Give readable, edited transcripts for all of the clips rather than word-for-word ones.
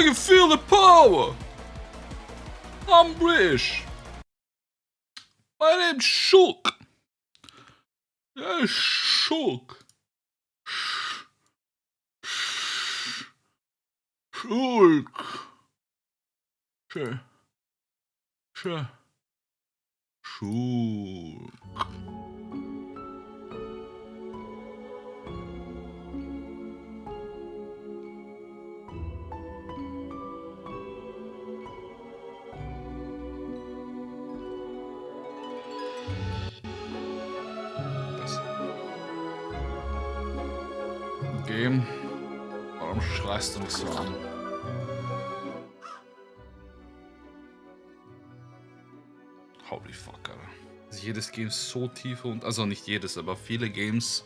I can feel the power. I'm British. My name's Shulk. Yeah, Shulk. Shulk. Sure. Shulk. Game. Warum schreist du mich so an? Holy fuck, Alter. Ist jedes Game so tief und... Also nicht jedes, aber viele Games...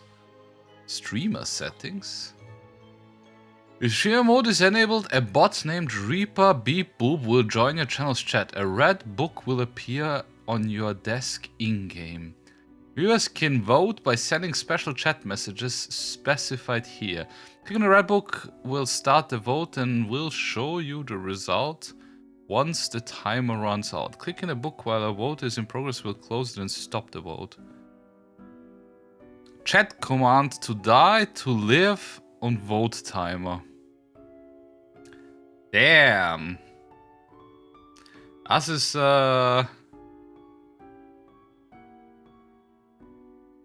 Streamer-Settings? If Streamer mode is enabled, a bot named Reaper Beep Boop will join your channel's chat. A red book will appear on your desk in-game. Viewers can vote by sending special chat messages specified here. Clicking the red book will start the vote and will show you the result once the timer runs out. Clicking the book while a vote is in progress will close it and stop the vote. Chat command to die, to live und Vote Timer. Damn. Das ist,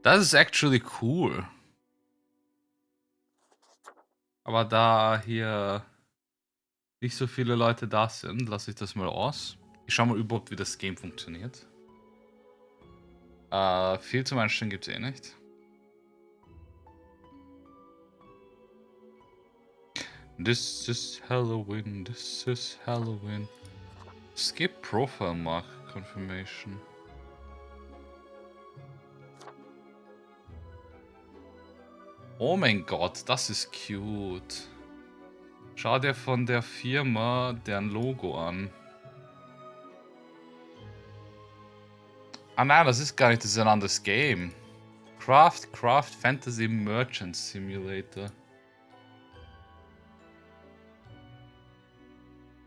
das ist actually cool. Aber da hier nicht so viele Leute da sind, lasse ich das mal aus. Ich schau mal überhaupt, wie das Game funktioniert. Viel zum Einstellen gibt es eh nicht. This is Halloween, this is Halloween. Skip Profile Mark Confirmation. Oh mein Gott, das ist cute. Schau dir von der Firma deren Logo an. Ah nein, das ist gar nicht, das ist ein anderes Game. Craft Fantasy Merchant Simulator.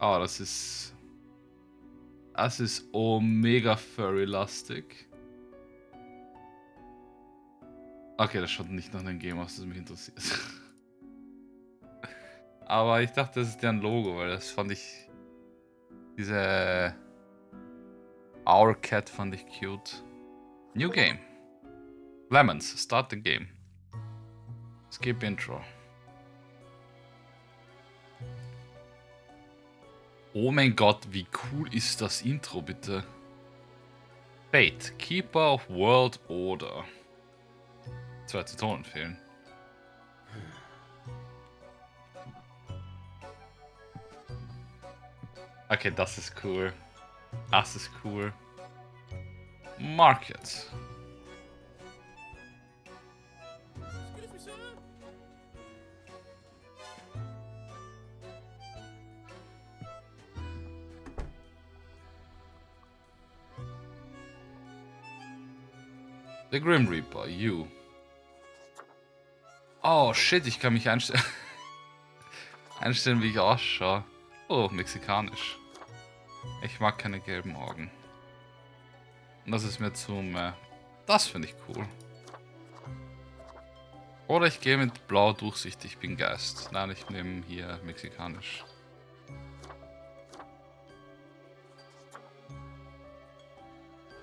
Oh, das ist Omega Furry-lastig. Okay, das schaut nicht nach einem Game aus, das mich interessiert. Aber ich dachte, das ist deren Logo, weil das fand ich... Diese... Our Cat fand ich cute. New Game. Lemons, start the game. Skip Intro. Oh mein Gott, wie cool ist das Intro, bitte? Fate, Keeper of World Order. 2 Zitronen fehlen. Okay, das ist cool. Das ist cool. Market. The Grim Reaper, you. Oh shit, ich kann mich einstellen. Einstellen, wie ich ausschaue. Oh, mexikanisch. Ich mag keine gelben Augen. Und das ist mir zum... das finde ich cool. Oder ich gehe mit blau durchsichtig, ich bin Geist. Nein, ich nehme hier mexikanisch.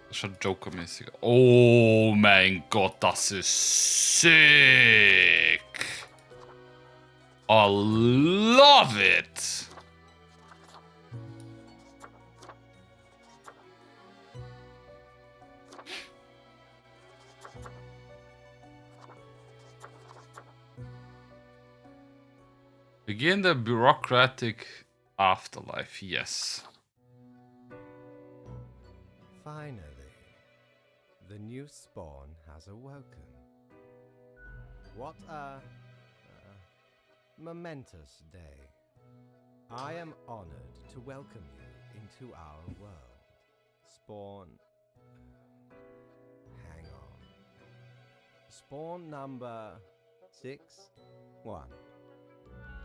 Das schaut Joker-mäßig. Oh mein Gott, das ist sick. I love it. Begin the bureaucratic afterlife, yes. Finally, the new spawn has awoken. What a momentous day. I am honored to welcome you into our world. Spawn... Hang on. Spawn number 6-1.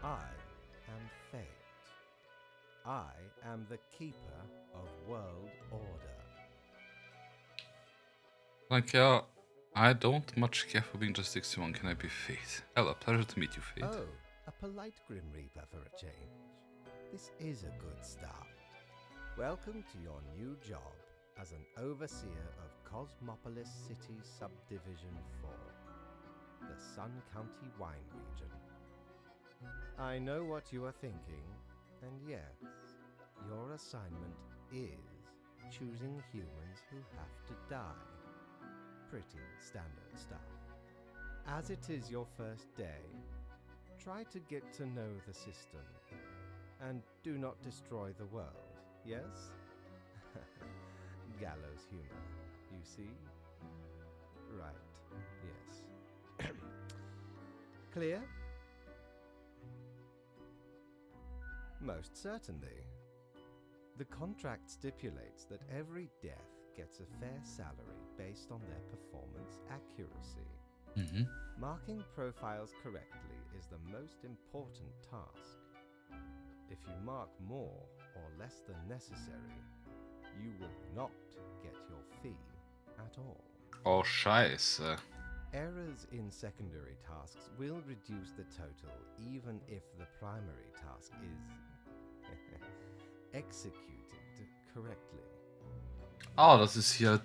I am Fate. I am the keeper of world order. Like, yeah, I don't much care for being just 61. Can I be Faith? Hello, pleasure to meet you, Faith. Oh, a polite Grim Reaper for a change. This is a good start. Welcome to your new job as an overseer of Cosmopolis City Subdivision 4, the Sun County Wine Region. I know what you are thinking, and yes, your assignment is choosing humans who have to die. Pretty standard stuff. As it is your first day, try to get to know the system, and do not destroy the world, yes? Gallows humor, you see? Right, yes. Clear? Most certainly. The contract stipulates that every death gets a fair salary based on their performance accuracy. Marking profiles correctly is the most important task. If you mark more or less than necessary, you will not get your fee at all. Oh, scheiße. Errors in secondary tasks will reduce the total even if the primary task is executed correctly. Ah, das ist hier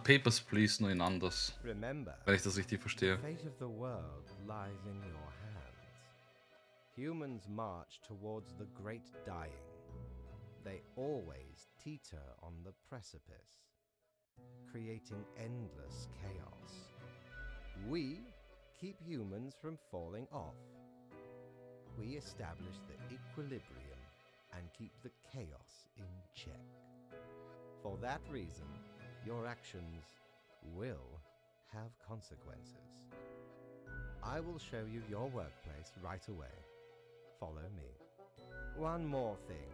Papers, Please, nur in anders. Remember, Wenn ich das richtig verstehe. the fate of the world lies in your hands. Humans march towards the great dying. They always teeter on the precipice, creating endless chaos. We keep humans from falling off. We establish the equilibrium and keep the chaos in check. For that reason, your actions will have consequences. I will show you your workplace right away. Follow me. One more thing.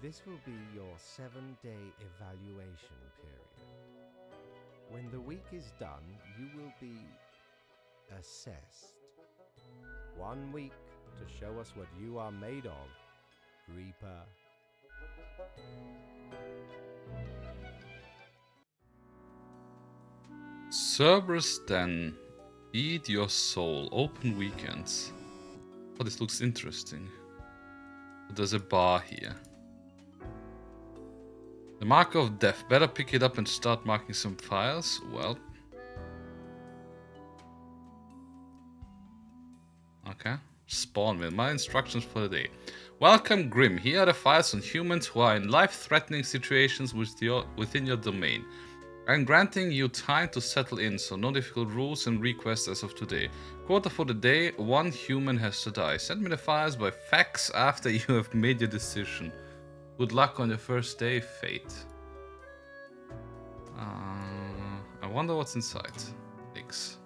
This will be your 7-day evaluation period. When the week is done, you will be assessed. 1 week to show us what you are made of, Reaper. Cerberus Den. Feed your soul. Open weekends. Oh, this looks interesting. There's a bar here. The marker of death. Better pick it up and start marking some files. Well. Okay. Spawn mill. My instructions for the day. Welcome, Grim. Here are the files on humans who are in life-threatening situations within your domain. I'm granting you time to settle in, so no difficult rules and requests as of today. Quota for the day, 1 human has to die. Send me the files by fax after you have made your decision. Good luck on your first day, Fate. I wonder what's inside. Nix.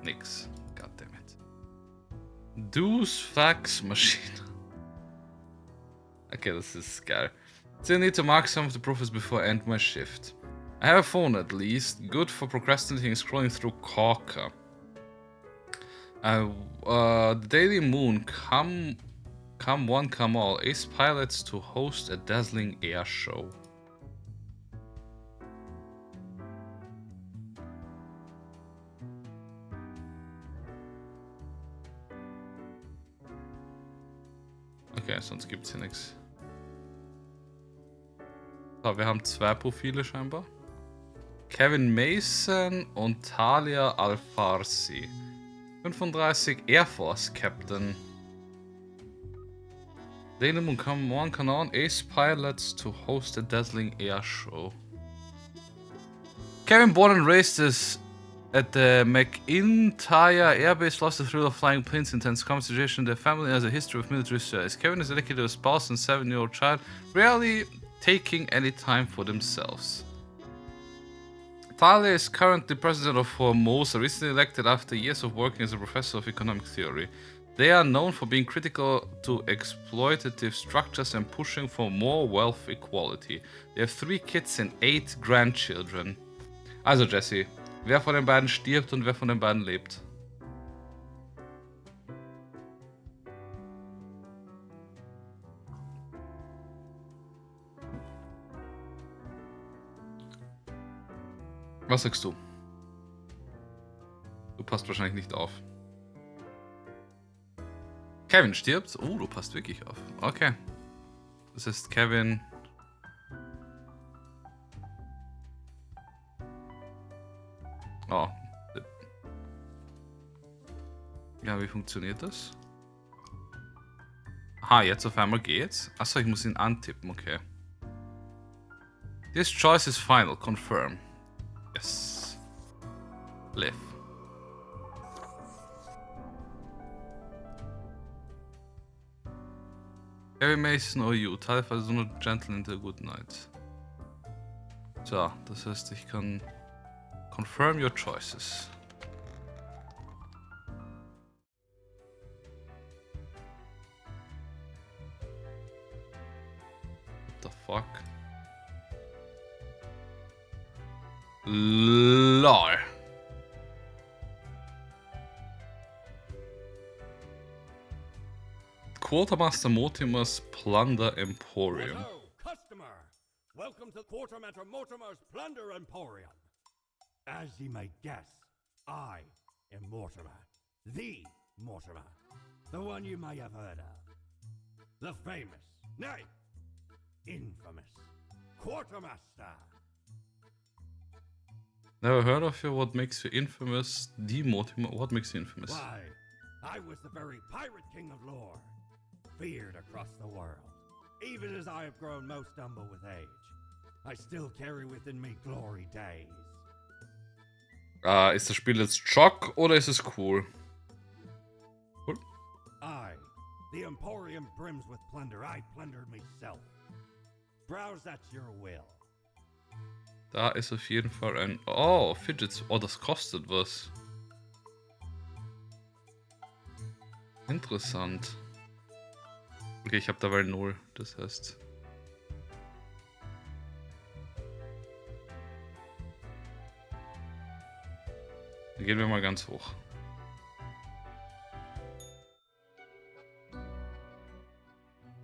Nix. God damn it. Deuce fax machine. Okay, this is scary. Still need to mark some of the profiles before I end my shift. I have a phone at least, good for procrastinating and scrolling through Corker. The Daily Moon, come one, come all. Ace pilots to host a dazzling air show. Okay, sonst gibt's hier nichts. So, wir haben 2 Profile scheinbar. Kevin Mason und Talia Al-Farsi. 35 Air Force Captain. Daily Moon, come on, Canon. Ace pilots to host a dazzling air show. Kevin, born and raised at the McIntyre Air Base, lost the thrill of flying planes, intense conversation. Their family has a history of military service. Kevin is dedicated to a spouse and 7-year-old child, rarely taking any time for themselves. Talia is currently president of Formosa, recently elected after years of working as a professor of economic theory. They are known for being critical to exploitative structures and pushing for more wealth equality. They have 3 kids and 8 grandchildren. Also Jesse, wer von den beiden stirbt und wer von den beiden lebt? Was sagst du? Du passt wahrscheinlich nicht auf. Kevin stirbt? Oh, du passt wirklich auf. Okay. Das heißt, Kevin... Oh. Ja, wie funktioniert das? Aha, jetzt auf einmal geht's. Achso, ich muss ihn antippen, okay. This choice is final. Confirm. Yes. Live. Harry Mason or you. Teilweise so nur gentle into a good night. So, das heißt, ich kann confirm your choices. What the fuck? LOL. Quartermaster Mortimer's Plunder Emporium. Hello, customer! Welcome to Quartermaster Mortimer's Plunder Emporium. As ye may guess, I am Mortimer. The Mortimer. The one you may have heard of. The famous, nay, infamous Quartermaster. Never heard of you. What makes you infamous? The Mortimer. What makes you infamous? Why, I was the very pirate king of lore, feared across the world. Even as I have grown most humble with age, I still carry within me glory days. Ist das Spiel jetzt Schock oder ist es cool? Cool. I, the Emporium brims with plunder. I plundered myself. Browse at your will. Da ist auf jeden Fall ein... Oh, Fidgets. Oh, das kostet was. Interessant. Okay, ich habe dabei 0. Das heißt... Dann gehen wir mal ganz hoch.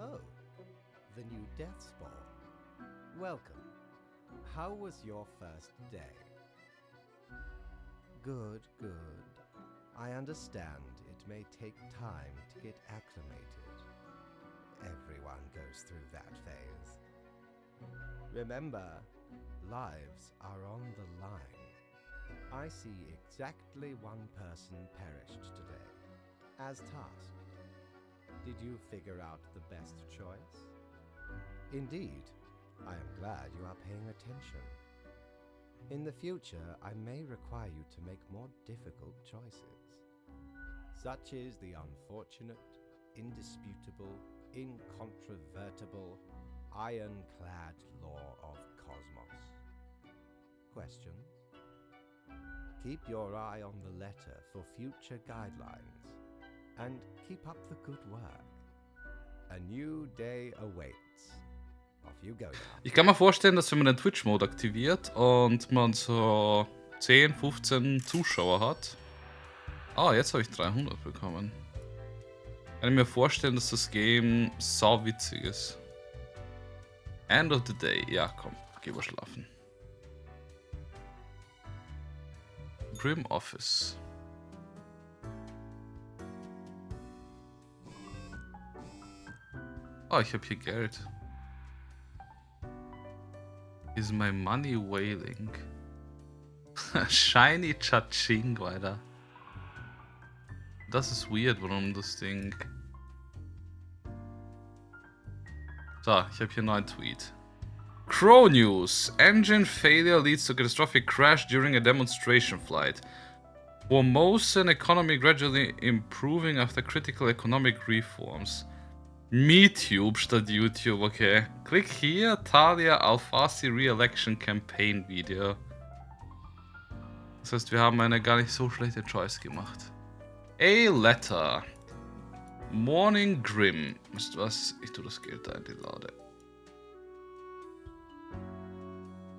Oh, the new death spawn. Welcome. How was your first day? Good, good. I understand it may take time to get acclimated. Everyone goes through that phase. Remember, lives are on the line. I see exactly one person perished today, as tasked. Did you figure out the best choice? Indeed. I am glad you are paying attention. In the future, I may require you to make more difficult choices. Such is the unfortunate, indisputable, incontrovertible, ironclad law of cosmos. Questions? Keep your eye on the letter for future guidelines, and keep up the good work. A new day awaits. Ich kann mir vorstellen, dass wenn man den Twitch-Mode aktiviert und man so 10, 15 Zuschauer hat. Ah, jetzt habe ich 300 bekommen. Kann ich mir vorstellen, dass das Game sau witzig ist. End of the day. Ja, komm, geh mal schlafen. Grim Office. Oh, ich habe hier Geld. Is my money wailing? Shiny Cha-Ching, Alter. Das ist weird, warum das Ding... So, ich habe hier einen neuen Tweet. Crow News. Engine failure leads to catastrophic crash during a demonstration flight. Formosan economy gradually improving after critical economic reforms. MeTube statt YouTube, okay. Klick hier, Talia Al-Fasi Re-Election Campaign Video. Das heißt, wir haben eine gar nicht so schlechte Choice gemacht. A letter. Morning Grim. Wisst ihr was? Ich tue das Geld da in die Lade.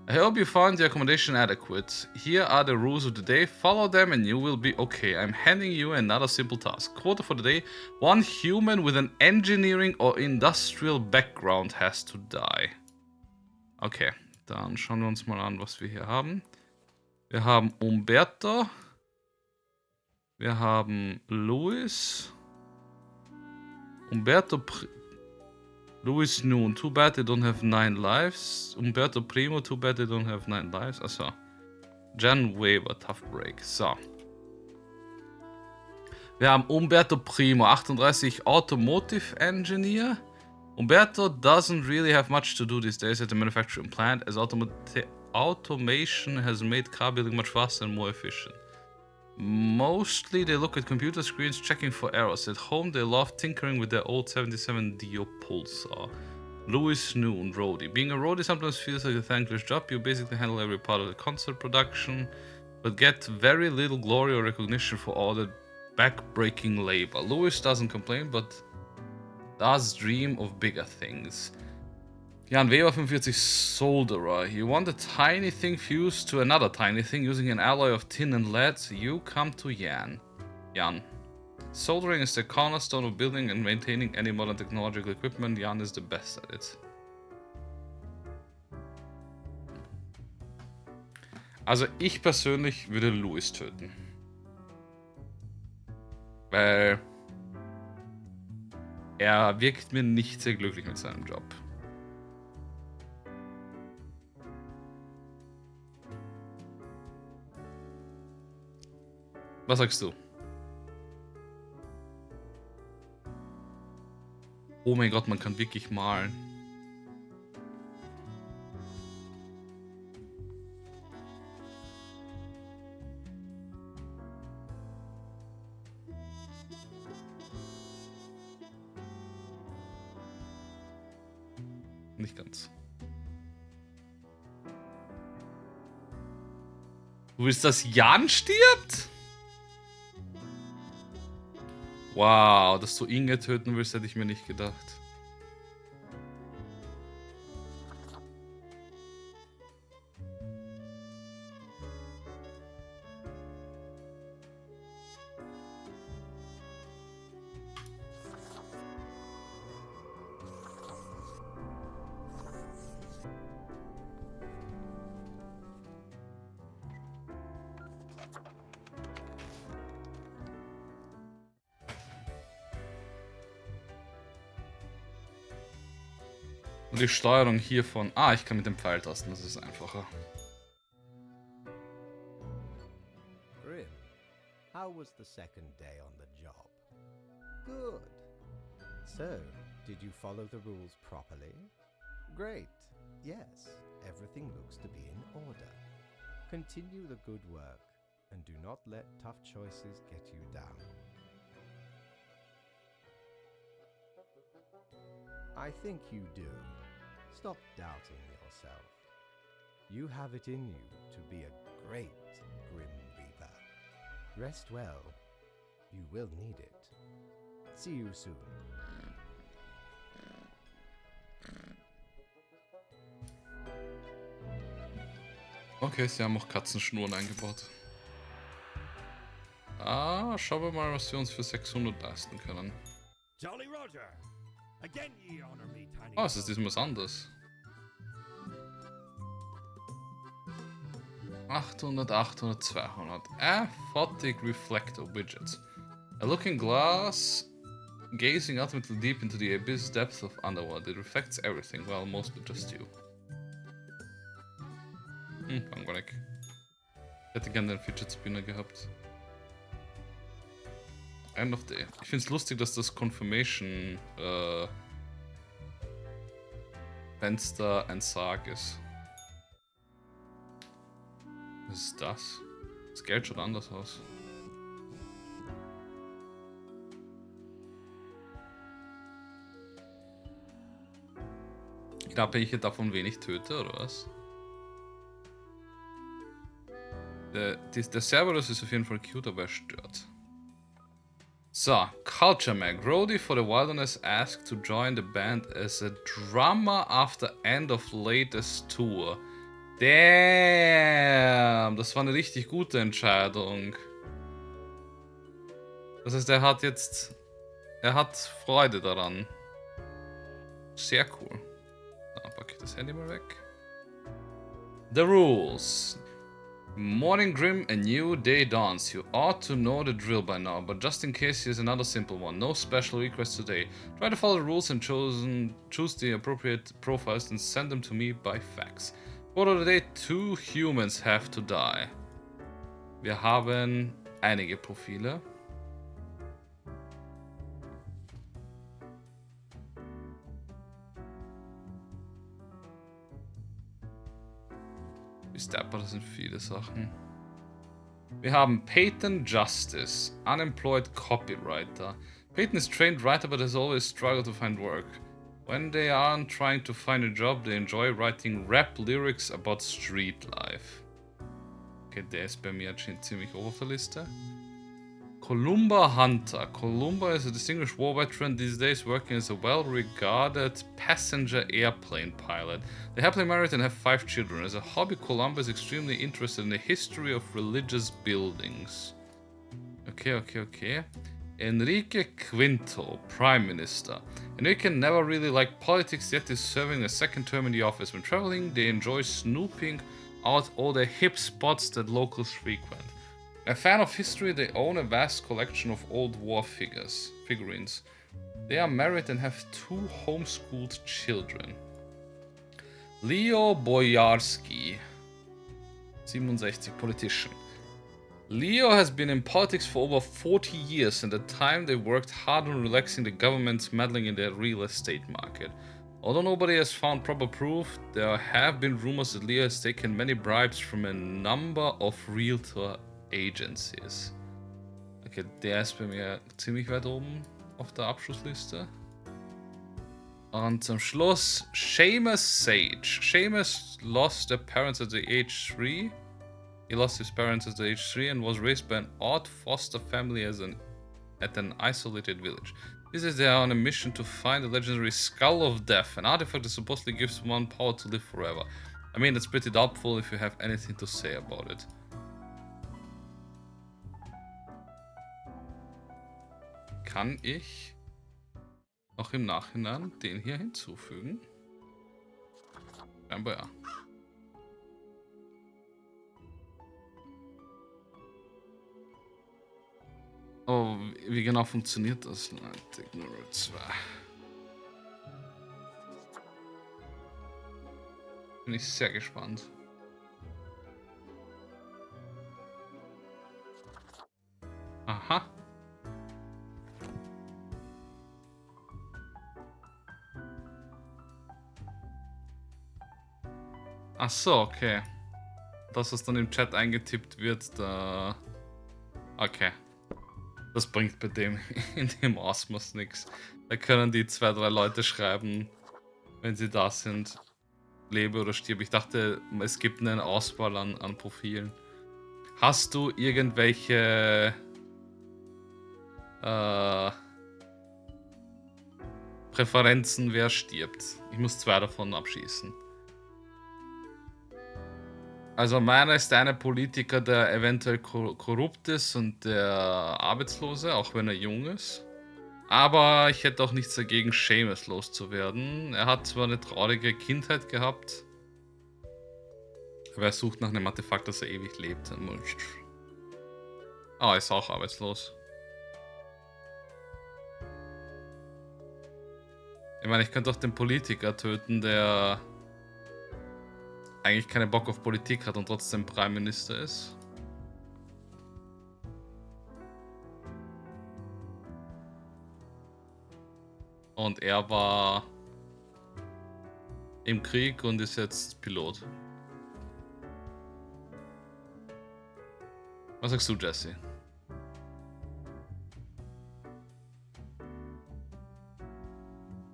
I hope you found your accommodation adequate. Here are the rules of the day. Follow them and you will be okay. I'm handing you another simple task. Quota for the day. One human with an engineering or industrial background has to die. Okay, dann schauen wir uns mal an, was wir hier haben. Wir haben Umberto. Wir haben Luis. Luis Noon. Too bad they don't have 9 lives. Umberto Primo. Too bad they don't have 9 lives. Achso. Jan Weber. Tough break. So. Wir haben Umberto Primo. 38 Automotive Engineer. Umberto doesn't really have much to do these days at the manufacturing plant, as automation has made car building much faster and more efficient. Mostly they look at computer screens checking for errors. At home they love tinkering with their old 77 Dio Pulsar. Louis Noon, roadie. Being a roadie sometimes feels like a thankless job. You basically handle every part of the concert production, but get very little glory or recognition for all the back-breaking labor. Louis doesn't complain, but does dream of bigger things. Jan Weber 45 solderer. You want a tiny thing fused to another tiny thing using an alloy of tin and lead, so you come to Jan. Soldering is the cornerstone of building and maintaining any modern technological equipment. Jan is the best at it. Also ich persönlich würde Louis töten. Weil er wirkt mir nicht sehr glücklich mit seinem Job. Was sagst du? Oh mein Gott, man kann wirklich malen. Nicht ganz. Du willst, dass Jan stirbt? Wow, dass du Inge töten willst, hätte ich mir nicht gedacht. Und die Steuerung hiervon. Ah, ich kann mit dem Pfeil tasten, das ist einfacher. Grim, how was the second day on the job? Good. So, did you follow the rules properly? Great. Yes, everything looks to be in order. Continue the good work, and do not let tough choices get you down. I think you do. Stop doubting yourself. You have it in you to be a great Grim Reaper. Rest well. You will need it. See you soon. Okay, sie haben auch Katzenschnurren eingebaut. Ah, schauen wir mal, was wir uns für 600 leisten können. Jolly Roger! Again ye honor me, tiny. Oh, es ist diesmal was anderes. 800, 800, 200. Aphotic Reflector Widgets. A looking glass gazing ultimately deep into the abyss depths of underworld. It reflects everything, well, mostly just you. Langweilig. Ich hätte gerne den Fidget Spinner gehabt. End of day. Ich finde es lustig, dass das Confirmation Fenster ein Sarg ist. Was ist das? Das Geld schaut anders aus. Ich glaube, ich davon wenig töte, oder was? Der Cerberus ist auf jeden Fall cute, aber er stört. So, Culture Mag. Roadie for the Wilderness asked to join the band as a drummer after end of latest tour. Damn, das war eine richtig gute Entscheidung. Das heißt, er hat Freude daran. Sehr cool. Da packe ich das Handy mal weg. The rules. Morning Grim, a new day dawns. You ought to know the drill by now, but just in case, here's another simple one. No special requests today. Try to follow the rules and choose the appropriate profiles and send them to me by fax. Quote of the day, 2 humans have to die. Wir haben einige Profile. Ist der, aber das sind viele Sachen. Wir haben Peyton Justice, unemployed copywriter. Peyton is trained writer but has always struggled to find work. When they aren't trying to find a job, they enjoy writing rap lyrics about street life. Okay, der ist bei mir anscheinend ziemlich hoch auf der Liste. Columba Hunter. Columba is a distinguished war veteran these days, working as a well-regarded passenger airplane pilot. They happily married and have 5 children. As a hobby, Columba is extremely interested in the history of religious buildings. Okay. Enrique Quinto, Prime Minister. Enrique never really liked politics, yet is serving a 2nd term in the office. When traveling, they enjoy snooping out all the hip spots that locals frequent. A fan of history, they own a vast collection of old war figurines. They are married and have 2 homeschooled children. Leo Boyarsky, 67, politician. Leo has been in politics for over 40 years, and at the time they worked hard on relaxing the government's meddling in the real estate market. Although nobody has found proper proof, there have been rumors that Leo has taken many bribes from a number of realtor agencies. Okay, der ist bei mir ziemlich weit oben auf der Abschlussliste. Und zum Schluss Seamus Sage. Seamus lost their parents at the age 3. He lost his parents at the age 3 and was raised by an odd foster family at an isolated village. This is they are on a mission to find the legendary Skull of Death, an artifact that supposedly gives one power to live forever. I mean, it's pretty doubtful if you have anything to say about it. Kann ich auch im Nachhinein den hier hinzufügen? Aber ja. Oh, wie genau funktioniert das? Leute, Ignore 2. Bin ich sehr gespannt. Aha. Ach so, okay. Das, was dann im Chat eingetippt wird, da... Okay. Das bringt bei dem in dem Ausmaß nichts. Da können die 2, 3 Leute schreiben, wenn sie da sind, lebe oder stirb. Ich dachte, es gibt eine Auswahl an Profilen. Hast du irgendwelche Präferenzen, wer stirbt? Ich muss 2 davon abschießen. Also meiner ist eine Politiker, der eventuell korrupt ist und der Arbeitslose, auch wenn er jung ist. Aber ich hätte auch nichts dagegen, Seamus loszuwerden. Er hat zwar eine traurige Kindheit gehabt, aber er sucht nach einem Artefakt, das er ewig lebt. Ah, er ist auch arbeitslos. Ich meine, ich könnte auch den Politiker töten, der eigentlich keinen Bock auf Politik hat und trotzdem Prime Minister ist. Und er war im Krieg und ist jetzt Pilot. Was sagst du, Jesse?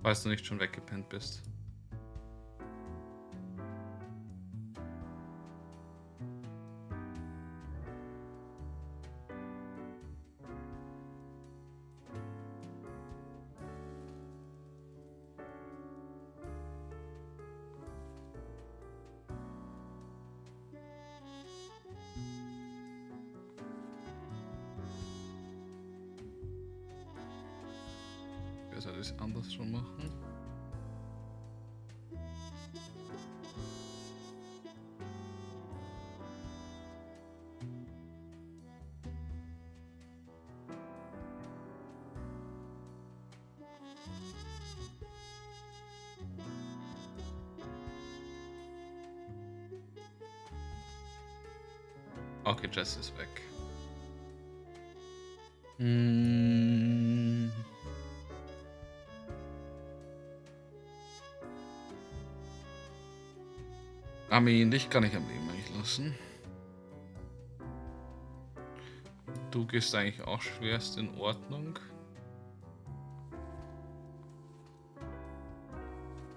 Falls du nicht schon weggepennt bist. Soll ich es anders schon machen? Okay, Jess ist weg. Hm. Armin, dich kann ich am Leben eigentlich lassen. Du gehst eigentlich auch schwerst in Ordnung.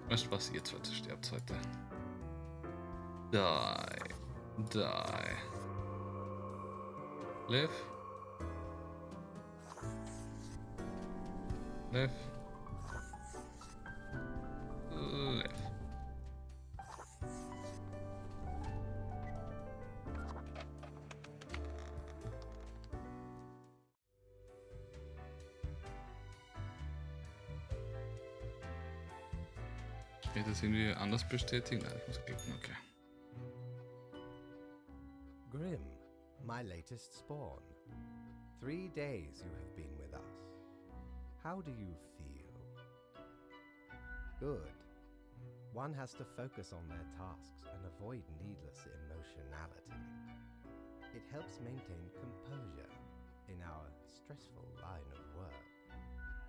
Weißt du was, ihr zwei sterbt heute. Die. Live. Live. Live. Kann ich das irgendwie anders bestätigen? Nein, ich muss klicken, okay. Grim, my latest spawn. 3 days you have been with us. How do you feel? Good. One has to focus on their tasks and avoid needless emotionality. It helps maintain composure in our stressful line of work.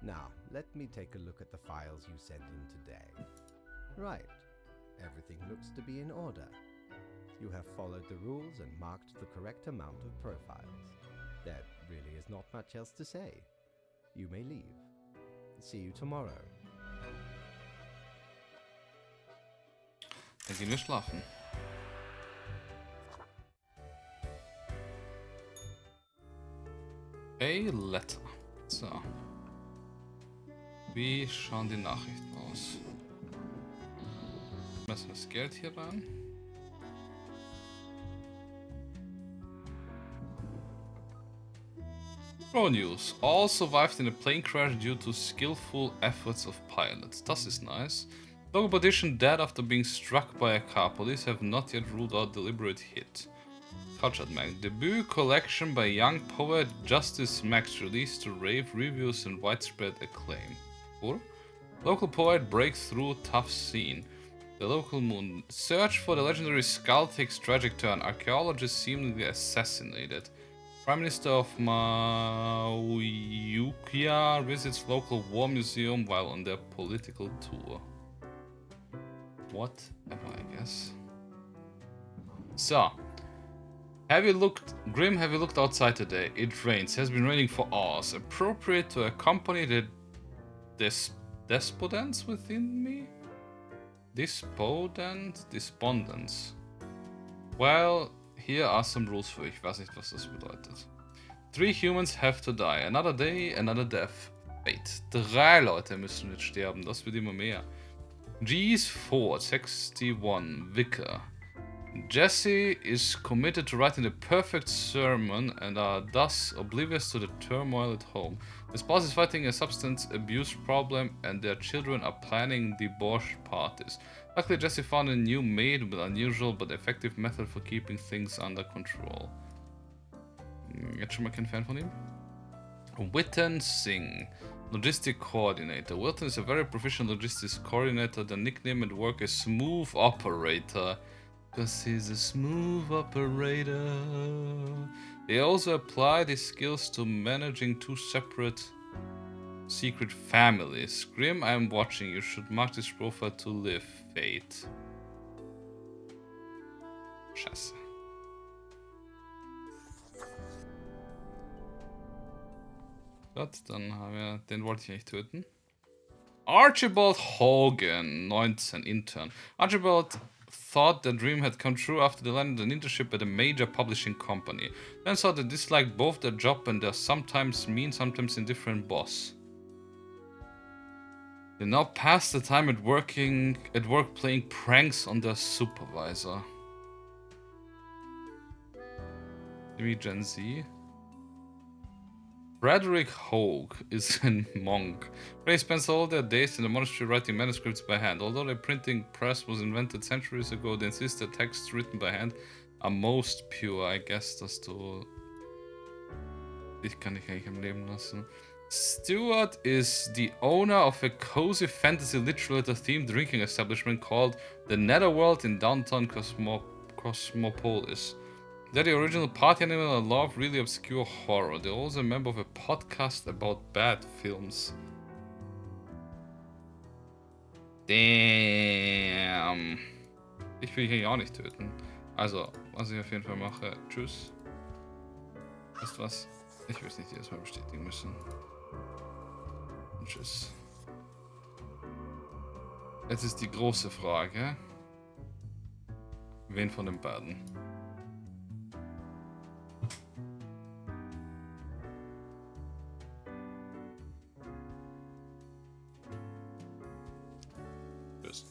Now, let me take a look at the files you sent in today. Right. Everything looks to be in order. You have followed the rules and marked the correct amount of profiles. There really is not much else to say. You may leave. See you tomorrow. Dann gehen wir schlafen. A letter. So. Wie schauen die Nachrichten aus? Messen wir das Geld hier rein. Pro News. All survived in a plane crash due to skillful efforts of pilots. Das ist nice. Local politician dead after being struck by a car. Police have not yet ruled out deliberate hit. Cultured Mag. Debut collection by young poet Justice Max released to rave reviews and widespread acclaim. Cool. Local poet breaks through tough scene. The local moon. Search for the legendary skull takes tragic turn. Archaeologists seemingly assassinated. Prime Minister of Mauyukia visits local war museum while on their political tour. Whatever, I guess. So. Grim, have you looked outside today? It rains. Has been raining for hours. Appropriate to accompany the despondence within me? Despondence. Well, here are some rules for you. Ich weiß nicht, was das bedeutet. 3 humans have to die. Another day, another death. Fate. 3 Leute müssen jetzt sterben. Das wird immer mehr. G's 4, 61, Vicar. Jesse is committed to writing the perfect sermon and are thus oblivious to the turmoil at home. His boss is fighting a substance abuse problem and their children are planning debauched parties. Luckily, Jesse found a new maid with unusual but effective method for keeping things under control. Jetzt schon mal kein Fan von ihm? Witten Singh, Logistic Coordinator. Wilton is a very proficient logistics coordinator. The nickname at work is Smooth Operator. Because he's a smooth operator. They also applied his skills to managing 2 separate secret families. Grim, I'm watching. You should mark this profile to live. Fate. Scheiße. Gut, dann haben wir... Den wollte ich nicht töten. Archibald Hogan, 19, Intern. Archibald thought the dream had come true after they landed an internship at a major publishing company. Turns out they disliked both their job and their sometimes mean, sometimes indifferent boss. They now pass the time at work playing pranks on their supervisor. Maybe Gen Z. Frederick Hogue is a monk. They spends all their days in the monastery writing manuscripts by hand. Although the printing press was invented centuries ago, they insist that texts written by hand are most pure. I guess dass du... Dich kann ich eigentlich am Leben lassen. Stewart is the owner of a cozy fantasy literature-themed drinking establishment called the Netherworld in downtown Cosmopolis. They're the original party animal and love really obscure horror. They're also a member of a podcast about bad films. Damn. Ich will hier auch nicht töten. Also, was ich auf jeden Fall mache. Tschüss. Weißt du was? Ich will es nicht jedes Mal bestätigen müssen. Und tschüss. Jetzt ist die große Frage. Wen von den beiden? Tschüss.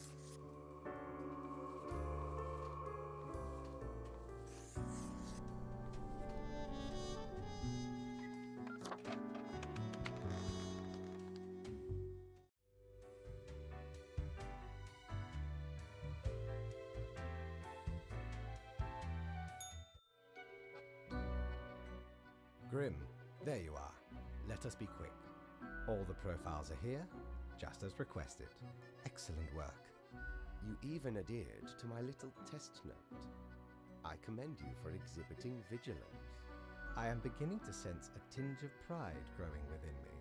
Grim, there you are. Let us be quick. All the profiles are here, just as requested. Excellent work. You even adhered to my little test note. I commend you for exhibiting vigilance. I am beginning to sense a tinge of pride growing within me.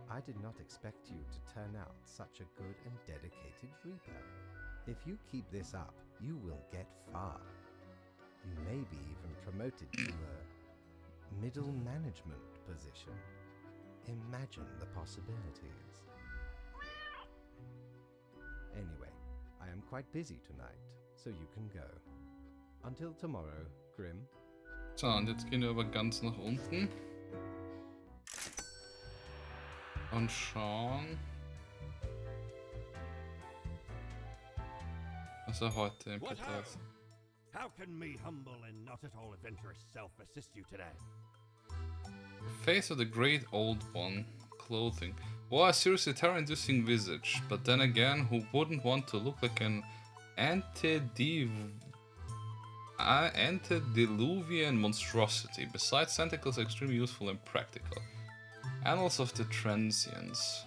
I did not expect you to turn out such a good and dedicated Reaper. If you keep this up, you will get far. You may be even promoted to a middle management position. Imagine the possibilities. Anyway, I am quite busy tonight, so you can go. Until tomorrow, Grim. So, und jetzt gehen wir aber ganz nach unten. Und schauen, was heute im What Petto ho! ist. How can me humble and not at all adventurous self assist you today? Face of the great old one. Clothing. Well, a seriously terror-inducing visage, but then again, who wouldn't want to look like an antediluvian monstrosity? Besides, tentacles are extremely useful and practical. Annals of the Transients.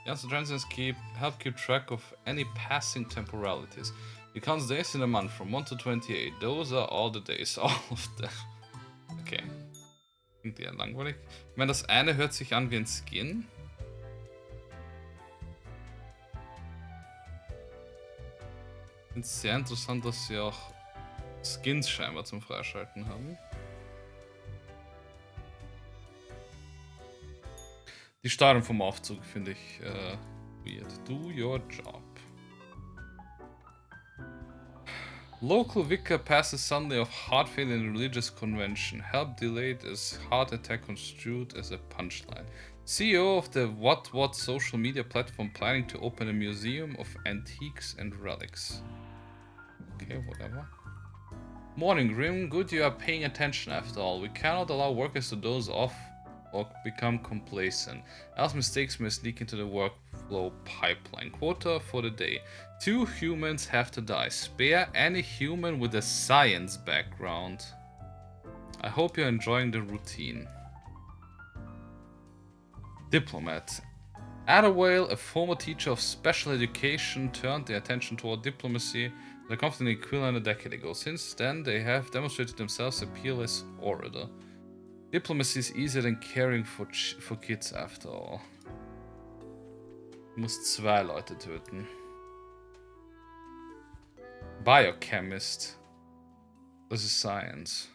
Yes, the Transients help keep track of any passing temporalities. He counts days in a month from 1 to 28. Those are all the days, all of them. Okay. Klingt eher langweilig. Ich meine, das eine hört sich an wie ein Skin. Ich finde es sehr interessant, dass sie auch Skins scheinbar zum Freischalten haben. Die Steuerung vom Aufzug finde ich weird. Do your job. Local vicar passes Sunday of heart failure in religious convention. Help delayed as heart attack construed as a punchline. CEO of the What social media platform planning to open a museum of antiques and relics. Okay, whatever. Morning, Grim. Good you are paying attention after all. We cannot allow workers to doze off or become complacent, else mistakes may sneak into the workflow pipeline. Quota for the day. 2 humans have to die. Spare any human with a science background. I hope you're enjoying the routine. Diplomat. Adderwale, a former teacher of special education, turned their attention toward diplomacy and accompanied Aquila a decade ago. Since then, they have demonstrated themselves a peerless orator. Diplomacy is easier than caring for kids after all. Du musst 2 Leute töten. Biochemist. This is science.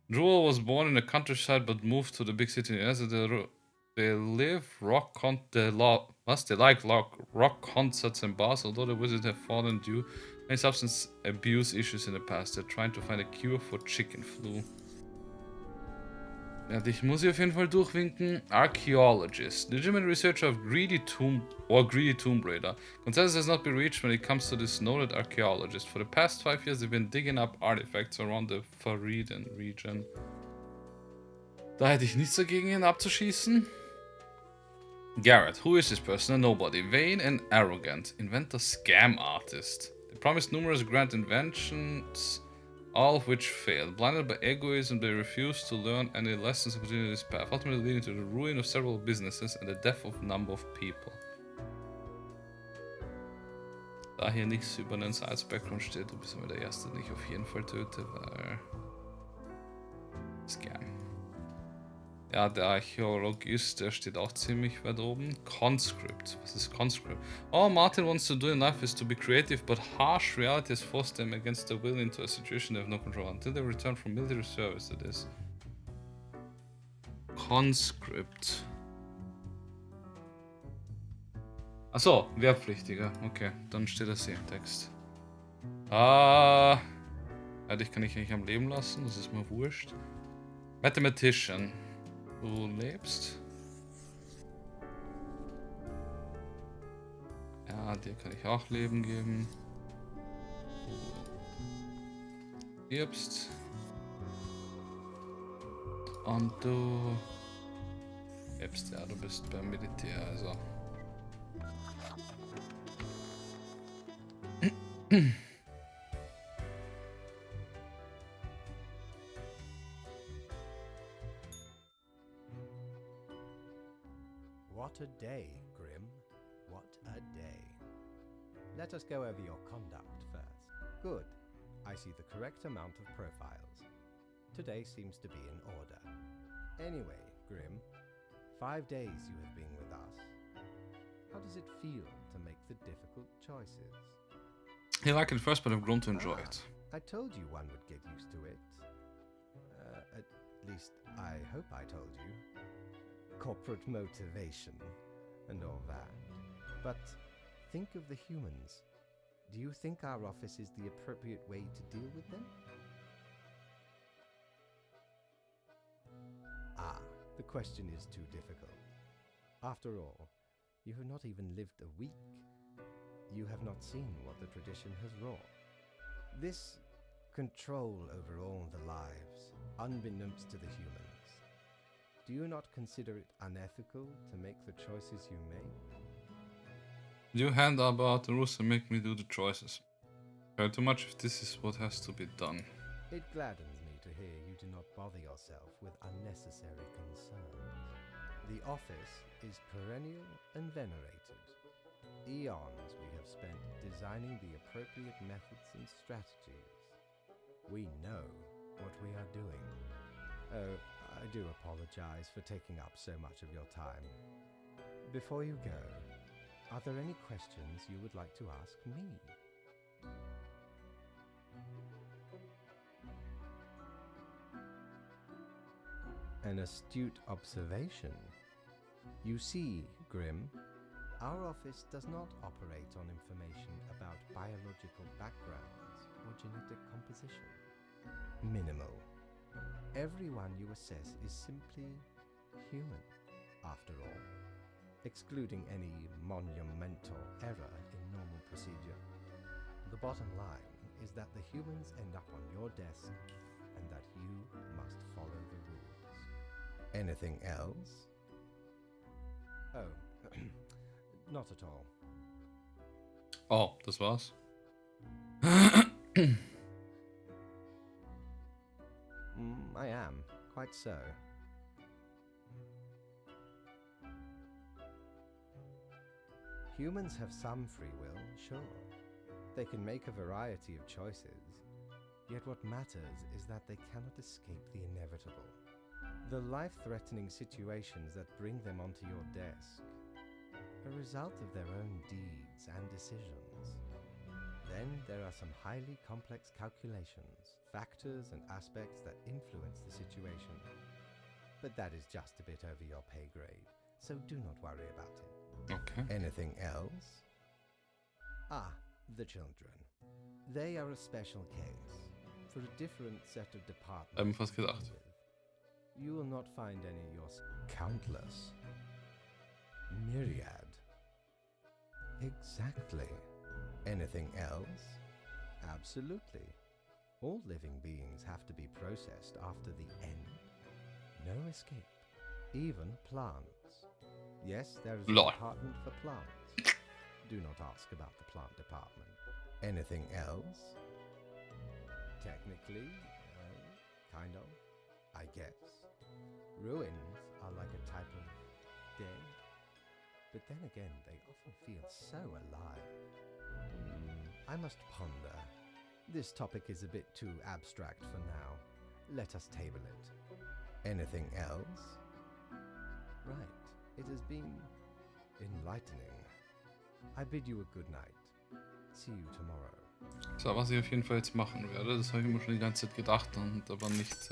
Jewel was born in the countryside but moved to the big city. They like rock concerts in bars, although the wizards have fallen due to many substance abuse issues in the past. They're trying to find a cure for chicken flu. Ja, dich muss ich auf jeden Fall durchwinken. Archaeologist. Legitimate researcher of Greedy Tomb Raider. Consensus has not been reached when it comes to this noted archaeologist. For the past 5 years, they've been digging up artifacts around the Fariden region. Da hätte ich nichts dagegen, ihn abzuschießen. Garrett. Who is this person? A nobody. Vain and arrogant. Inventor scam artist. They promised numerous grand inventions, all of which failed. Blinded by egoism, they refused to learn any lessons and continued this path, ultimately leading to the ruin of several businesses and the death of a number of people. Da hier nichts über einen Science Background steht, du bist immer der Erste, den ich auf jeden Fall töte, weil Scam. Ja, der Archäologist, der steht auch ziemlich weit oben. Conscript. Was ist Conscript? All Martin wants to do in life is to be creative, but harsh reality has forced them against their will into a situation they have no control until they return from military service, that is. Conscript. Achso, Wehrpflichtiger. Okay, dann steht das hier im Text. Ja, dich kann ich nicht am Leben lassen, das ist mir wurscht. Mathematician. Du lebst. Ja, dir kann ich auch Leben geben. Du stirbst. Und du lebst, ja, du bist beim Militär, also. What a day, Grim. What a day. Let us go over your conduct first. Good. I see the correct amount of profiles. Today seems to be in order. Anyway, Grim, 5 days you have been with us. How does it feel to make the difficult choices? I like it first, but I've grown to enjoy it. I told you one would get used to it. At least, I hope I told you. Corporate motivation and all that. But think of the humans. Do you think our office is the appropriate way to deal with them? Ah, the question is too difficult. After all, you have not even lived a week. You have not seen what the tradition has wrought. This control over all the lives, unbeknownst to the humans. Do you not consider it unethical to make the choices you make? You hand about the rules and make me do the choices. Care too much if this is what has to be done. It gladdens me to hear you do not bother yourself with unnecessary concerns. The office is perennial and venerated. Eons we have spent designing the appropriate methods and strategies. We know what we are doing. Oh, I do apologize for taking up so much of your time. Before you go, are there any questions you would like to ask me? An astute observation. You see, Grim, our office does not operate on information about biological backgrounds or genetic composition. Minimal. Everyone you assess is simply human, after all, excluding any monumental error in normal procedure. The bottom line is that the humans end up on your desk and that you must follow the rules. Anything else? Oh, not at all. Oh, das war's. I am, quite so. Humans have some free will, sure. They can make a variety of choices. Yet what matters is that they cannot escape the inevitable. The life-threatening situations that bring them onto your desk, a result of their own deeds and decisions. Then there are some highly complex calculations, factors and aspects that influence the situation. But that is just a bit over your pay grade, so do not worry about it. Okay. Anything else? Ah, the children. They are a special case, for a different set of departments. Hab mir fast gedacht. You will not find any countless. Myriad. Exactly. Anything else? Absolutely. All living beings have to be processed after the end. No escape. Even plants. Yes, there is a Lol. department for plants. Do not ask about the plant department. Anything else? Technically, kind of, I guess. Ruins are like a type of dead. But then again, they often feel so alive. I must ponder. This topic is a bit too abstract for now. Let us table it. Anything else? Right. It has been enlightening. I bid you a good night. See you tomorrow. So, was ich auf jeden Fall jetzt machen werde, das habe ich mir schon die ganze Zeit gedacht und aber nicht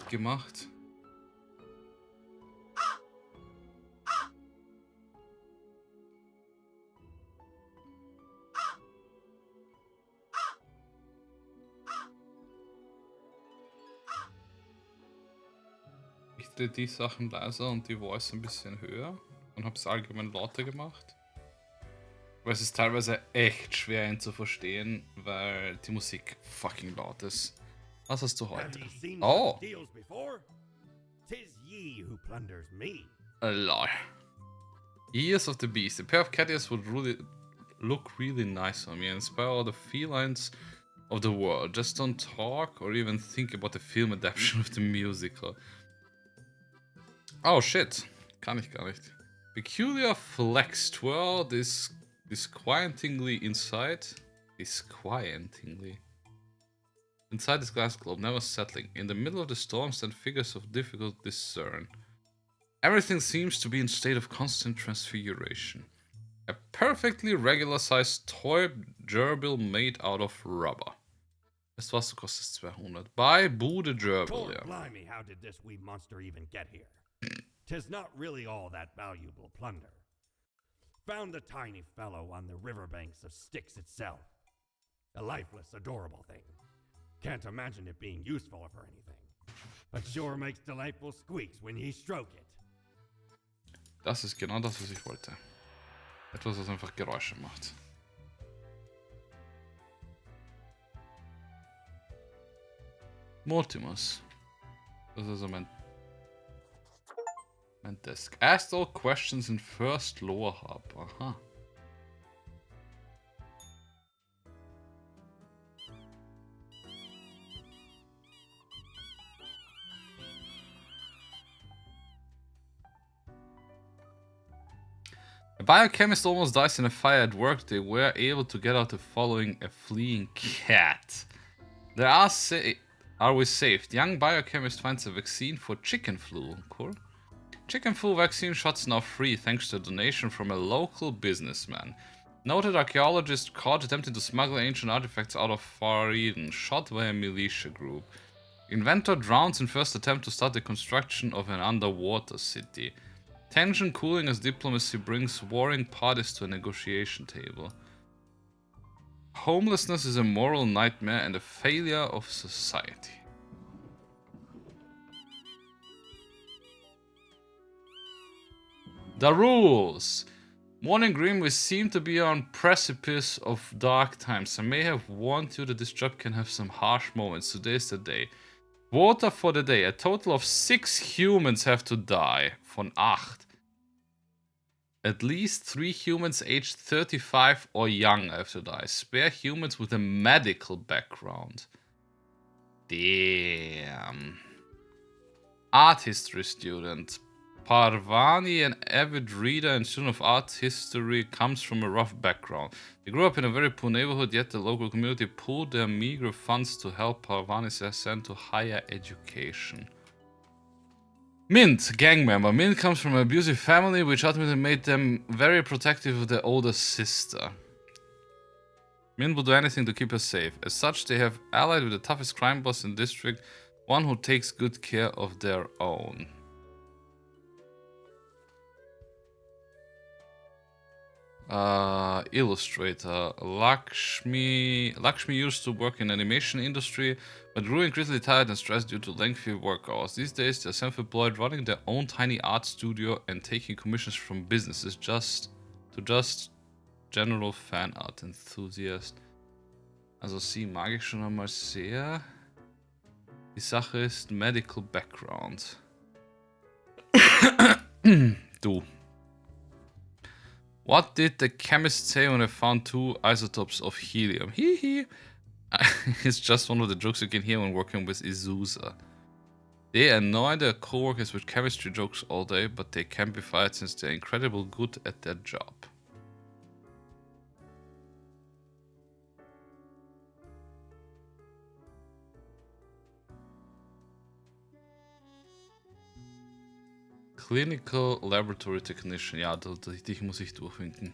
gemacht. Ich drehe die Sachen leiser und die Voice ein bisschen höher und habe es allgemein lauter gemacht. Weil es ist teilweise echt schwer, ihn zu verstehen, weil die Musik fucking laut ist. Was hast du Have heute? ye seen Oh, such deals before? 'Tis ye who plunders me. lol. Ears of the Beast. A pair of cat ears would really look really nice on me and inspire all the felines of the world. Just don't talk or even think about the film adaptation of the musical. Oh shit. Kann ich gar nicht. Peculiar flex twirl disquietingly inside. Disquietingly. Inside this glass globe, never settling. In the middle of the storm stand figures of difficult discern. Everything seems to be in state of constant transfiguration. A perfectly regular-sized toy gerbil made out of rubber. Weißt du was, du kostest 200. Buy Boo the Gerbil, Lord ja. blimey, how did this wee monster even get here? 'Tis not really all that valuable plunder. Found the tiny fellow on the riverbanks of Styx itself. A lifeless, adorable thing. Can't imagine it being useful for anything. But sure makes delightful squeaks when ye stroke it. Das ist genau das, was ich wollte. Etwas, was einfach Geräusche macht. Multimus. Das ist also mein Desk. Asked all questions in first lore hub. Aha. A biochemist almost dies in a fire at work. They were able to get out the following: a fleeing cat. Are we saved? Young biochemist finds a vaccine for chicken flu. Cool. Chicken flu vaccine shots now free thanks to a donation from a local businessman. Noted archaeologist caught attempting to smuggle ancient artifacts out of Far Eden, shot by a militia group. Inventor drowns in first attempt to start the construction of an underwater city. Tension cooling as diplomacy brings warring parties to a negotiation table. Homelessness is a moral nightmare and a failure of society. The rules! Morning Grim, we seem to be on precipice of dark times. I may have warned you that this job can have some harsh moments. Today's the day. Water for the day. A total of 6 humans have to die. Von 8. At least 3 humans aged 35 or young have to die. Spare humans with a medical background. Damn. Art history student. Parvani, an avid reader and student of art history, comes from a rough background. They grew up in a very poor neighborhood, yet the local community pooled their meager funds to help Parvani's ascent to higher education. Mint, gang member. Mint comes from an abusive family, which ultimately made them very protective of their older sister. Mint will do anything to keep her safe. As such, they have allied with the toughest crime boss in the district, one who takes good care of their own. Illustrator. Lakshmi used to work in animation industry, but grew increasingly tired and stressed due to lengthy work hours. These days, they're self-employed, running their own tiny art studio and taking commissions from businesses just general fan art enthusiast. Also sie mag ich schon einmal sehr. Die Sache ist Medical Background. Du. What did the chemist say when I found 2 isotopes of helium? Hee hee. It's just one of the jokes you can hear when working with Isuza. They annoy their co-workers with chemistry jokes all day, but they can't be fired since they're incredibly good at their job. Clinical Laboratory Technician. Ja, dich muss ich durchwinken.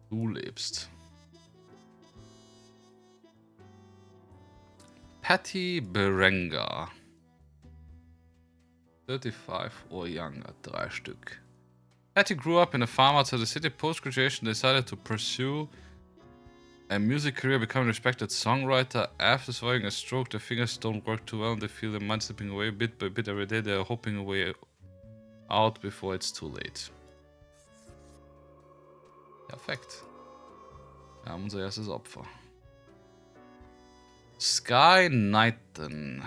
Du lebst. Patty Berenga. 35 or younger. 3 Stück. Patty grew up in a farm outside the city. Post-graduation decided to pursue a music career, becoming a respected songwriter. After surviving a stroke, their fingers don't work too well and they feel their mind slipping away bit by bit every day. They are hoping a way out before it's too late. Perfekt. Wir haben unser erstes Opfer. Sky Knighton.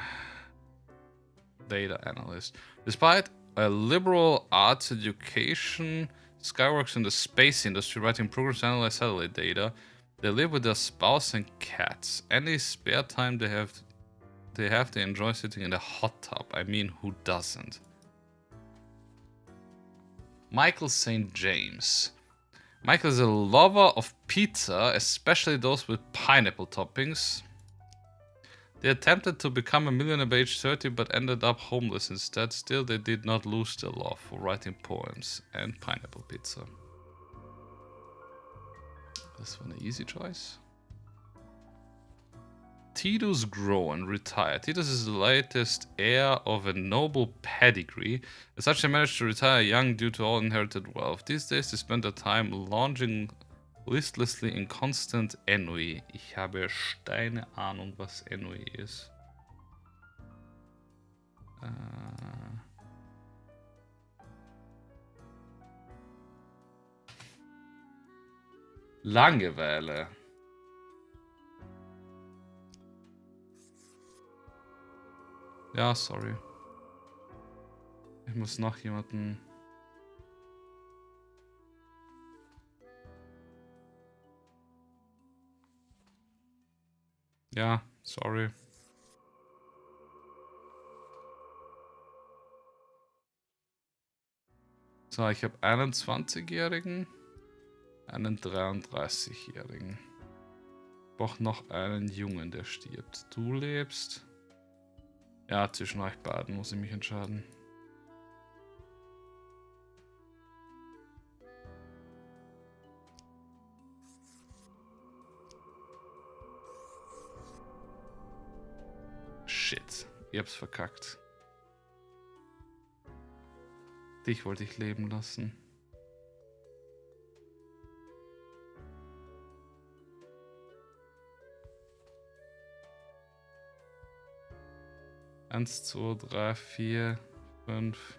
Data analyst. Despite a liberal arts education, Sky works in the space industry, writing programs to analyze satellite data. They live with their spouse and cats. Any spare time they enjoy sitting in the hot tub. I mean, who doesn't? Michael St. James. Michael is a lover of pizza, especially those with pineapple toppings. They attempted to become a millionaire by age 30 but ended up homeless instead. Still, they did not lose their love for writing poems and pineapple pizza. This one an easy choice. Titus grew and retired. Titus is the latest heir of a noble pedigree. As such, they managed to retire young due to all inherited wealth. These days, they spend their time lounging listlessly in constant ennui. Ich habe keine Ahnung, was ennui ist. Langeweile. Ja, sorry. Ich muss noch jemanden... Ja, sorry. So, ich habe einen 20-Jährigen, einen 33-Jährigen. Ich brauche noch einen Jungen, der stirbt. Du lebst. Ja, zwischen euch beiden muss ich mich entscheiden. Shit, ich hab's verkackt. Dich wollte ich leben lassen. Eins, zwei, drei, vier, fünf.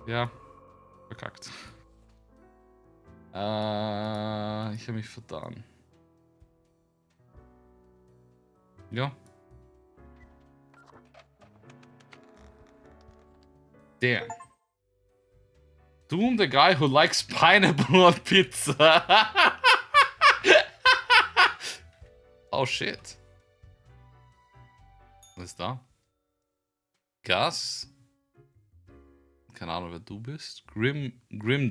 Ja, verkackt. Ich habe mich vertan. Ja. Damn. Doom, the guy who likes pineapple on pizza. Oh shit. Was ist da? Gas. Keine Ahnung, wer du bist. Grim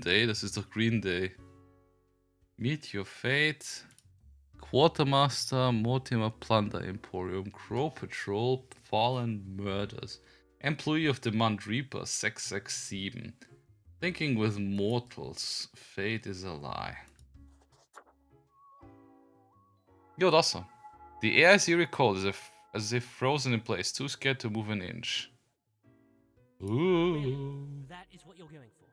Day, das ist doch Green Day. Meet Your Fate. Quartermaster, Mortimer Plunder Emporium, Crow Patrol, Fallen Murders. Employee of the Month Reaper 667. Thinking with mortals, fate is a lie. Jo, das so. The air as you recall is as if frozen in place, too scared to move an inch. Ooh. Really? That is what you're going for?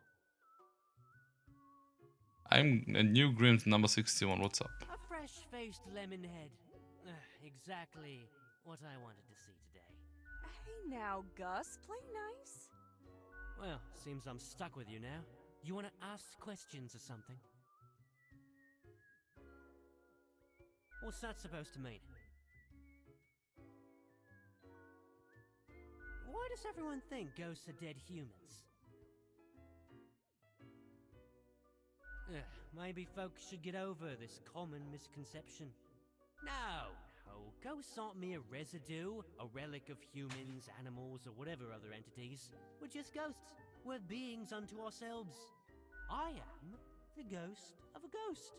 I'm a new Grim number 61, what's up? A fresh-faced lemon head. Exactly what I wanted to see today. Hey now, Gus, play nice. Well, seems I'm stuck with you now. You want to ask questions or something? What's that supposed to mean? Why does everyone think ghosts are dead humans? Maybe folks should get over this common misconception. No, ghosts aren't mere residue, a relic of humans, animals, or whatever other entities. We're just ghosts. We're beings unto ourselves. I am the ghost of a ghost.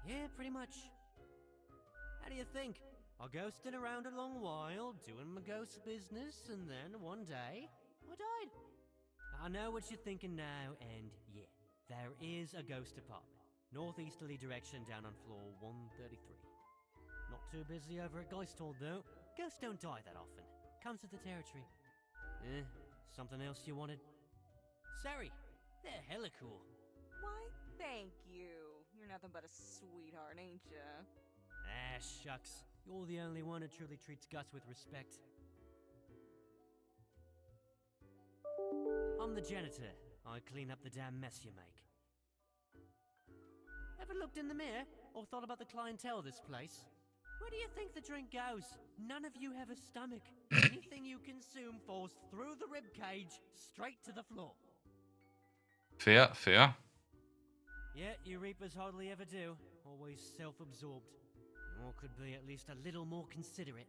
Yeah, pretty much. How do you think? I ghosted around a long while, doing my ghost business, and then one day, I died. I know what you're thinking now, and yeah, there is a ghost apartment. Northeasterly direction down on floor 133. Not too busy over at Geist Hall, though. Ghosts don't die that often. Comes with the territory. Something else you wanted? Sorry, they're hella cool. Why, thank you. You're nothing but a sweetheart, ain't ya? Ah, shucks. You're the only one who truly treats Gus with respect. I'm the janitor. I clean up the damn mess you make. Ever looked in the mirror or thought about the clientele of this place? Where do you think the drink goes? None of you have a stomach. Anything you consume falls through the rib cage straight to the floor. Fair, fair. Yeah, you Reapers hardly ever do. Always self-absorbed. Or could be at least a little more considerate.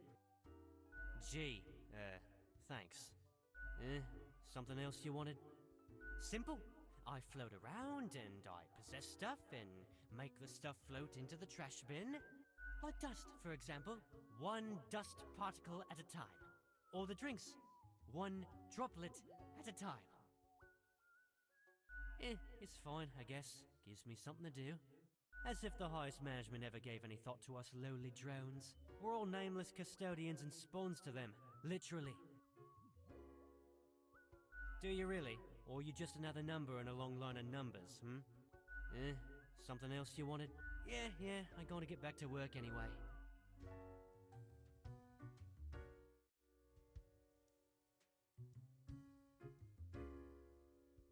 Gee, thanks. Something else you wanted? Simple. I float around and I possess stuff and make the stuff float into the trash bin. Like dust, for example. One dust particle at a time. Or the drinks. One droplet at a time. It's fine, I guess. Gives me something to do. As if the highest management ever gave any thought to us lowly drones. We're all nameless custodians and spawns to them. Literally. Do you really? Or are you just another number in a long line of numbers, Something else you wanted? Yeah, I gotta get back to work anyway.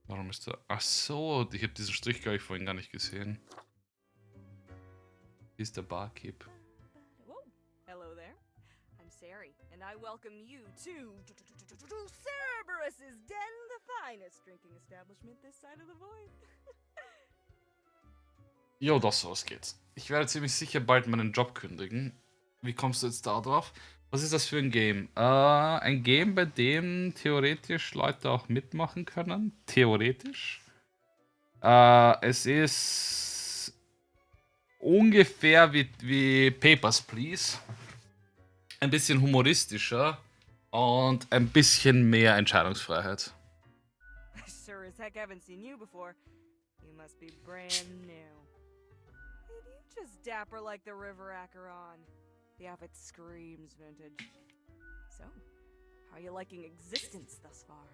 Warum ist der... Ach so, ich habe diesen Strich, glaube ich, vorhin gar nicht gesehen. Hier ist der Barkeep. Whoa. Hello there. I'm Sari, and I welcome you to Cerberus's Den, the finest drinking establishment this side of the void. Jo, doch, so, was geht's. Ich werde ziemlich sicher bald meinen Job kündigen. Wie kommst du jetzt da drauf? Was ist das für ein Game? Ein Game, bei dem theoretisch Leute auch mitmachen können. Theoretisch. Es ist ungefähr wie Papers, Please. Ein bisschen humoristischer und ein bisschen mehr Entscheidungsfreiheit. I sure as heck haven't seen you before. You must be brand new. And you just dapper like the river Acheron. The outfit screams vintage. So, how are you liking existence thus far?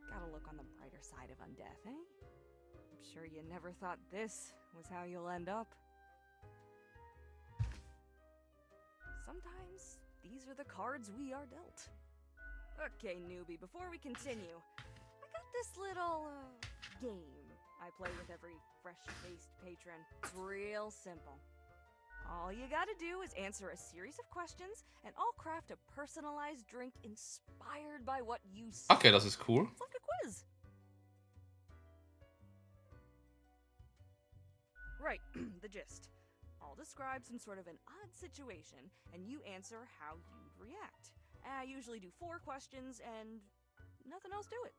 Gotta look on the brighter side of undeath, eh? I'm sure you never thought this was how you'll end up. Sometimes these are the cards we are dealt. Okay, newbie, before we continue, I got this little game I play with every fresh-faced patron. It's real simple. All you gotta do is answer a series of questions, and I'll craft a personalized drink inspired by what you see. Okay, das ist cool. It's like a quiz. Right, the gist. I'll describe some sort of an odd situation, and you answer how you'd react. I usually do 4 questions, and nothing else to it.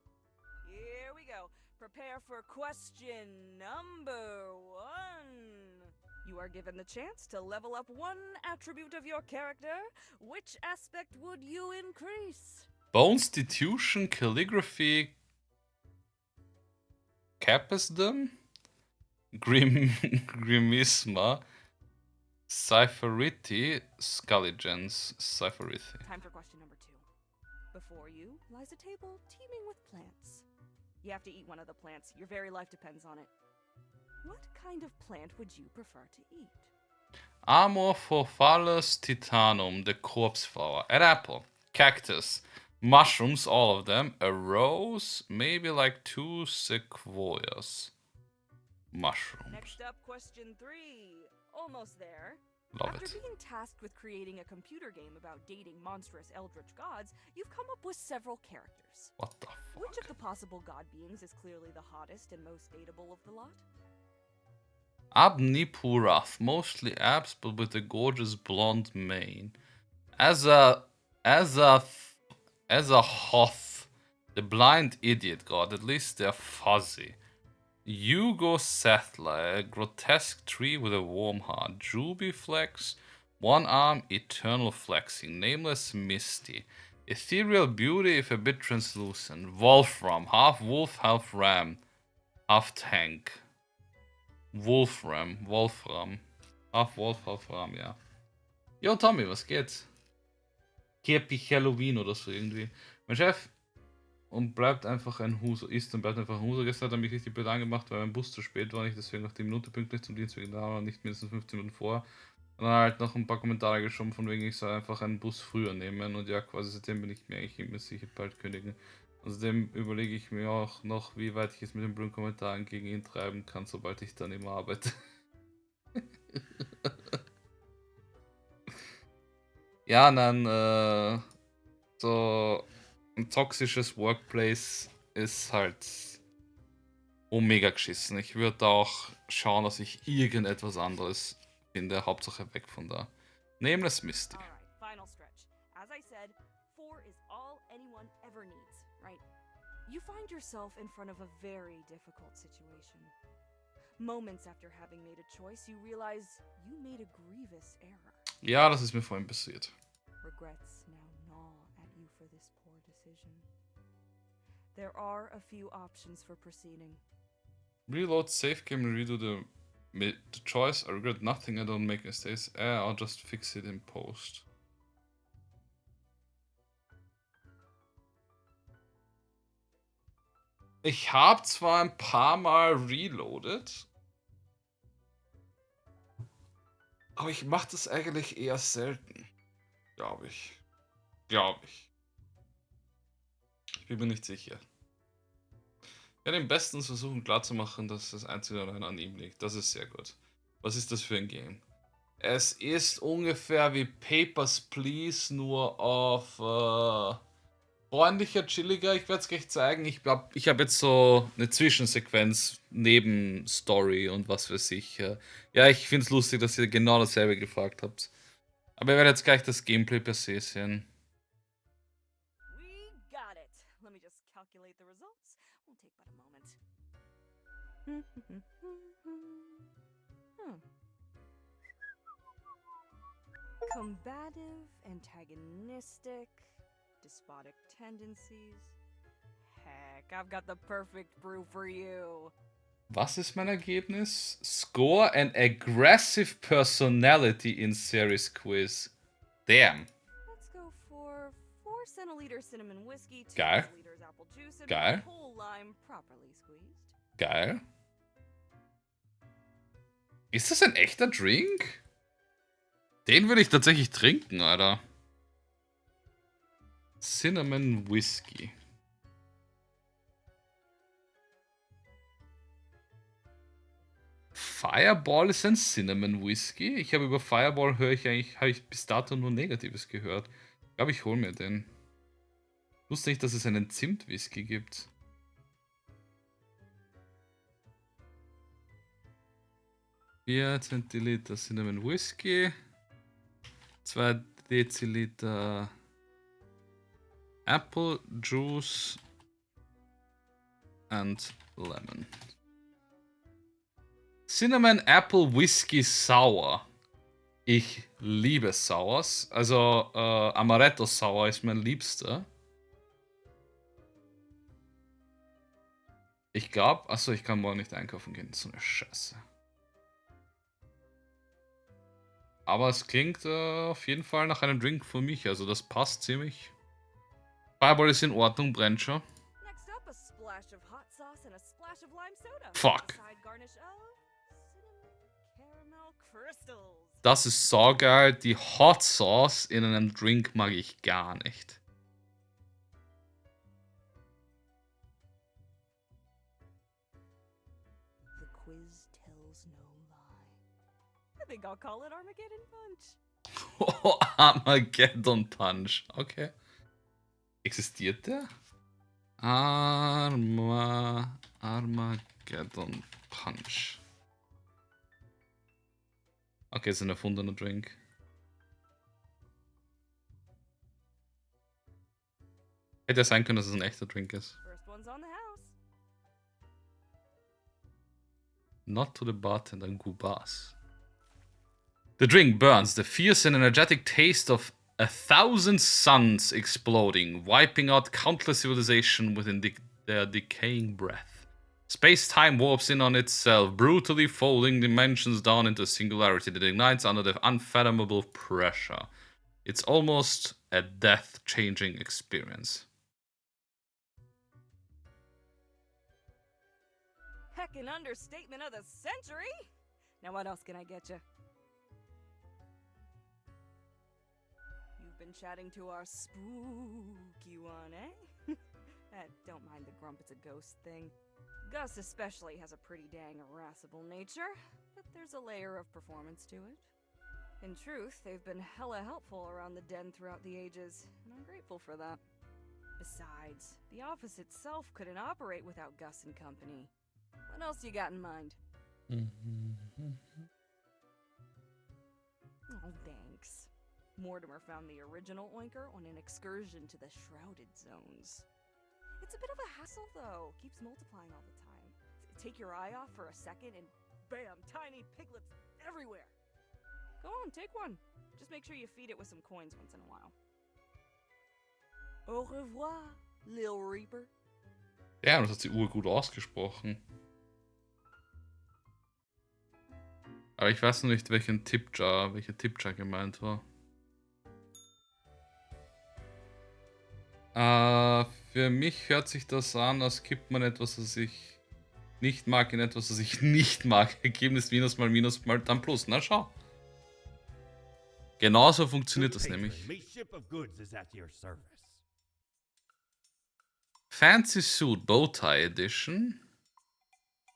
Here we go. Prepare for question number 1. You are given the chance to level up one attribute of your character. Which aspect would you increase? Bonstitution, Calligraphy, Capacity, Grimisma, Cypherity, Sculligence, Cypherity. Time for question number 2. Before you lies a table teeming with plants. You have to eat one of the plants. Your very life depends on it. What kind of plant would you prefer to eat? Amorphophallus titanum, the corpse flower. An apple, cactus, mushrooms, all of them. A rose, maybe like 2 sequoias. Mushrooms. Next up, question 3. Almost there. Love After it. being tasked with creating a computer game about dating monstrous eldritch gods, you've come up with several characters. What the Which fuck? of the possible god beings is clearly the hottest and most dateable of the lot? Abnipurath, mostly abs, but with a gorgeous blonde mane. As a Hoth, the blind idiot god. At least they're fuzzy. Hugo Sathla, a grotesque tree with a warm heart. Juby Flex, one arm, eternal flexing. Nameless Misty. Ethereal beauty if a bit translucent. Wolfram, half wolf, half ram. Half tank. Wolfram. Half wolf, half ram, ja. Yo, Tommy, was geht's? Happy Halloween oder so irgendwie. Mein Chef und bleibt einfach ein Huser, ist und bleibt einfach ein Huser. Gestern hat er mich richtig blöd angemacht, weil mein Bus zu spät war und ich deswegen noch die Minute pünktlich zum Dienst wegen da war, nicht mindestens 15 Minuten vor. Und dann halt noch ein paar Kommentare geschoben, von wegen ich soll einfach einen Bus früher nehmen und ja, quasi seitdem bin ich mir eigentlich immer sicher bald kündigen. Außerdem überlege ich mir auch noch, wie weit ich es mit den blöden Kommentaren gegen ihn treiben kann, sobald ich dann immer arbeite. Ja, nein, so ein toxisches Workplace ist halt mega geschissen. Ich würde auch schauen, dass ich irgendetwas anderes finde. Hauptsache weg von da. Nameless Misty. All right, final stretch. As I said, 4 is all anyone ever needs, right? You find yourself in front of a very difficult situation. Moments after having made a choice, you realize you made a grievous error. Ja, das ist mir vorhin passiert. Regrets now gnaw at you for this poor decision. There are a few options for proceeding. Reload, save game, and redo the choice. I regret nothing, I don't make mistakes. I'll just fix it in post. Ich habe zwar ein paar Mal reloaded, aber ich mache das eigentlich eher selten. Glaube ich. Ich bin mir nicht sicher. Ich werde im besten versuchen klarzumachen, dass das einzige allein an ihm liegt. Das ist sehr gut. Was ist das für ein Game? Es ist ungefähr wie Papers, Please, nur auf freundlicher, chilliger. Ich werde es gleich zeigen. Ich glaube, ich habe jetzt so eine Zwischensequenz neben Story und was für sich. Ja, ich finde es lustig, dass ihr genau dasselbe gefragt habt. Aber ihr werdet jetzt gleich das Gameplay per se sehen. We got it. Let me just calculate the results. Won't take but a moment. Combative, antagonistic, despotic tendencies. Heck, I've got the perfect brew for you. Was ist mein Ergebnis? Score an aggressive personality in series quiz. Damn. Let's go for 4 centiliter cinnamon whiskey, 2 Geil. liters apple juice, and Geil. 1 whole lime properly squeezed. Geil. Ist das ein echter Drink? Den würde ich tatsächlich trinken, Alter. Cinnamon Whiskey. Fireball ist ein Cinnamon Whisky. Ich habe über Fireball habe ich bis dato nur Negatives gehört. Ich glaube, ich hole mir den. Ich wusste nicht, dass es einen Zimt-Whisky gibt. Vier Zentiliter Cinnamon Whisky. 2 Deziliter Apple Juice and Lemon. Cinnamon Apple Whisky Sour. Ich liebe Sours. Also Amaretto Sour ist mein liebster. Ich glaube, achso, ich kann morgen nicht einkaufen gehen. So eine Scheiße. Aber es klingt auf jeden Fall nach einem Drink für mich. Also das passt ziemlich. Fireball ist in Ordnung, brennt schon. Next up, a splash of hot sauce and a splash of lime soda. Fuck. Side garnish of cinnamon caramel crystals. Das ist saugeil. Die Hot Sauce in einem Drink mag ich gar nicht. The quiz tells no lie. I think I'll call it Armageddon Punch. Oh, Armageddon Punch. Okay. Existiert der? Armageddon Punch. Okay, ist ein erfundener Drink. Hätte ja sein können, dass es ein echter Drink ist. First one's on the house. Not to the bartender, Gubas. The drink burns, the fierce and energetic taste of 1,000 suns exploding, wiping out countless civilization within their decaying breath. Space-time warps in on itself, brutally folding dimensions down into singularity that ignites under the unfathomable pressure. It's almost a death-changing experience. Heckin' understatement of the century! Now what else can I get you? You've been chatting to our spooky one, eh? Don't mind the grump, it's a ghost thing. Gus especially has a pretty dang irascible nature, but there's a layer of performance to it. In truth, they've been hella helpful around the den throughout the ages, and I'm grateful for that. Besides, the office itself couldn't operate without Gus and company. What else you got in mind? Oh, thanks. Mortimer found the original Oinker on an excursion to the Shrouded Zones. It's a bit of a hassle, though. Keeps multiplying all the time. Take your eye off for a second and bam, tiny piglets everywhere. Go on, take one. Just make sure you feed it with some coins once in a while. Au revoir, Lil Reaper. Ja, das hat sie urgut ausgesprochen. Aber ich weiß noch nicht, welcher Tipjar gemeint war. Für mich hört sich das an, als kippt man etwas, das ich nicht mag, in etwas, das ich nicht mag. Ergebnis Minus mal dann Plus. Na schau. Genauso funktioniert das nämlich. Fancy Suit Bowtie Edition.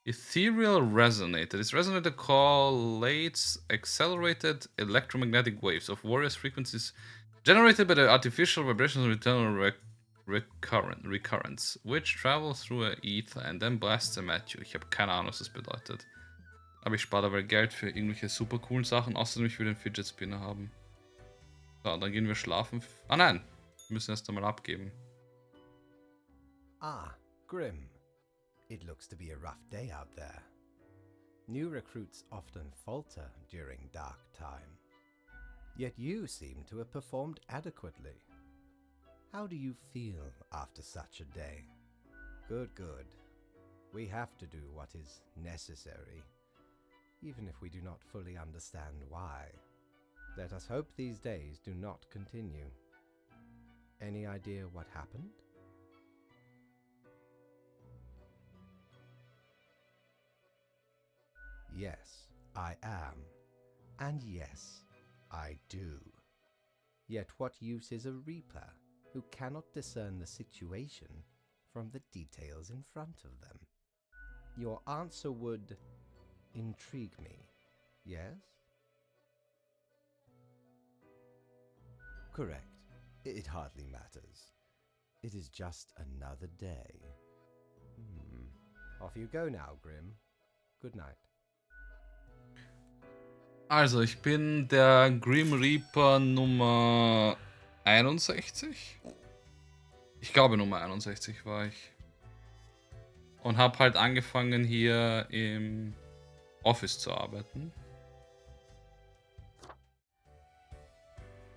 Ethereal Resonator. This resonator collates accelerated electromagnetic waves of various frequencies generated by the artificial vibrations of eternal recurrence, which travel through a ether and then blast them at you. Ich habe keine Ahnung, was das bedeutet. Aber ich spare dabei Geld für irgendwelche super coolen Sachen, außerdem ich will den Fidget Spinner haben. So, dann gehen wir schlafen. Ah nein, wir müssen erst einmal abgeben. Ah, Grim. It looks to be a rough day out there. New recruits often falter during dark time. Yet you seem to have performed adequately. How do you feel after such a day? Good, good. We have to do what is necessary, even if we do not fully understand why. Let us hope these days do not continue. Any idea what happened? Yes, I am. And yes, I do. Yet what use is a Reaper who cannot discern the situation from the details in front of them? Your answer would intrigue me, yes? Correct. It hardly matters. It is just another day. Off you go now, Grim. Good night. Also, ich bin der Grim Reaper Nummer 61. Ich glaube, Nummer 61 war ich. Und habe halt angefangen, hier im Office zu arbeiten.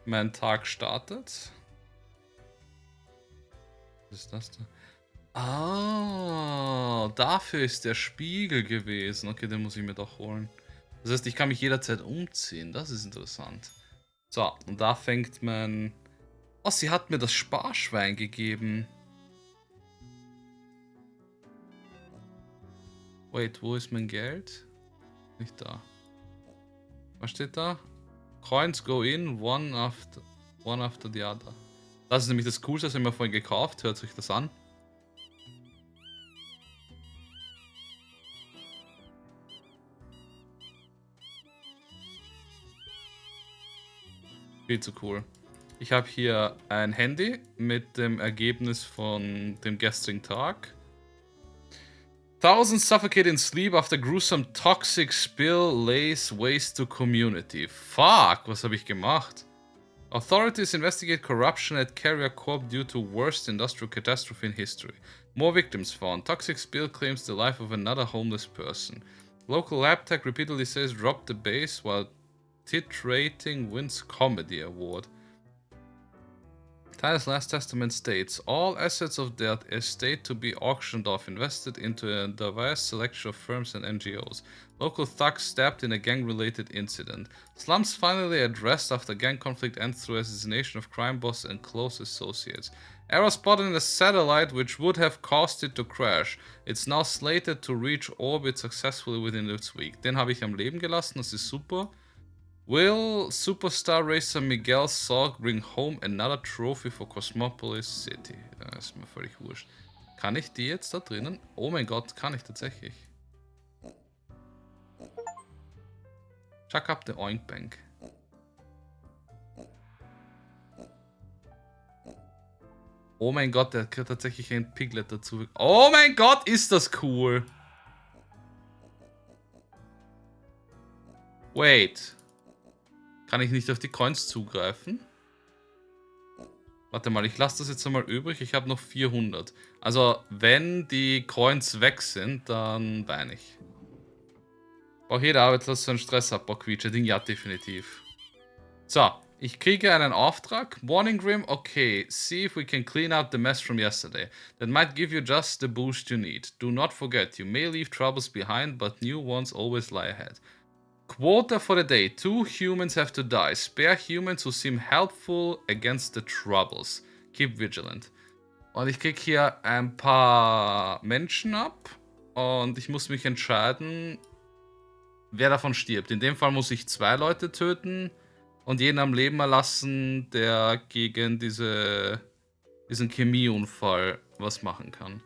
Mein Tag startet. Was ist das da? Ah, dafür ist der Spiegel gewesen. Okay, den muss ich mir doch holen. Das heißt, ich kann mich jederzeit umziehen. Das ist interessant. So, und da fängt man... Oh, sie hat mir das Sparschwein gegeben. Wait, wo ist mein Geld? Nicht da. Was steht da? Coins go in, one after the other. Das ist nämlich das Coolste, das haben wir vorhin gekauft. Hört sich das an. Viel zu cool. Ich habe hier ein Handy mit dem Ergebnis von dem gestrigen Tag. Thousands suffocate in sleep after gruesome toxic spill lays waste to community. Fuck, was habe ich gemacht? Authorities investigate corruption at Carrier Corp due to worst industrial catastrophe in history. More victims found. Toxic spill claims the life of another homeless person. Local lab tech repeatedly says drop the bass while titrating wins comedy award. Tyler's last testament states, all assets of their estate to be auctioned off, invested into a diverse selection of firms and NGOs. Local thugs stabbed in a gang-related incident. Slums finally addressed after gang conflict ends through assassination of crime boss and close associates. Error spotted in a satellite which would have caused it to crash. It's now slated to reach orbit successfully within this week. Den habe ich am Leben gelassen, das ist super. Will superstar racer Miguel Salk bring home another trophy for Cosmopolis City? Das ist mir völlig wurscht. Kann ich die jetzt da drinnen? Oh mein Gott, kann ich tatsächlich. Chuck up the Oink Bank. Oh mein Gott, der kriegt tatsächlich ein Piglet dazu. Oh mein Gott, ist das cool. Wait. Kann ich nicht auf die Coins zugreifen? Warte mal, ich lasse das jetzt einmal übrig. Ich habe noch 400. Also, wenn die Coins weg sind, dann weine ich. Braucht jeder Arbeitslos so einen Stressabbau, Quietsche-Ding? Ja, definitiv. So, ich kriege einen Auftrag. Warning Grim, okay. See if we can clean up the mess from yesterday. That might give you just the boost you need. Do not forget, you may leave troubles behind, but new ones always lie ahead. Quota for the day. 2 humans have to die. Spare humans who seem helpful against the troubles. Keep vigilant. Und ich krieg hier ein paar Menschen ab. Und ich muss mich entscheiden, wer davon stirbt. In dem Fall muss ich 2 Leute töten. Und jeden am Leben erlassen, der gegen diesen Chemieunfall was machen kann.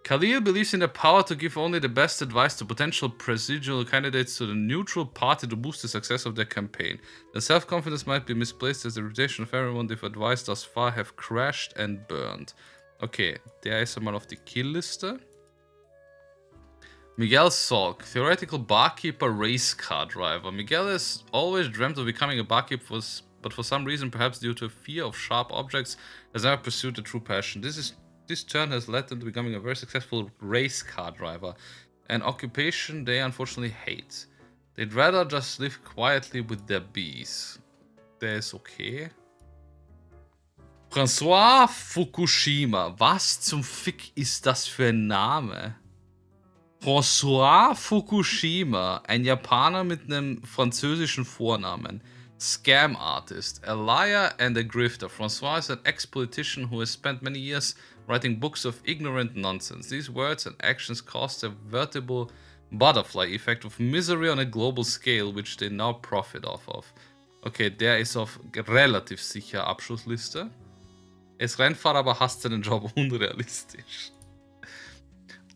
Khalil believes in the power to give only the best advice to potential presidential candidates to the neutral party to boost the success of their campaign. The self-confidence might be misplaced as the reputation of everyone they've advised thus far have crashed and burned. Okay, der ist einmal auf die Kill-Liste. Miguel Salk, theoretical barkeeper, race car driver. Miguel has always dreamt of becoming a barkeeper, but for some reason, perhaps due to a fear of sharp objects, has never pursued a true passion. This turn has led them to becoming a very successful race car driver, an occupation they unfortunately hate. They'd rather just live quietly with their bees. Der ist okay. François Fukushima. Was zum Fick ist das für ein Name? François Fukushima, ein Japaner mit einem französischen Vornamen. Scam artist, a liar and a grifter. François is an ex-politician who has spent many years writing books of ignorant nonsense. These words and actions caused a veritable butterfly effect of misery on a global scale, which they now profit off of. Okay, der ist auf relativ sicher Abschlussliste. Er ist Rennfahrer, aber hasst seinen Job, unrealistisch.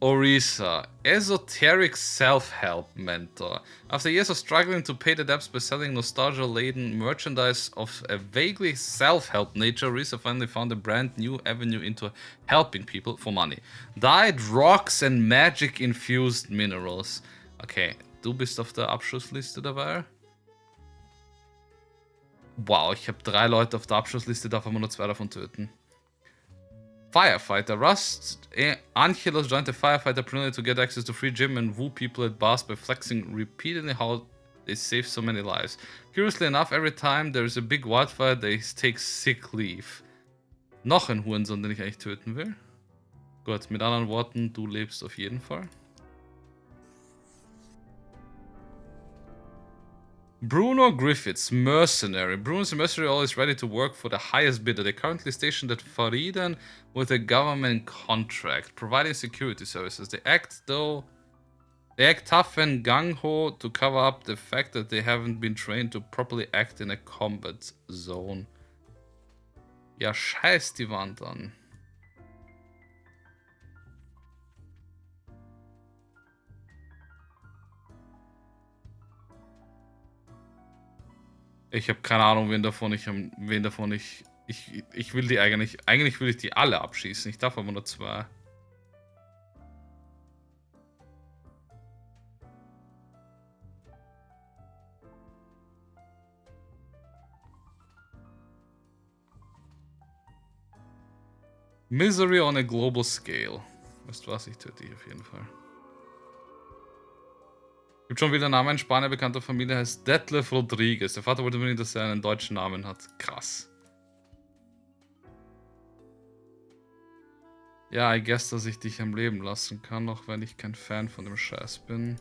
Orisa, esoteric self-help mentor. After years of struggling to pay the debts by selling nostalgia-laden merchandise of a vaguely self-help nature, Orisa finally found a brand new avenue into helping people for money. Dyed rocks and magic-infused minerals. Okay, du bist auf der Abschlussliste dabei. Wow, ich habe 3 Leute auf der Abschlussliste, darf aber nur 2 davon töten. Firefighter. Rust Angelos joined the firefighter primarily to get access to free gym and woo people at bars by flexing repeatedly how they save so many lives. Curiously enough, every time there is a big wildfire, they take sick leave. Noch ein Hurensohn, den ich eigentlich töten will. Gut, mit anderen Worten, du lebst auf jeden Fall. Bruno Griffiths, mercenary. Bruno's a mercenary, always ready to work for the highest bidder. They're currently stationed at Faridan with a government contract, providing security services. They act tough and gung-ho to cover up the fact that they haven't been trained to properly act in a combat zone. Ja, scheiß die Wand an. Ich habe keine Ahnung, wen davon ich will die eigentlich will ich die alle abschießen. Ich darf aber nur 2. Misery on a global scale. Weißt du was, ich töte dich auf jeden Fall. Gibt schon wieder einen Namen in Spanien bekannter Familie, heißt Detlef Rodriguez. Der Vater wollte unbedingt, dass er einen deutschen Namen hat. Krass. Ja, I guess, dass ich dich am Leben lassen kann, auch wenn ich kein Fan von dem Scheiß bin.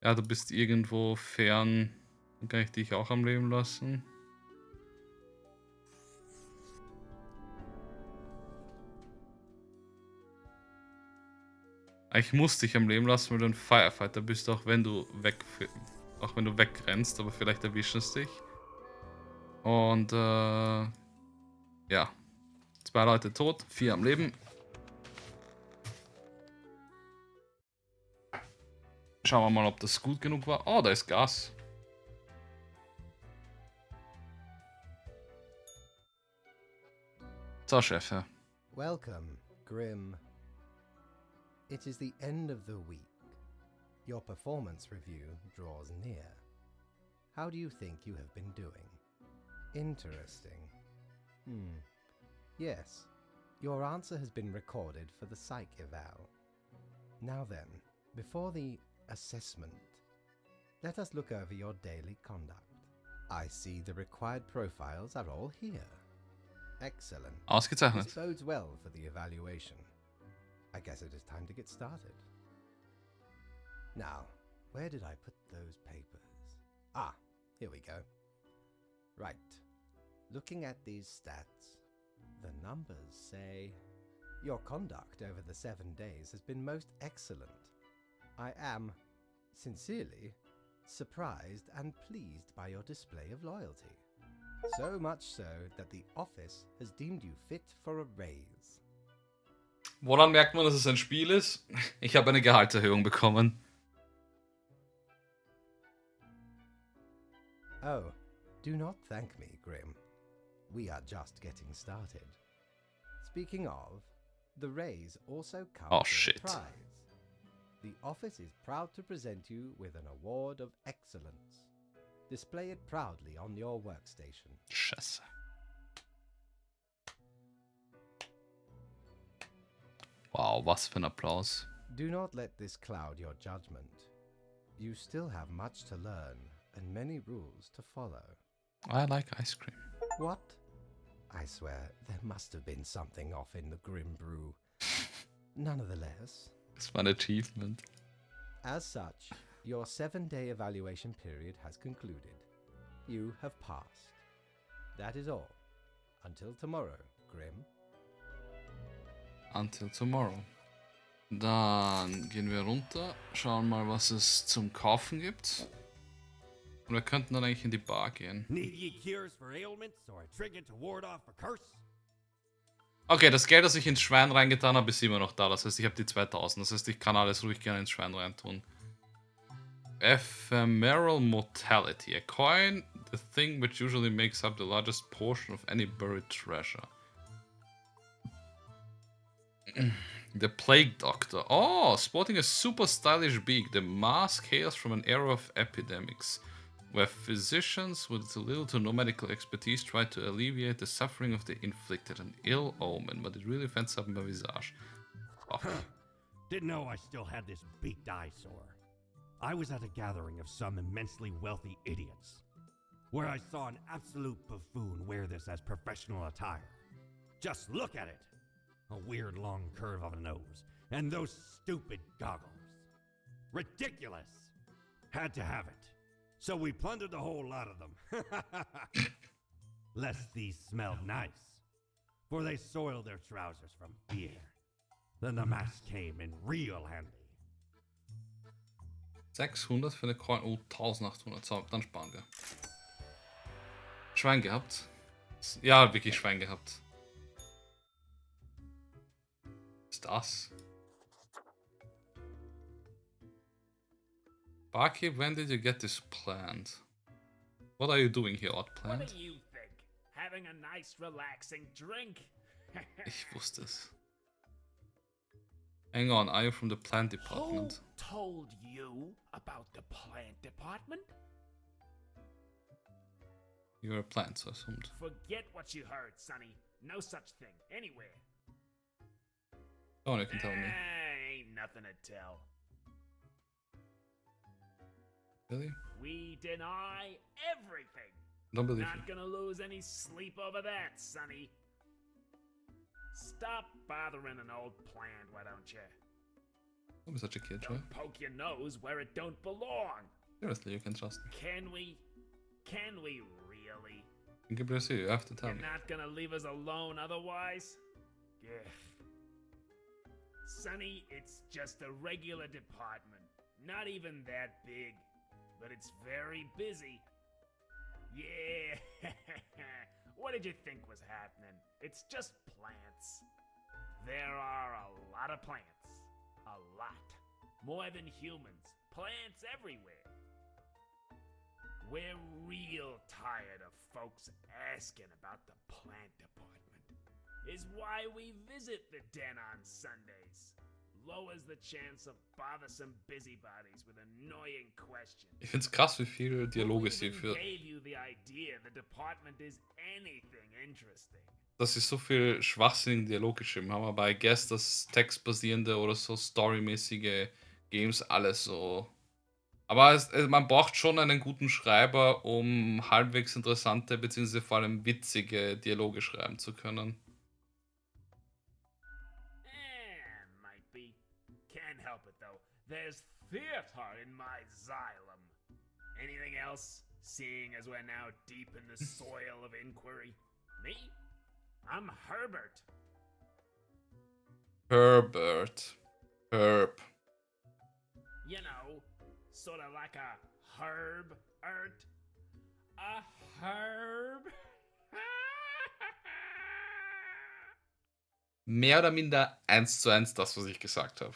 Ja, du bist irgendwo fern. Dann kann ich dich auch am Leben lassen. Ich muss dich am Leben lassen, weil du ein Firefighter bist, auch wenn du wegrennst, aber vielleicht erwischen es dich. Und ja. 2 Leute tot, 4 am Leben. Schauen wir mal, ob das gut genug war. Oh, da ist Gas. So, Chef, ja. Welcome, Grim. It is the end of the week. Your performance review draws near. How do you think you have been doing? Interesting. Yes, your answer has been recorded for the psych eval. Now then, before the assessment, let us look over your daily conduct. I see the required profiles are all here. Excellent. Ausgezeichnet. This bodes well for the evaluation. I guess it is time to get started. Now, where did I put those papers? Ah, here we go. Right. Looking at these stats, the numbers say your conduct over the 7 days has been most excellent. I am, sincerely, surprised and pleased by your display of loyalty. So much so that the office has deemed you fit for a raise. Woran merkt man, dass es ein Spiel ist? Ich habe eine Gehaltserhöhung bekommen. Oh, do not thank me, Grim. We are just getting started. Speaking of, the raise also comes Oh, with shit. a prize. The office is proud to present you with an award of excellence. Display it proudly on your workstation. Scheiße. Wow, was für ein Applaus. Do not let this cloud your judgment. You still have much to learn and many rules to follow. I like ice cream. What? I swear, there must have been something off in the Grim Brew. Nonetheless, Das war ein Achievement. as such, your 7-day evaluation period has concluded. You have passed. That is all. Until tomorrow, Grim. Until tomorrow. Dann gehen wir runter, schauen mal, was es zum Kaufen gibt. Und wir könnten dann eigentlich in die Bar gehen. Need ye cures for ailments or a trinket to ward off a curse? Okay, das Geld, das ich ins Schwein reingetan habe, ist immer noch da. Das heißt, ich habe die 2000. Das heißt, ich kann alles ruhig gerne ins Schwein reintun. Ephemeral Mortality. A coin, the thing which usually makes up the largest portion of any buried treasure. The Plague Doctor. Oh, sporting a super stylish beak. The mask hails from an era of epidemics, where physicians with little to no medical expertise try to alleviate the suffering of the inflicted. An ill omen, but it really fends up my visage. Oh. Didn't know I still had this beaked eyesore. I was at a gathering of some immensely wealthy idiots, where I saw an absolute buffoon wear this as professional attire. Just look at it! A weird long curve of a nose, and those stupid goggles. Ridiculous! Had to have it. So we plundered the whole lot of them. Lest these smelled nice, for they soiled their trousers from fear. Then the mask came in real handy. 600 für eine Coin. Oh, 1800. So, dann sparen wir. Schwein gehabt. Ja, wirklich Schwein gehabt. Was ist das? Barkeep, when did you get this plant? What are you doing here, odd plant? What do you think? Having a nice, relaxing drink? Ich wusste es. Hang on, are you from the plant Who department? told you about the plant department? You're a plant, so I assumed. Forget what you heard, Sonny. No such thing anywhere. Oh, you can tell me. Ain't nothing to tell. Really? We deny everything. Don't believe Not you. gonna lose any sleep over that, Sonny. Stop bothering an old plant, why don't you? Don't be such a kid, Joy. Don't poke your nose where it don't belong. Seriously, you can trust me. Can we? Can we really? I can bless you. You have to tell You're me. not gonna leave us alone otherwise? Ugh. Sonny, it's just a regular department. Not even that big. But it's very busy. Yeah. What did you think was happening? It's just plants. There are a lot of plants. A lot. More than humans. Plants everywhere. We're real tired of folks asking about the plant department. Is why we visit the den on Sundays. Lowers the chance of bothersome busybodies with annoying questions. Ich find's krass, wie viele Dialoge sie Who für. even gave you the idea the department is anything interesting? Dass sie so viel schwachsinnigen Dialog geschrieben haben, aber I guess, dass textbasierende oder so storymäßige Games alles so. Aber man braucht schon einen guten Schreiber, um halbwegs interessante bzw. vor allem witzige Dialoge schreiben zu können. Might be. Can't help it though. There's theater in my xylem. Anything else? Seeing as we're now deep in the soil of inquiry. Me? I'm Herbert. Herbert. Herb. You know, sort of like a herb-ert. A herb? Mehr oder minder 1:1 das, was ich gesagt habe.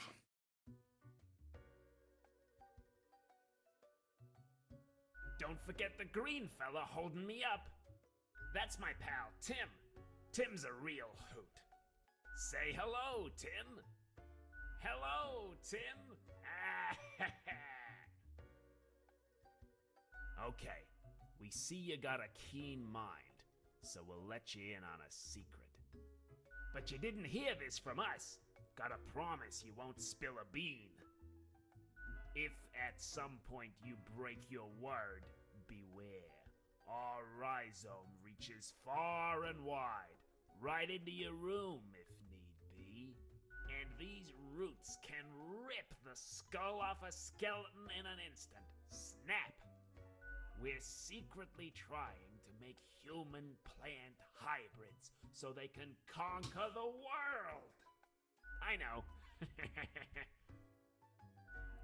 Don't forget the green fella holding me up. That's my pal, Tim. Tim's a real hoot. Say hello, Tim. Hello, Tim. Okay, we see you got a keen mind, so we'll let you in on a secret. But you didn't hear this from us. Gotta promise you won't spill a bean. If at some point you break your word, beware. Our rhizome reaches far and wide, right into your room if need be. And these roots can rip the skull off a skeleton in an instant. Snap! We're secretly trying to make human-plant hybrids so they can conquer the world! I know.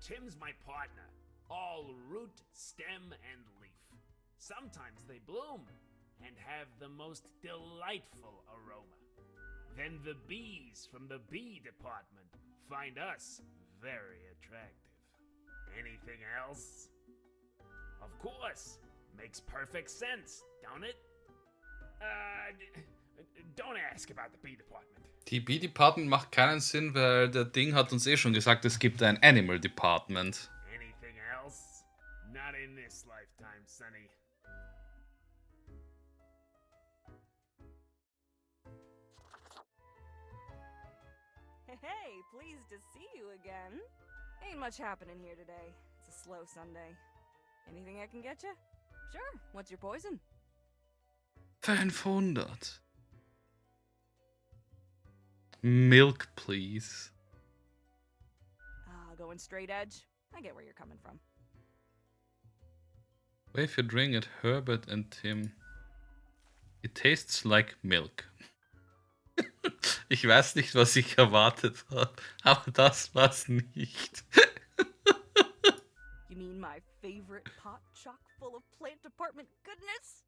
Tim's my partner. All root, stem, and leaf. Sometimes they bloom and have the most delightful aroma. Then the bees from the bee department find us very attractive. Anything else? Of course. Makes perfect sense, don't it? Don't ask about the bee department. Die Bee-Department macht keinen Sinn, weil der Ding hat uns eh schon gesagt, es gibt ein Animal-Department. Anything else? Not in this lifetime, Sonny. Hey, pleased to see you again. Ain't much happening here today. It's a slow Sunday. Anything I can get you? Sure. What's your poison? 500. Milk, please. Going straight edge. I get where you're coming from. Wave your drink at Herbert and Tim. It tastes like milk. Ich weiß nicht, was ich erwartet habe, aber das war's nicht. You mean my favorite pot chock full of plant department goodness?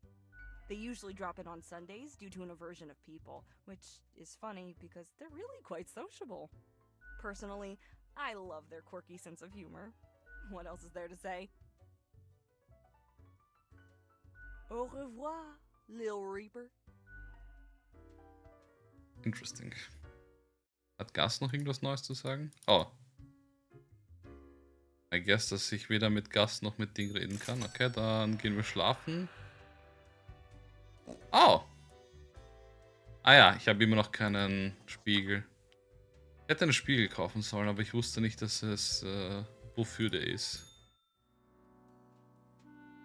They usually drop it on Sundays due to an aversion of people, which is funny because they're really quite sociable. Personally, I love their quirky sense of humor. What else is there to say? Au revoir, Lil Reaper. Interesting. Hat Gas noch irgendwas Neues zu sagen? Oh. I guess, dass ich weder mit Gas noch mit Ding reden kann. Okay, dann gehen wir schlafen. Oh. Ah ja, ich habe immer noch keinen Spiegel. Ich hätte einen Spiegel kaufen sollen, aber ich wusste nicht, dass es wofür der ist.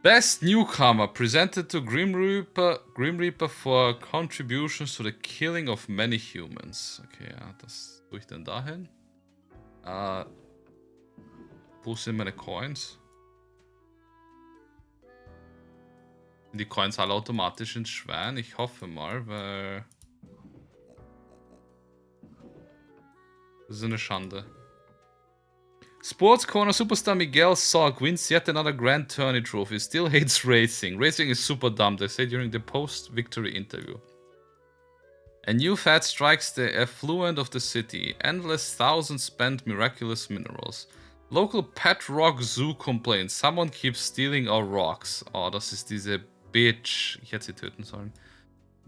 Best Newcomer presented to Grim Reaper for contributions to the killing of many humans. Okay, ja, das tue ich dann dahin. Wo sind meine Coins? Sind die Coins alle automatisch ins Schwein? Ich hoffe mal, weil... Das ist eine Schande. Sports Corner superstar Miguel Salk wins yet another Grand Tourney trophy. Still hates racing. Racing is super dumb, they say during the post-victory interview. A new fad strikes the affluent of the city. Endless thousands spend miraculous minerals. Local pet rock zoo complains. Someone keeps stealing our rocks. Oh, das ist diese Bitch. Ich hätte sie töten sollen.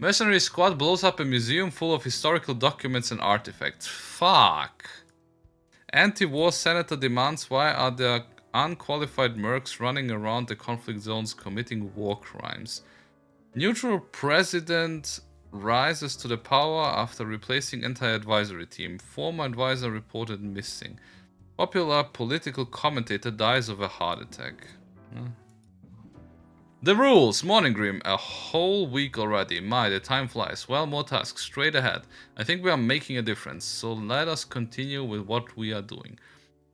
Mercenary squad blows up a museum full of historical documents and artifacts. Fuck. Anti-war senator demands why are there unqualified mercs running around the conflict zones committing war crimes. Neutral president rises to the power after replacing entire advisory team. Former advisor reported missing. Popular political commentator dies of a heart attack. The rules! Morning Grim, a whole week already. My, the time flies. Well, more tasks, straight ahead. I think we are making a difference, so let us continue with what we are doing.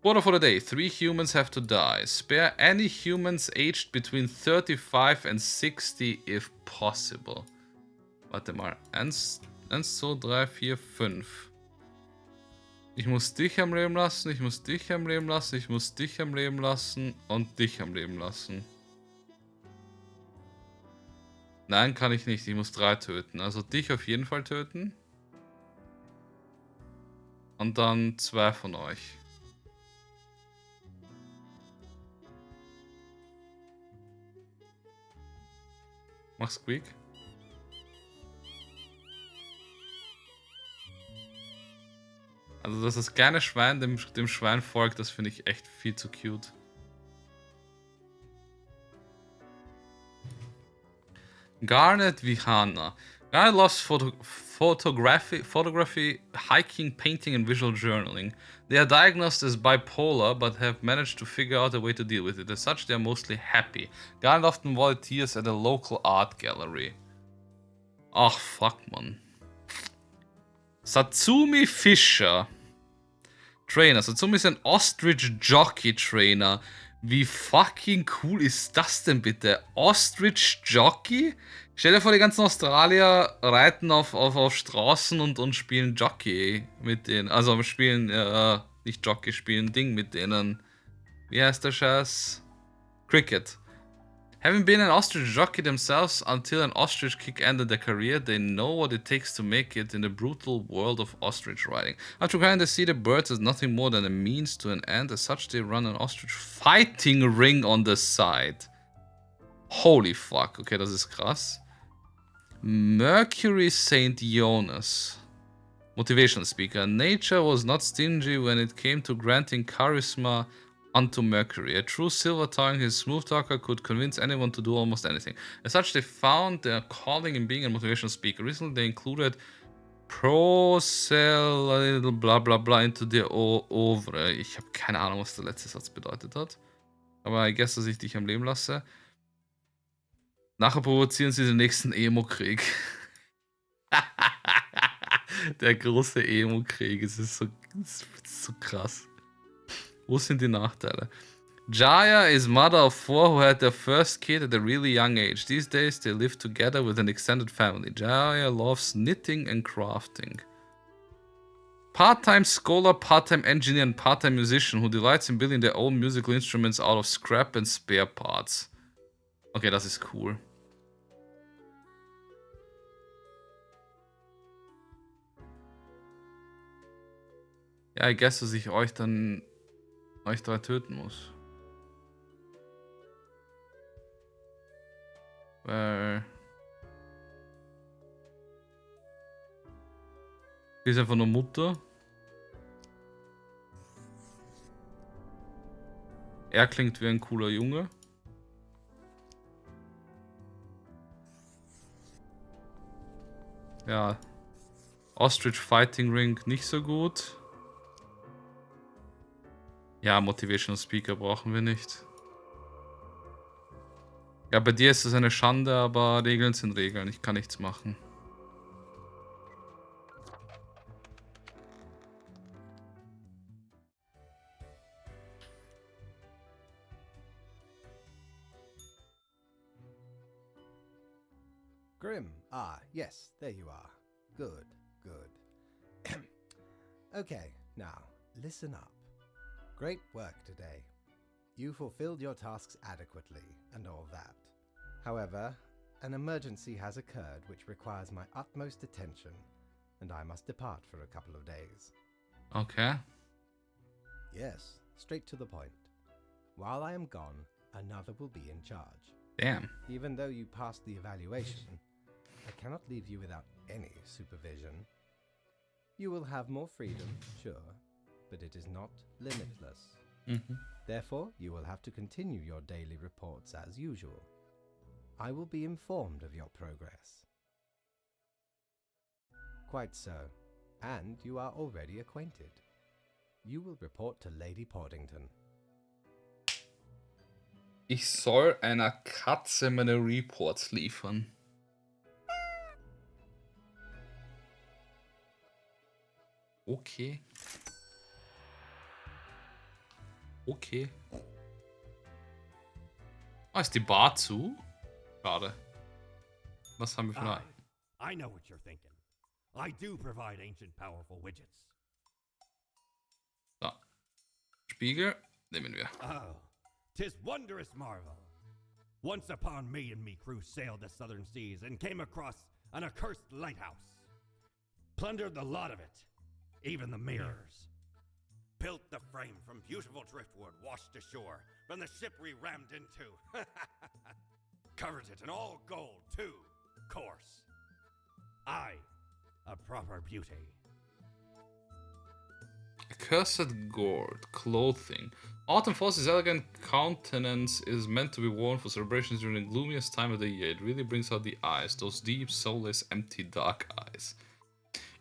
Quota for the day, 3 humans have to die. Spare any humans aged between 35 and 60 if possible. Warte mal, 1, 2, 3, 4, 5. Ich muss dich am Leben lassen, ich muss dich am Leben lassen, ich muss dich am Leben lassen und dich am Leben lassen. Nein, kann ich nicht. Ich muss 3 töten. Also dich auf jeden Fall töten. Und dann 2 von euch. Mach Squeak. Also, dass das kleine Schwein dem Schwein folgt, das finde ich echt viel zu cute. Garnet Vihana. Garnet loves photography, hiking, painting, and visual journaling. They are diagnosed as bipolar, but have managed to figure out a way to deal with it. As such, they are mostly happy. Garnet often volunteers at a local art gallery. Ach, fuck, man. Satsumi Fischer. Trainer. Satsumi ist ein Ostrich Jockey Trainer. Wie fucking cool ist das denn bitte? Ostrich Jockey? Stell dir vor, die ganzen Australier reiten auf Straßen und spielen Jockey mit denen. Also spielen, nicht Jockey, spielen Ding mit denen. Wie heißt der Scheiß? Cricket. Having been an ostrich jockey themselves until an ostrich kick ended their career, they know what it takes to make it in the brutal world of ostrich riding. After trying to see the birds as nothing more than a means to an end, as such they run an ostrich fighting ring on the side. Holy fuck, okay, das ist krass. Mercury St. Jonas. Motivational speaker. Nature was not stingy when it came to granting charisma unto Mercury. A true silver tongue, his smooth talker could convince anyone to do almost anything. As such, they found their calling in being a motivational speaker. Recently, they included Procel, bla bla bla into their Oeuvre. Ich habe keine Ahnung, was der letzte Satz bedeutet hat. Aber ich guess, dass ich dich am Leben lasse. Nachher provozieren sie den nächsten Emo-Krieg. Der große Emo-Krieg. Es ist so krass. Wo sind die Nachteile? Jaya is mother of 4 who had their first kid at a really young age. These days they live together with an extended family. Jaya loves knitting and crafting. Part-time scholar, part-time engineer and part-time musician who delights in building their own musical instruments out of scrap and spare parts. Okay, das ist cool. Ja, ich guess, dass ich euch 3 töten muss. Weil... Die ist einfach nur Mutter. Er klingt wie ein cooler Junge. Ja. Ostrich Fighting Ring nicht so gut. Ja, Motivational Speaker brauchen wir nicht. Ja, bei dir ist es eine Schande, aber Regeln sind Regeln. Ich kann nichts machen. Grim, yes, there you are. Good, good. Okay, now, listen up. Great work today. You fulfilled your tasks adequately, and all that. However, an emergency has occurred which requires my utmost attention, and I must depart for a couple of days. Okay. Yes, straight to the point. While I am gone, another will be in charge. Damn. Even though you passed the evaluation, I cannot leave you without any supervision. You will have more freedom, sure, but it is not limitless. Therefore, you will have to continue your daily reports as usual. I will be informed of your progress. Quite so, and you are already acquainted. You will report to Lady Portington. Ich soll einer Katze meine Reports liefern. Okay. Okay. Ah, ist die Bar zu? Schade. Was haben wir für eine? I know what you're thinking. I do provide ancient powerful widgets. So. Spiegel nehmen wir. Oh, 'tis wondrous marvel. Once upon me and me crew sailed the southern seas and came across an accursed lighthouse. Plundered the lot of it, even the mirrors. Built the frame from beautiful driftwood washed ashore from the ship we rammed into. Covered it in all gold, too, course. I, a proper beauty. Accursed gourd, clothing. Autumn Fall's elegant countenance is meant to be worn for celebrations during the gloomiest time of the year. It really brings out the eyes, those deep, soulless, empty, dark eyes.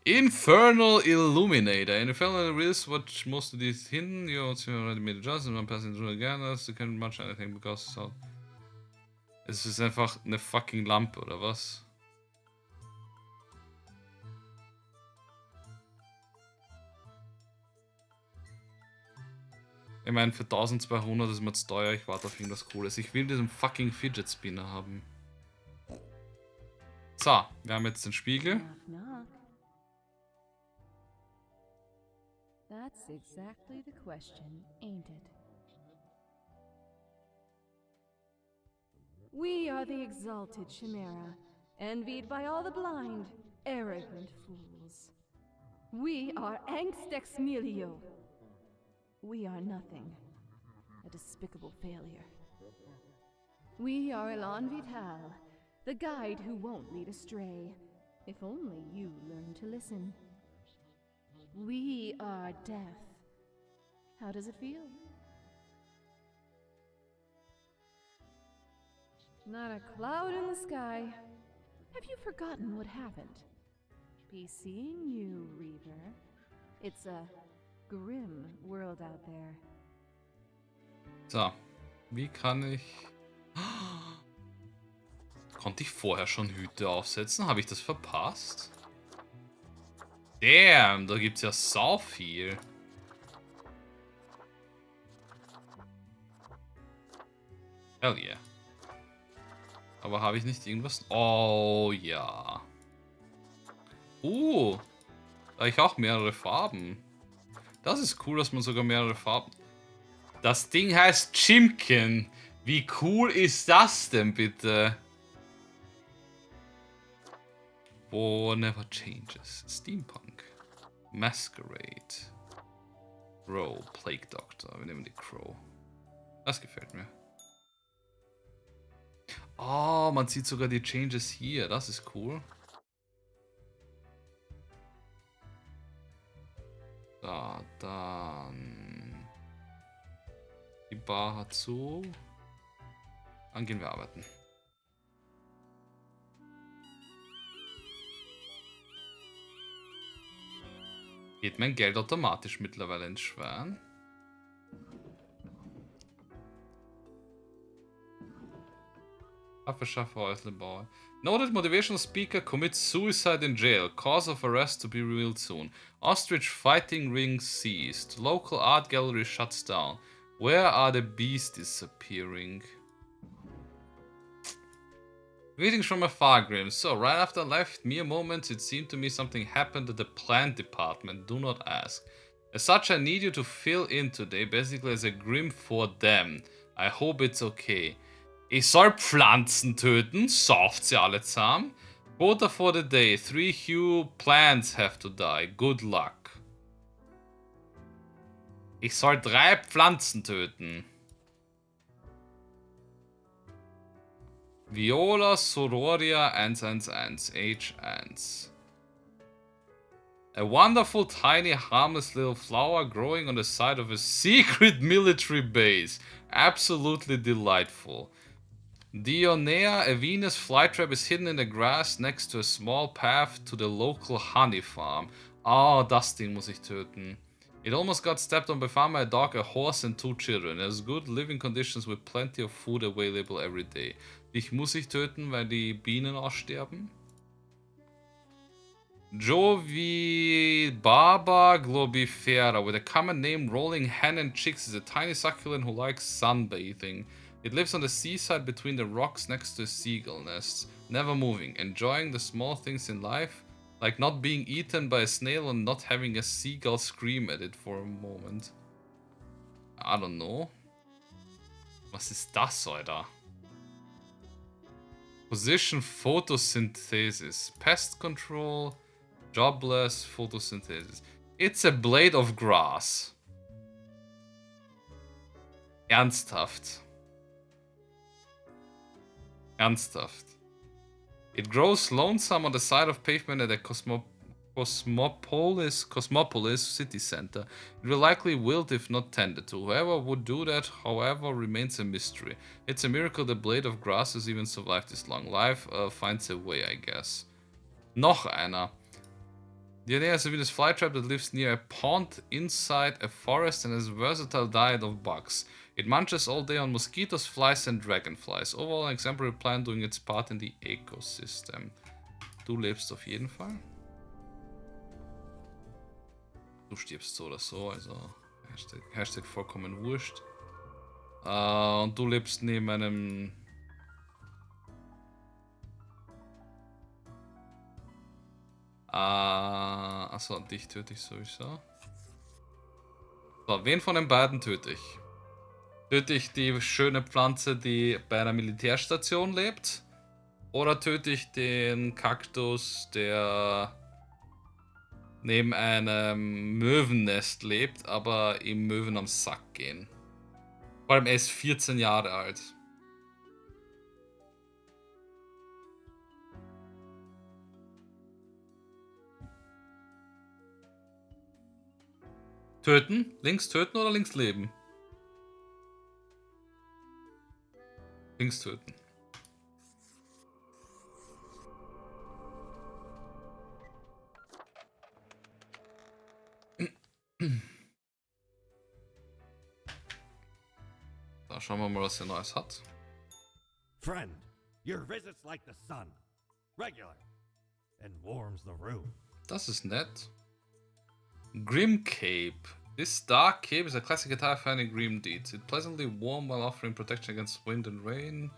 Infernal Illuminator. Infernal is what most of these hidden. You also already made adjustments. One passing through again. You can't much anything because so. Es ist einfach eine fucking Lampe, oder was? Ich meine, für 1200 ist mir zu teuer. Ich warte auf irgendwas Cooles. Ich will diesen fucking Fidget Spinner haben. So, wir haben jetzt den Spiegel. Knock, knock. That's exactly the question, ain't it? We are the exalted Chimera, envied by all the blind, arrogant fools. We are Angst Ex Nihilo. We are nothing, a despicable failure. We are Elan Vital, the guide who won't lead astray, if only you learn to listen. We are death. How does it feel? Not a cloud in the sky. Have you forgotten what happened? Be seeing you, Reaver. It's a grim world out there. So, wie kann ich... Konnte ich vorher schon Hüte aufsetzen? Habe ich das verpasst? Damn, da gibt's ja sau viel. Hell yeah. Aber habe ich nicht irgendwas... Oh ja. Da habe ich auch mehrere Farben. Das ist cool, dass man sogar mehrere Farben... Das Ding heißt Chimkin. Wie cool ist das denn bitte? War never changes. Steampunk. Masquerade. Crow. Plague Doctor. Wir nehmen die Crow. Das gefällt mir. Oh, man sieht sogar die Changes hier. Das ist cool. Da, dann. Die Bar hat zu. Dann gehen wir arbeiten. Geht mein Geld automatisch mittlerweile ins Schwein? Waffenschaffer, Häuslebauer. Noted motivational speaker commits suicide in jail. Cause of arrest to be revealed soon. Ostrich fighting ring seized. Local art gallery shuts down. Where are the bees disappearing? Greetings from afar, Grim. So, right after I left, mere moments, it seemed to me something happened at the plant department. Do not ask. As such, I need you to fill in today, basically as a Grim for them. I hope it's okay. Ich soll Pflanzen töten, sauft sie alle zusammen. Quota for the day, 3 hue plants have to die. Good luck. Ich soll 3 Pflanzen töten. Viola Sororia 111, age 1. A wonderful, tiny, harmless little flower growing on the side of a secret military base. Absolutely delightful. Dionea, a Venus flytrap, is hidden in the grass next to a small path to the local honey farm. Oh, das Ding muss ich töten. It almost got stepped on by farm by a dog, a horse and 2 children. It has good living conditions with plenty of food available every day. Dich muss ich töten, weil die Bienen aussterben. Jovi Baba globifera, with a common name Rolling Hen and Chicks, is a tiny succulent who likes sunbathing. It lives on the seaside between the rocks next to a seagull nest, never moving, enjoying the small things in life, like not being eaten by a snail and not having a seagull scream at it for a moment. I don't know. Was ist das, Alter? Position photosynthesis. Pest control. Jobless photosynthesis. It's a blade of grass. Ernsthaft. Ernsthaft. It grows lonesome on the side of pavement at a Cosmopolis city center. It will likely wilt if not tended to. Whoever would do that, however, remains a mystery. It's a miracle the blade of grass has even survived this long. Life finds a way, I guess. Noch einer. Dionea is a Venus flytrap that lives near a pond inside a forest and has a versatile diet of bugs. It munches all day on mosquitoes, flies and dragonflies. Overall an exemplary plant doing its part in the ecosystem. Du lebst auf jeden Fall. Du stirbst so oder so, also Hashtag vollkommen wurscht. Und du lebst neben einem... Achso, dich töte ich sowieso. So, wen von den beiden töte ich? Töte ich die schöne Pflanze, die bei einer Militärstation lebt? Oder töte ich den Kaktus, der neben einem Möwennest lebt, aber ihm Möwen am Sack gehen? Vor allem, er ist 14 Jahre alt. Töten? Links töten oder links leben? Links töten. Da schauen wir mal, was er Neues hat. Friend, your visit's like the sun. Regular. And warms the room. Das ist nett. Grim Cape. This dark cape is a classic attire finding grim deeds. It's pleasantly warm while offering protection against wind and rain.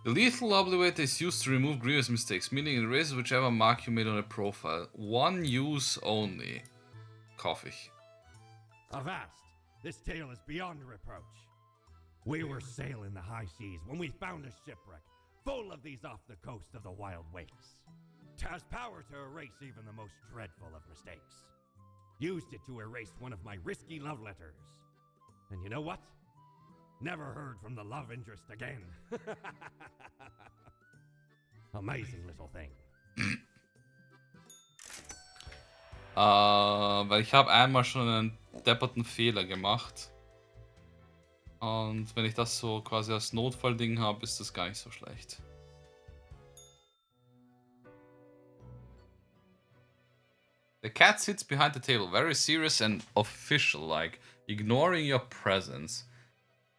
The lethal obliterator is used to remove grievous mistakes, meaning it erases whichever mark you made on a profile. One use only. Kauf ich. Avast! This tale is beyond reproach. We were sailing the high seas when we found a shipwreck full of these off the coast of the wild wakes. 'Twas power to erase even the most dreadful of mistakes. Used it to erase one of my risky love letters. And you know what? Never heard from the love interest again. Amazing little thing. Weil ich habe einmal schon einen depperten Fehler gemacht. Und wenn ich das so quasi als Notfallding habe, ist das gar nicht so schlecht. The cat sits behind the table, very serious and official, like ignoring your presence.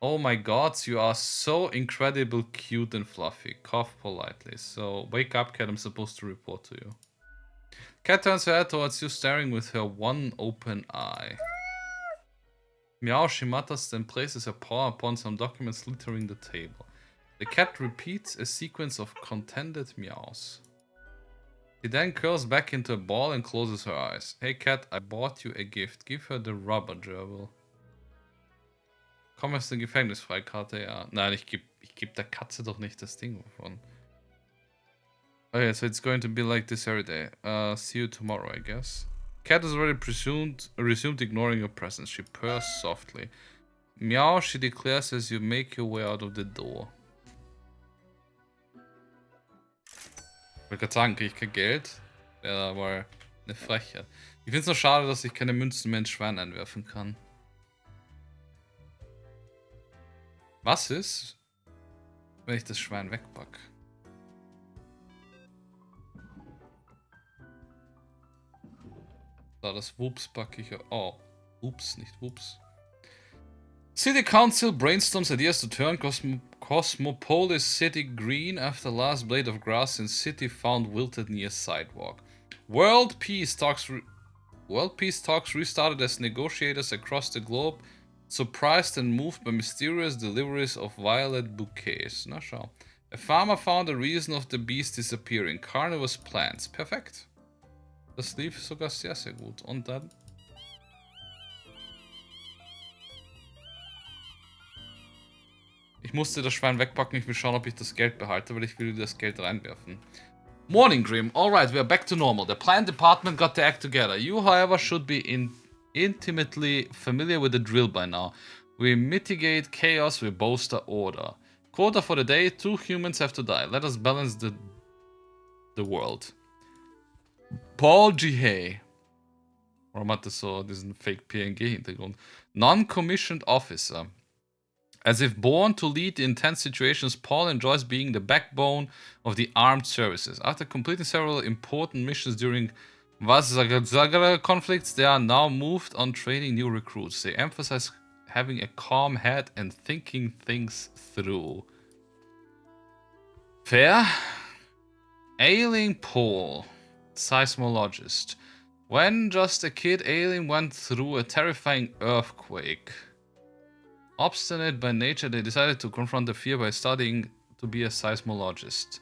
Oh my god, you are so incredible cute and fluffy. Cough politely. So, wake up, cat, I'm supposed to report to you. Cat turns her head towards you, staring with her one open eye. Meow, she mutters, then places her paw upon some documents littering the table. The cat repeats a sequence of contented meows. She then curls back into a ball and closes her eyes. Hey cat, I bought you a gift. Give her the rubber gerbil. Komm aus der Gefängnisfreikarte, ja. Nein, ich geb der Katze doch nicht das Ding davon. Okay, so it's going to be like this every day. See you tomorrow, I guess. Cat has already resumed ignoring your presence. She purrs softly. Meow, she declares as you make your way out of the door. Ich wollte gerade sagen, kriege ich kein Geld? Wäre aber eine Frechheit. Ich finde es nur schade, dass ich keine Münzen mehr ins Schwein einwerfen kann. Was ist, wenn ich das Schwein wegpack? So, das Wups packe ich. Oh, ups, nicht Wups. City Council brainstorms ideas to turn Cosmopolis City green after last blade of grass in city found wilted near sidewalk. World peace talks restarted as negotiators across the globe, surprised and moved by mysterious deliveries of violet bouquets. Na schau. A farmer found a reason of the bees disappearing. Carnivorous plants. Perfekt. Das lief sogar sehr, sehr gut. Und dann... Ich musste das Schwein wegpacken. Ich will schauen, ob ich das Geld behalte, weil ich will das Geld reinwerfen. Morning, Grim. Alright, we are back to normal. The plant department got their act together. You, however, should be intimately familiar with the drill by now. We mitigate chaos, we bolster order. Quota for the day, 2 humans have to die. Let us balance the world. Paul G. Hay. Warum hat das so diesen Fake PNG-Hintergrund? Non-commissioned officer. As if born to lead in tense situations, Paul enjoys being the backbone of the armed services. After completing several important missions during Vasagra conflicts, they are now moved on training new recruits. They emphasize having a calm head and thinking things through. Fair. Ailing Paul, seismologist. When just a kid, Ailing went through a terrifying earthquake. Obstinate by nature, they decided to confront the fear by studying to be a seismologist.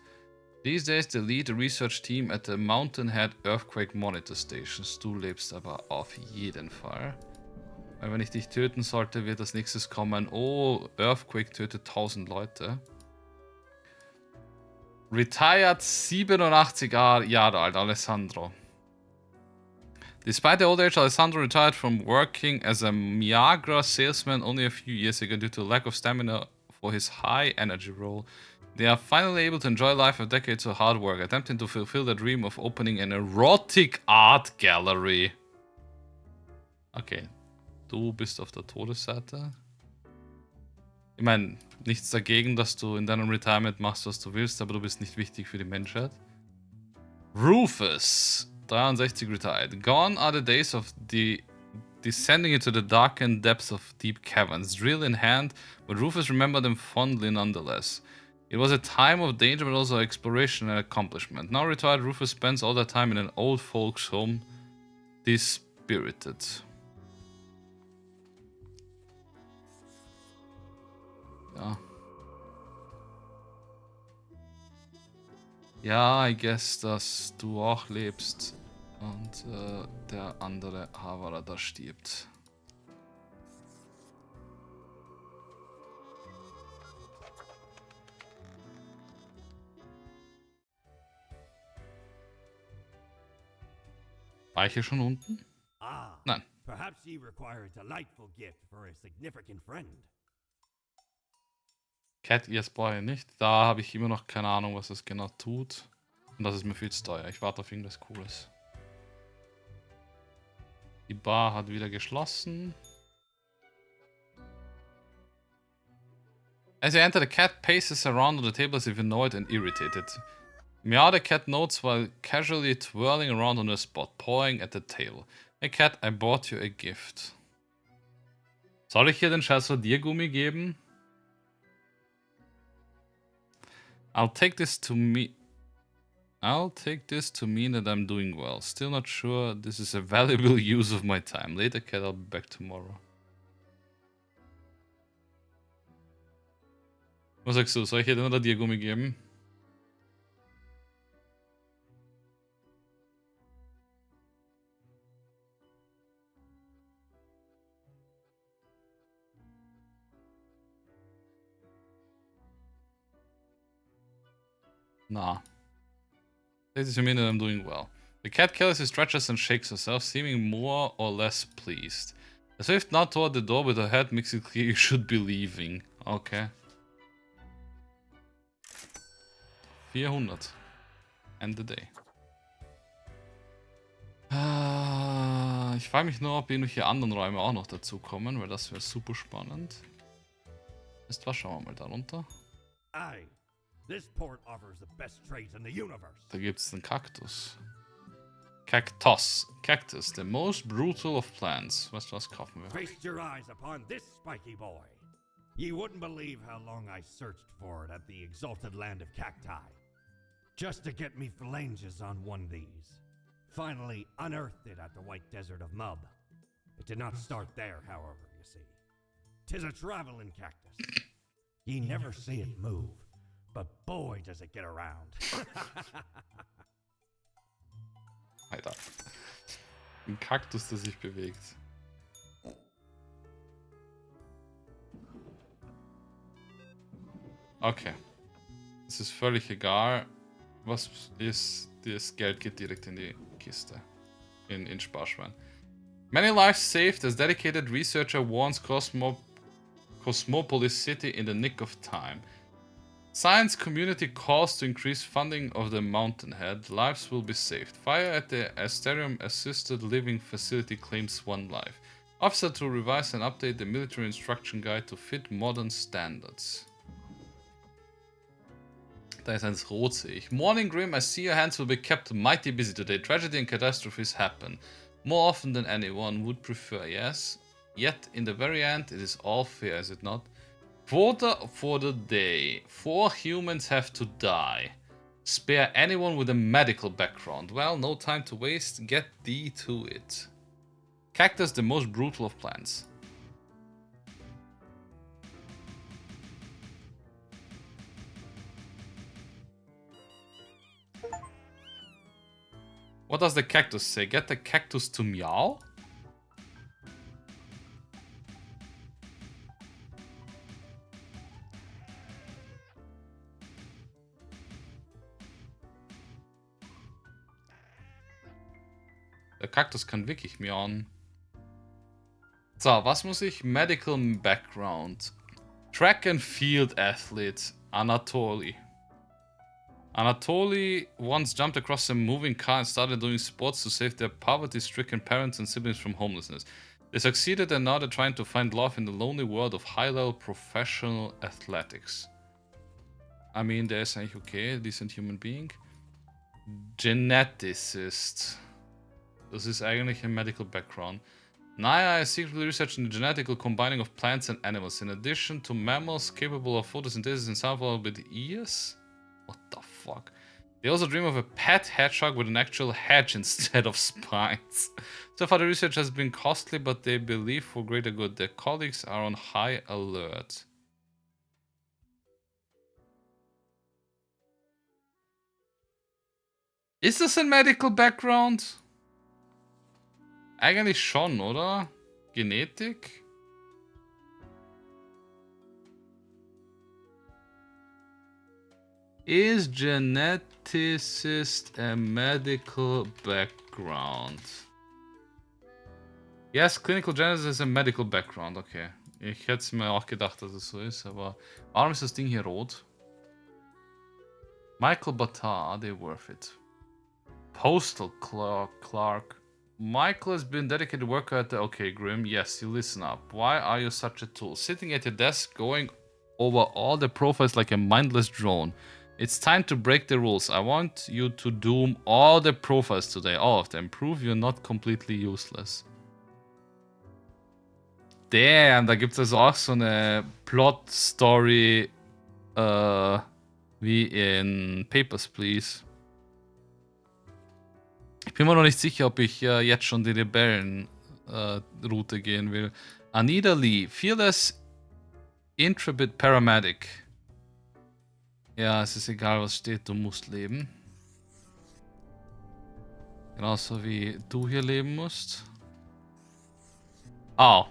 These days, they lead a research team at the Mountainhead Earthquake Monitor Stations. Du lebst aber auf jeden Fall. Weil wenn ich dich töten sollte, wird als nächstes kommen, oh, Earthquake tötet 1000 Leute. Retired 87 Jahre alt, Alessandro. Despite the old age, Alessandro retired from working as a Miagra salesman only a few years ago due to lack of stamina for his high energy role. They are finally able to enjoy life after decades of hard work, attempting to fulfill their dream of opening an erotic art gallery. Okay, du bist auf der Todesseite. Ich meine, nichts dagegen, dass du in deinem Retirement machst, was du willst, aber du bist nicht wichtig für die Menschheit. Rufus, 63 retired. Gone are the days of descending into the darkened depths of deep caverns, drill in hand, but Rufus remembered them fondly nonetheless. It was a time of danger, but also exploration and accomplishment. Now retired, Rufus spends all that time in an old folks' home, dispirited. Ja. Ja, I guess, dass du auch lebst und der andere Havara da stirbt. War ich hier schon unten? Ah, Nein. perhaps ye require a delightful gift for a significant friend. Cat Ears brauche ich nicht. Da habe ich immer noch keine Ahnung, was es genau tut. Und das ist mir viel zu teuer. Ich warte auf irgendwas Cooles. Die Bar hat wieder geschlossen. As you enter, the cat paces around on the table as if annoyed and irritated. Meow the cat notes while casually twirling around on the spot, pawing at the tail. Hey cat, I bought you a gift. Soll ich hier den scheiß Radiergummi geben? I'll take this to mean that I'm doing well. Still not sure this is a valuable use of my time. Later cat, I'll be back tomorrow. Was sagst du? Soll ich hier den Radiergummi geben? Nah. This is mean that I'm doing well. The cat carelessly stretches and shakes herself, seeming more or less pleased. A swift nod toward the door with her head makes it clear you should be leaving. Okay. 400. End the day. Ich frage mich nur, ob irgendwelche anderen Räume auch noch dazu kommen, weil das wäre super spannend. Ist was? Schauen wir mal da runter. Aye, this port offers the best trades in the universe. Da gibt es einen Kaktus. Cactus, the most brutal of plants. Weißt du was, kaufen wir? Feast your eyes upon this spiky boy. Ye wouldn't believe how long I searched for it at the exalted land of cacti. Just to get me phalanges on one of these. Finally unearthed it at the White Desert of Mub. It did not start there, however, you see. 'Tis a traveling cactus. Ye never see it move, but boy does it get around. Alter. Ein Kaktus, der sich bewegt. Okay. Es ist völlig egal. Was ist, das Geld geht direkt in die Kiste. In Sparschwein. Many lives saved as dedicated researcher warns Cosmopolis City in the nick of time. Science community calls to increase funding of the Mountainhead. Lives will be saved. Fire at the Asterium Assisted Living Facility claims 1 life. Officer to revise and update the military instruction guide to fit modern standards. Da ist eins rot, sehe ich. Morning Grim, I see your hands will be kept mighty busy today. Tragedy and catastrophes happen. More often than anyone would prefer, yes? Yet, in the very end, it is all fair, is it not? Quota for the day. 4 humans have to die. Spare anyone with a medical background. Well, no time to waste. Get thee to it. Cactus, the most brutal of plants. What does the cactus say? Get the cactus to meow? Der Kaktus kann wirklich miauen. So, was muss ich? Medical Background. Track and Field Athlete. Anatoly. Anatoly once jumped across a moving car and started doing sports to save their poverty-stricken parents and siblings from homelessness. They succeeded and now they're trying to find love in the lonely world of high-level professional athletics. I mean, der ist eigentlich okay, decent human being. Geneticist. Das ist eigentlich ein medical background. Naya is secretly researching the genetical combining of plants and animals, in addition to mammals capable of photosynthesis and sunflower with ears? What the fuck? They also dream of a pet hedgehog with an actual hedge instead of spines. So far the research has been costly, but they believe for greater good. Their colleagues are on high alert. Ist das ein medical background? Eigentlich schon, oder? Genetik? Is geneticist a medical background? Yes, clinical geneticist is a medical background. Okay. Ich hätte es mir auch gedacht, dass es so ist, aber warum ist das Ding hier rot? Michael Batar, are they worth it? Postal clerk. Michael has been dedicated worker at the... Okay, Grim, yes, you listen up. Why are you such a tool? Sitting at your desk, going over all the profiles like a mindless drone. It's time to break the rules. I want you to doom all the profiles today. All of them. Prove you're not completely useless. Damn, da gibt es also auch so eine Plot-Story wie in Papers, Please. Ich bin mir noch nicht sicher, ob ich jetzt schon die Rebellen-Route gehen will. Anita Lee, Fearless Intrepid Paramedic. Ja, es ist egal, was steht, du musst leben. Genauso wie du hier leben musst. Au.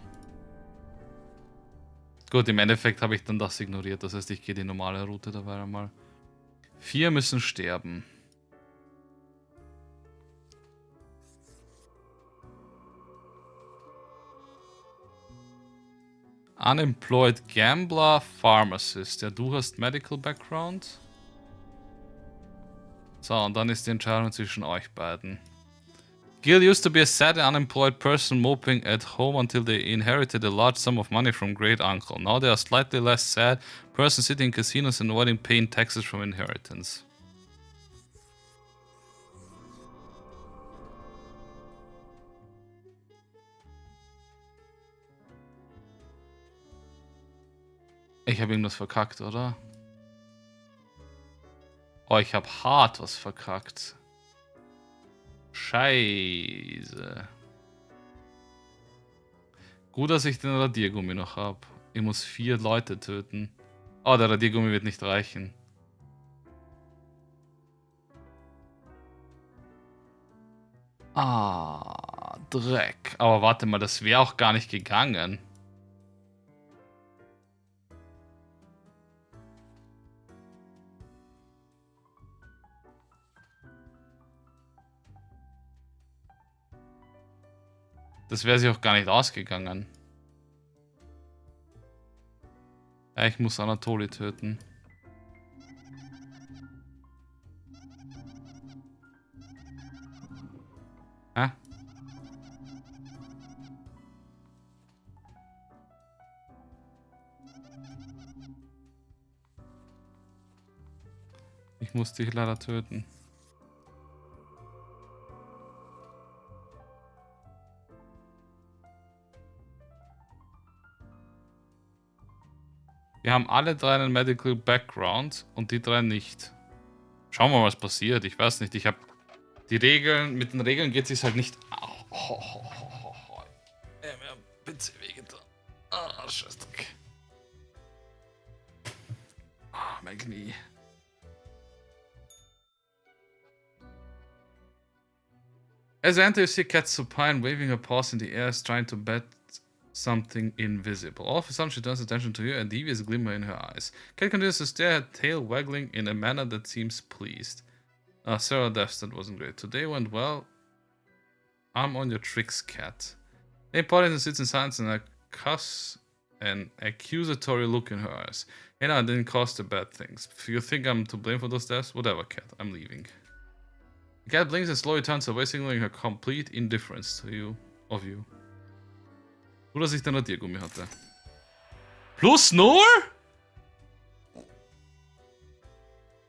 Gut, im Endeffekt habe ich dann das ignoriert. Das heißt, ich gehe die normale Route dabei einmal. 4 müssen sterben. Unemployed Gambler, Pharmacist. Ja, du hast Medical Background. So, und dann ist die Entscheidung zwischen euch beiden. Gil used to be a sad and unemployed person moping at home until they inherited a large sum of money from great uncle. Now they are slightly less sad person sitting in casinos and avoiding paying taxes from inheritance. Ich habe irgendwas verkackt, oder? Oh, ich habe hart was verkackt. Scheiße. Gut, dass ich den Radiergummi noch habe. Ich muss 4 Leute töten. Oh, der Radiergummi wird nicht reichen. Ah, Dreck. Aber warte mal, das wäre auch gar nicht gegangen. Das wäre sich auch gar nicht ausgegangen. Ja, ich muss Anatoli töten. Hä? Ich muss dich leider töten. Wir haben alle 3 einen Medical Background und die 3 nicht. Schauen wir mal, was passiert. Ich weiß nicht, ich habe die Regeln, mit den Regeln geht es halt nicht. Mir bitte wehgetan. Ah, Scheißdreck. Ah, mein Knie. As I enter, you see Cat supine, waving her paws in the air, trying to bet something invisible. All of a sudden, she turns attention to you, a devious glimmer in her eyes. Cat continues to stare, her tail waggling in a manner that seems pleased. Sarah Deaths, that wasn't great. Today went well. I'm on your tricks, Cat. Hey, Paddington sits in silence and an accusatory look in her eyes. Hey, no, I didn't cause the bad things. If you think I'm to blame for those deaths, whatever, Cat. I'm leaving. The cat blinks and slowly turns away, signaling her complete indifference to you. Nur, dass ich den Radiergummi hatte. Plus 0?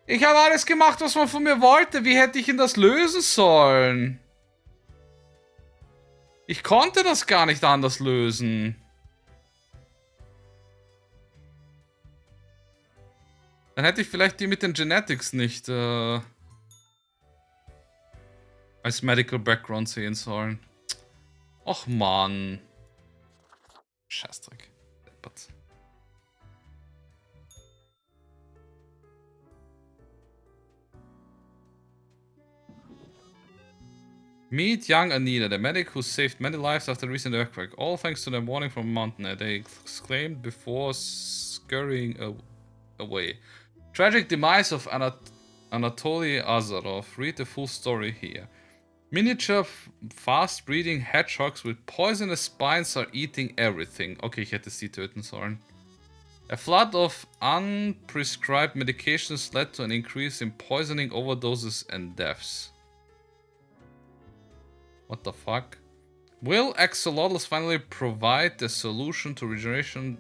Ich habe alles gemacht, was man von mir wollte. Wie hätte ich ihn das lösen sollen? Ich konnte das gar nicht anders lösen. Dann hätte ich vielleicht die mit den Genetics nicht als Medical Background sehen sollen. Och Mann. Scheißdreck. Meet young Anita, the medic who saved many lives after the recent earthquake. All thanks to the warning from Mountain, they exclaimed before scurrying away. Tragic demise of Anatoly Azarov. Read the full story here. Miniature, fast-breeding hedgehogs with poisonous spines are eating everything. Okay, ich hätte sie töten sollen. A flood of unprescribed medications led to an increase in poisoning, overdoses, and deaths. What the fuck? Will axolotls finally provide the solution to regeneration?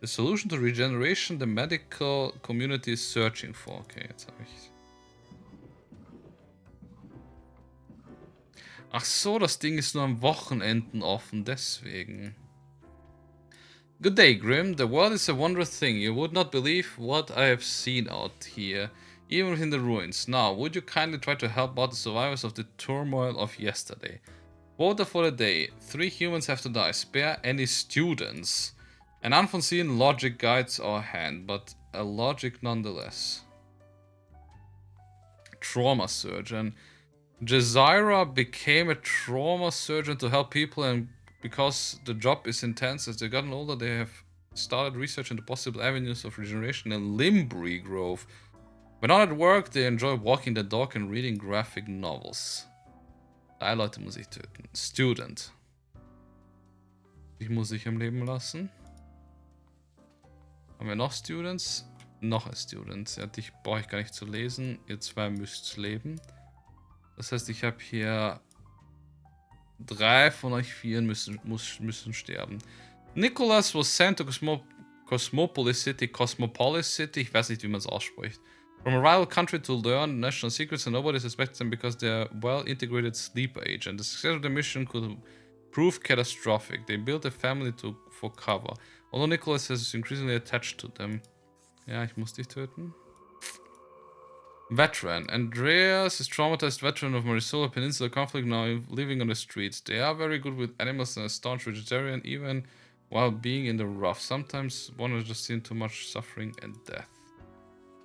The The solution to regeneration the medical community is searching for. Okay, jetzt habe ich. Ach so, das Ding ist nur am Wochenenden offen, deswegen. Good day, Grim. The world is a wondrous thing. You would not believe what I have seen out here, even within the ruins. Now, would you kindly try to help out the survivors of the turmoil of yesterday? Quota for the day. 3 humans have to die. Spare any students. An unforeseen logic guides our hand, but a logic nonetheless. Trauma surgeon. Jazeera became a trauma surgeon to help people, and because the job is intense, as they've gotten older, they have started research into possible avenues of regeneration and limb regrowth. When not at work, they enjoy walking the dog and reading graphic novels. 3 Leute muss ich töten. Student. Die muss ich am Leben lassen. Haben wir noch Students? Noch ein Student. Ja, dich brauche ich gar nicht zu lesen. Ihr 2 müsst leben. Das heißt, ich habe hier 3 von euch 4 müssen sterben. Nicholas was sent to Cosmopolis City. Ich weiß nicht, wie man es ausspricht. From a rival country to learn national secrets, and nobody suspects them because they're well-integrated sleeper agent. The success of the mission could prove catastrophic. They built a family for cover. Although Nicholas is increasingly attached to them. Ja, ich muss dich töten. Veteran. Andreas is traumatized veteran of Marisola Peninsula conflict, now living on the streets. They are very good with animals and a staunch vegetarian, even while being in the rough. Sometimes one has just seen too much suffering and death.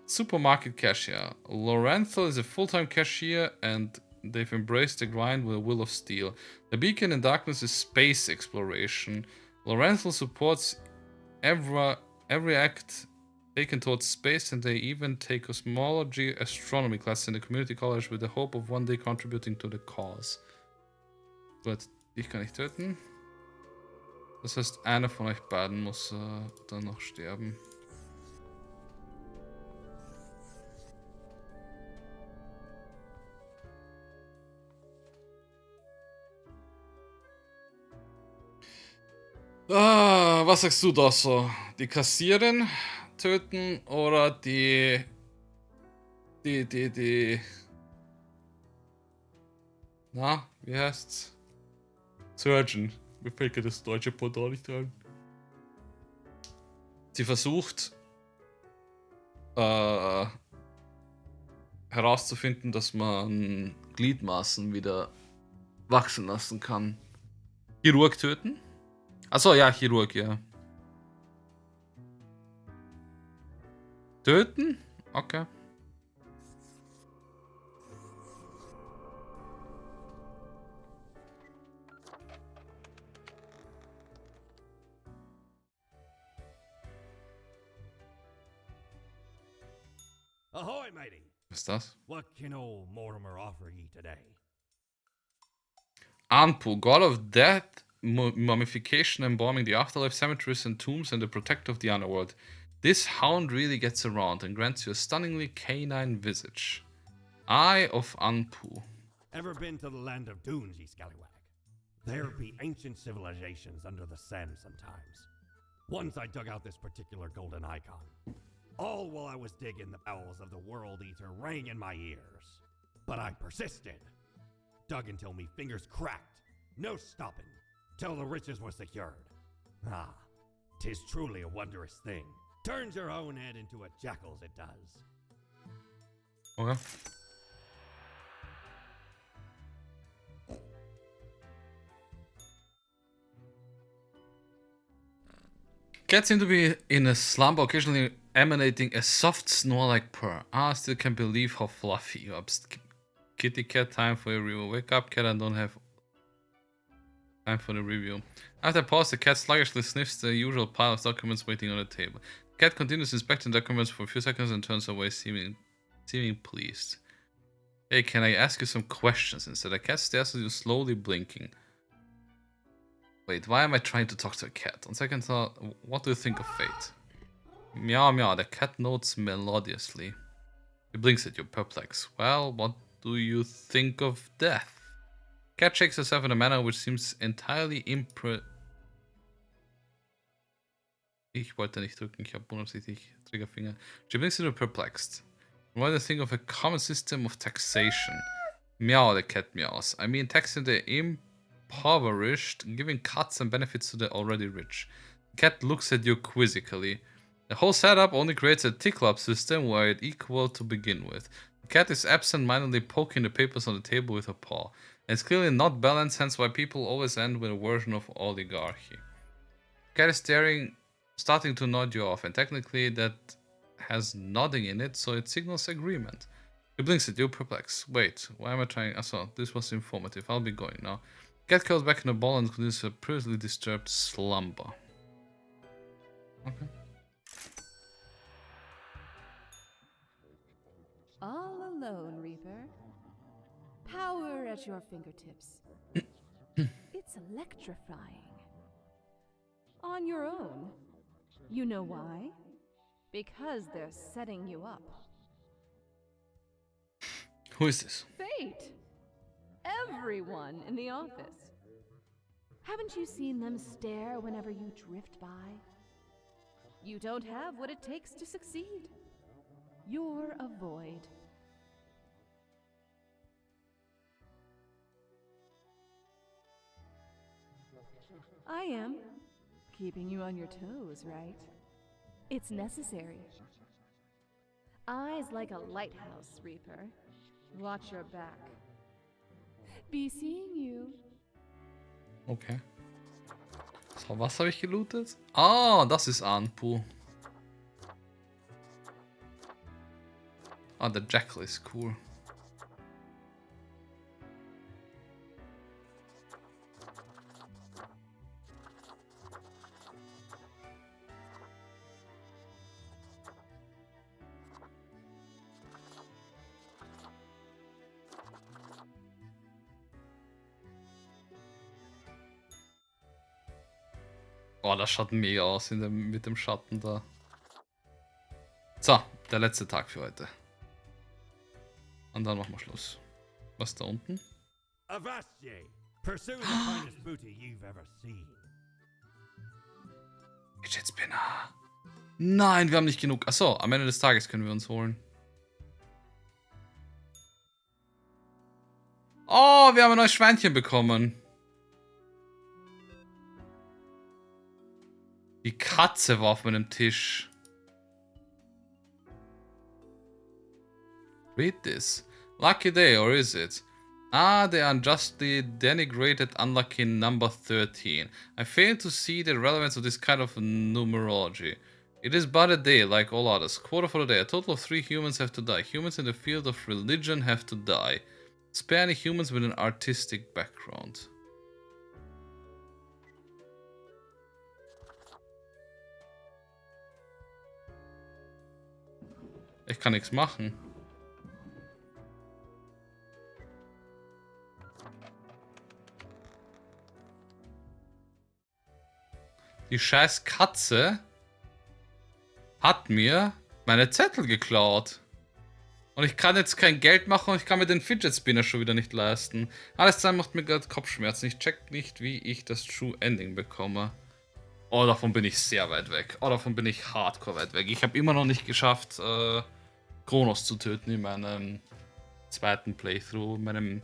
Supermarket cashier. Lorenthal is a full-time cashier, and they've embraced the grind with a will of steel. The beacon in darkness is space exploration. Lorenthal supports every act taken towards space, and they even take cosmology astronomy class in the community college with the hope of one day contributing to the cause. Gut, ich kann nicht töten. Das heißt, einer von euch beiden muss dann noch sterben. Was sagst du da so? Die Kassierin töten oder die na, wie heißt's? Surgeon. Mir fällt ja das deutsche Pendant nicht rein. Sie versucht herauszufinden, dass man Gliedmaßen wieder wachsen lassen kann. Chirurg töten? Achso, ja, Chirurg, ja. Töten? Okay. Ahoy, matey! Was ist das? What can old Mortimer offer ye today? Anpu, god of death, mummification, embalming the afterlife, cemeteries and tombs, and the protector of the underworld. This hound really gets around and grants you a stunningly canine visage. Eye of Anpu. Ever been to the land of dunes, ye scallywag? There be ancient civilizations under the sand sometimes. Once I dug out this particular golden icon. All while I was digging, the bowels of the world eater rang in my ears. But I persisted. Dug until me fingers cracked. No stopping. Till the riches were secured. Ah, 'tis truly a wondrous thing. Turns your own head into a jackal's, it does. Okay. Cats seem to be in a slumber, occasionally emanating a soft snore-like purr. I still can't believe how fluffy you are. Kitty cat, time for your review. Wake up, cat, I don't have time for the review. After a pause, the cat sluggishly sniffs the usual pile of documents waiting on the table. The cat continues inspecting documents for a few seconds and turns away, seeming pleased. Hey, can I ask you some questions instead? The cat stares at you, slowly blinking. Wait, why am I trying to talk to a cat? On second thought, what do you think of fate? Meow meow, the cat notes melodiously. He blinks at you, perplexed. Well, what do you think of death? Cat shakes herself in a manner which seems entirely Ich wollte nicht drücken, ich habe unabsichtlich Triggerfinger. She brings you perplexed. Why do you think of a common system of taxation? Meow, the cat meows. I mean, taxing the impoverished, giving cuts and benefits to the already rich. The cat looks at you quizzically. The whole setup only creates a tickle-up system where it equal to begin with. The cat is absent-mindedly poking the papers on the table with a paw. And it's clearly not balanced, hence why people always end with a version of oligarchy. The cat is starting to nod you off, and technically that has nodding in it, so it signals agreement. He blinks at you, perplexed. Wait, why am I trying? I saw this was informative. I'll be going now. Cat curls back in the ball and continues a previously disturbed slumber. Okay. All alone, Reaper. Power at your fingertips. It's electrifying. On your own. You know why? Because they're setting you up. Who is this? Fate! Everyone in the office. Haven't you seen them stare whenever you drift by? You don't have what it takes to succeed. You're a void. I am. Keeping you on your toes, right? It's necessary. Eyes like a lighthouse, Reaper. Watch your back. Be seeing you. Okay. So, was habe ich gelootet? Ah, das ist Anpu. Ah, der Jackal ist cool. Oh, das schaut mega aus mit dem Schatten da. So, der letzte Tag für heute. Und dann machen wir Schluss. Was ist da unten? Avast ye! Pursue the finest booty you've ever seen. Fidget Spinner. Nein, wir haben nicht genug. Achso, am Ende des Tages können wir uns holen. Oh, wir haben ein neues Schweinchen bekommen. Die Katze war auf meinem Tisch. Read this. Lucky day, or is it? Ah, the unjustly denigrated unlucky number 13. I fail to see the relevance of this kind of numerology. It is but a day like all others. Quota for the day. A total of 3 humans have to die. Humans in the field of religion have to die. Spare any humans with an artistic background. Ich kann nichts machen. Die scheiß Katze hat mir meine Zettel geklaut. Und ich kann jetzt kein Geld machen und ich kann mir den Fidget Spinner schon wieder nicht leisten. Alles zusammen macht mir gerade Kopfschmerzen. Ich check nicht, wie ich das True Ending bekomme. Oh, davon bin ich sehr weit weg. Oh, davon bin ich hardcore weit weg. Ich habe immer noch nicht geschafft, Kronos zu töten in meinem zweiten Playthrough, in meinem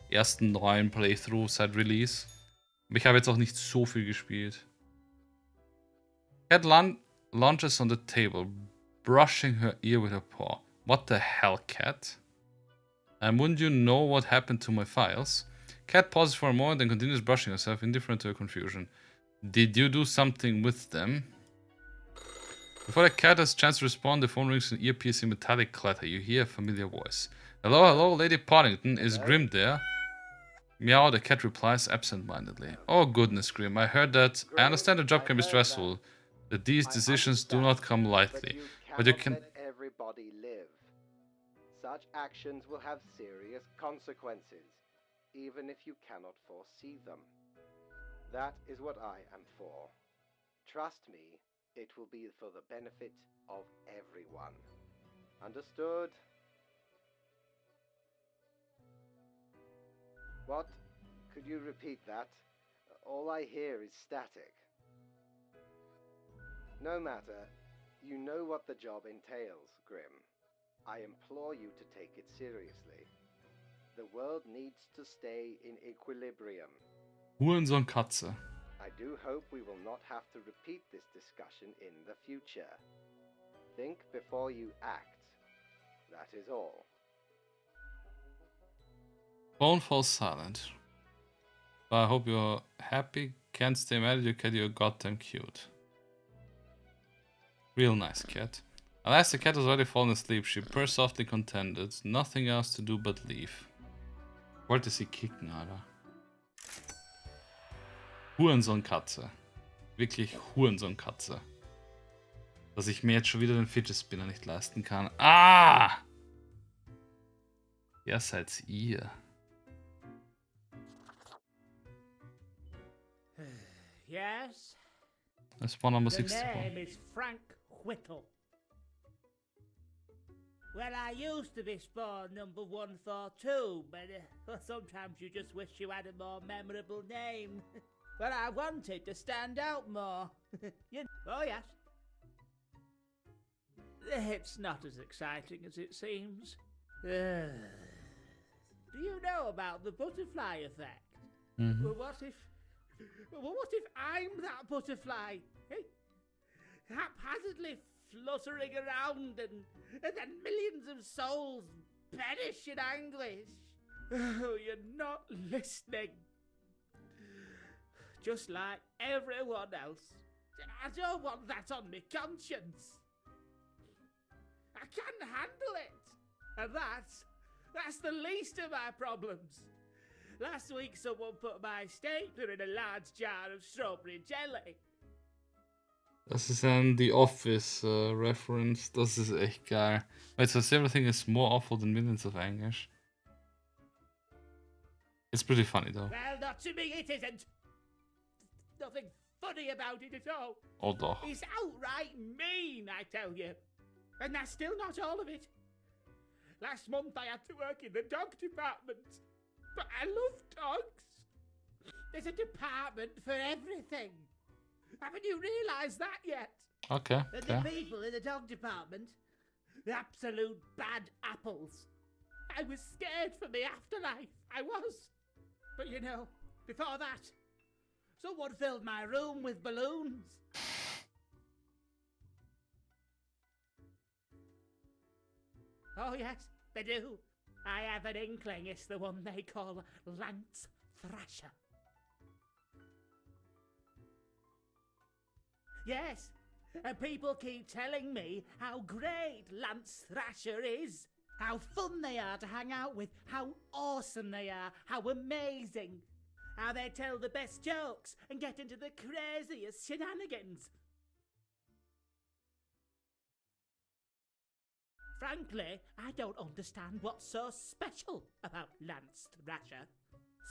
ersten neuen Playthrough seit Release. Aber ich habe jetzt auch nicht so viel gespielt. Cat lunges on the table, brushing her ear with her paw. What the hell, Cat? And wouldn't you know what happened to my files? Cat pauses for a moment and continues brushing herself, indifferent to her confusion. Did you do something with them? Before the cat has a chance to respond, the phone rings an ear-piercing metallic clatter. You hear a familiar voice. Hello, hello, Lady Poddington. Is Grim there? Meow, the cat replies absent-mindedly. Oh goodness, Grim, I heard that. I understand the job can be stressful, that these decisions do not come lightly. But you can... let everybody live. Such actions will have serious consequences, even if you cannot foresee them. That is what I am for. Trust me, it will be for the benefit of everyone. Understood? What? Could you repeat that? All I hear is static. No matter. You know what the job entails, Grim. I implore you to take it seriously. The world needs to stay in equilibrium. Hurensohn Katze. I do hope we will not have to repeat this discussion in the future. Think before you act. That is all. Phone falls silent. I hope you're happy. Can't stay mad at your cat, you're goddamn cute. Real nice cat. Alas, the cat has already fallen asleep. She purrs softly contented. Nothing else to do but leave. Wollte sie kicken, Alter. Hurensohn-Katze. Wirklich Hurensohn-Katze. Dass ich mir jetzt schon wieder den Fidget Spinner nicht leisten kann. Ah! Ja, seid ihr. Yes? Das war noch The Musik. name is Frank Whittle. Well, I used to be spawn number 142, but sometimes you just wish you had a more memorable name. But I wanted to stand out more. Oh, yes. It's not as exciting as it seems. Do you know about the butterfly effect? Mhm. Well, what if I'm that butterfly? Eh? Haphazardly fluttering around and then millions of souls perish in anguish. Oh, you're not listening. Just like everyone else. I don't want that on my conscience. I can't handle it. And that's the least of my problems. Last week someone put my stapler in a large jar of strawberry jelly. Das ist ein The Office Reference. Das ist echt geil. It says everything is more awful than millions of English. It's pretty funny though. Well, not to me it isn't. Nothing funny about it at all. Oh doch. It's outright mean, I tell you. And that's still not all of it. Last month I had to work in the dog department. But I love dogs. There's a department for everything. Haven't you realised that yet? Okay. And Okay. the people in the dog department, the absolute bad apples. I was scared for the afterlife. I was. But you know, before that, someone filled my room with balloons. Oh yes, they do. I have an inkling it's the one they call Lance Thrasher. Yes, and people keep telling me how great Lance Thrasher is, how fun they are to hang out with, how awesome they are, how amazing, how they tell the best jokes and get into the craziest shenanigans. Frankly, I don't understand what's so special about Lance Thrasher.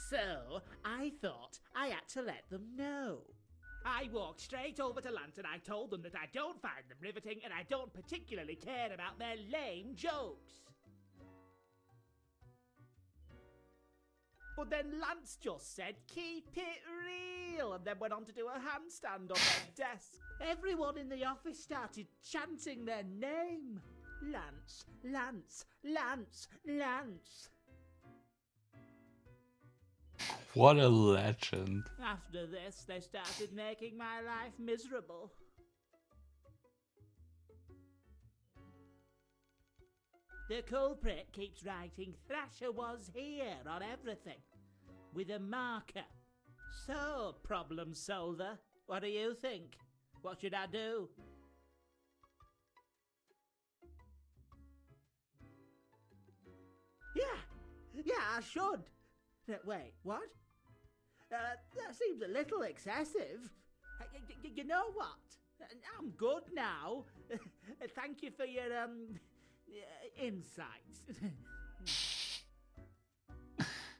So, I thought I had to let them know. I walked straight over to Lance and I told them that I don't find them riveting and I don't particularly care about their lame jokes. But then Lance just said, keep it real, and then went on to do a handstand on their desk. Everyone in the office started chanting their name. Lance, Lance, Lance, Lance. What a legend. After this, they started making my life miserable. The culprit keeps writing Thrasher was here on everything, with a marker. So, problem solver, what do you think? What should I do? Yeah, I should. Wait, what? That seems a little excessive. You know what? I'm good now. Thank you for your insights.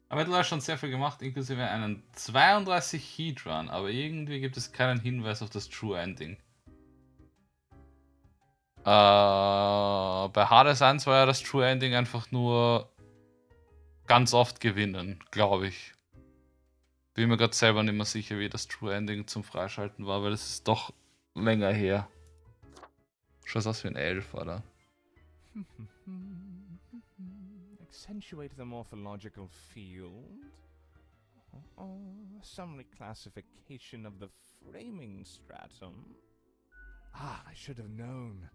Aber mittlerweile schon sehr viel gemacht, inklusive einen 32 Heat Run, aber irgendwie gibt es keinen Hinweis auf das True Ending. Bei Hades 1 war ja das True Ending einfach nur ganz oft gewinnen, glaube ich. Bin mir gerade selber nicht mehr sicher, wie das True Ending zum Freischalten war, weil es ist doch länger her. Schaut aus wie ein Elf, oder? Accentuate the morphological field. Some reclassification of the framing stratum. Ah, I should have known.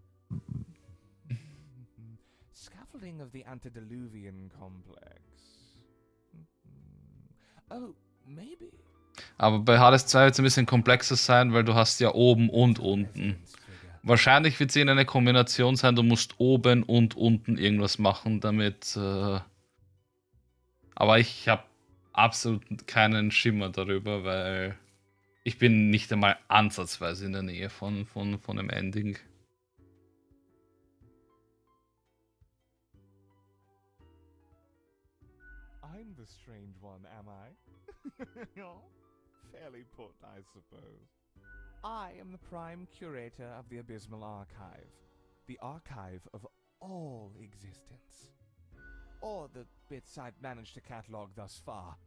Scaffolding of the antediluvian complex. Oh, maybe. Aber bei Hades 2 wird es ein bisschen komplexer sein, weil du hast ja oben und unten. Wahrscheinlich wird es in eine Kombination sein, du musst oben und unten irgendwas machen, damit... Aber ich habe absolut keinen Schimmer darüber, weil ich bin nicht einmal ansatzweise in der Nähe von dem Ending. I'm the strange one, am I? Fairly put, I suppose. I am the prime curator of the Abysmal Archive. The archive of all existence. Or the bits I've managed to catalog thus far.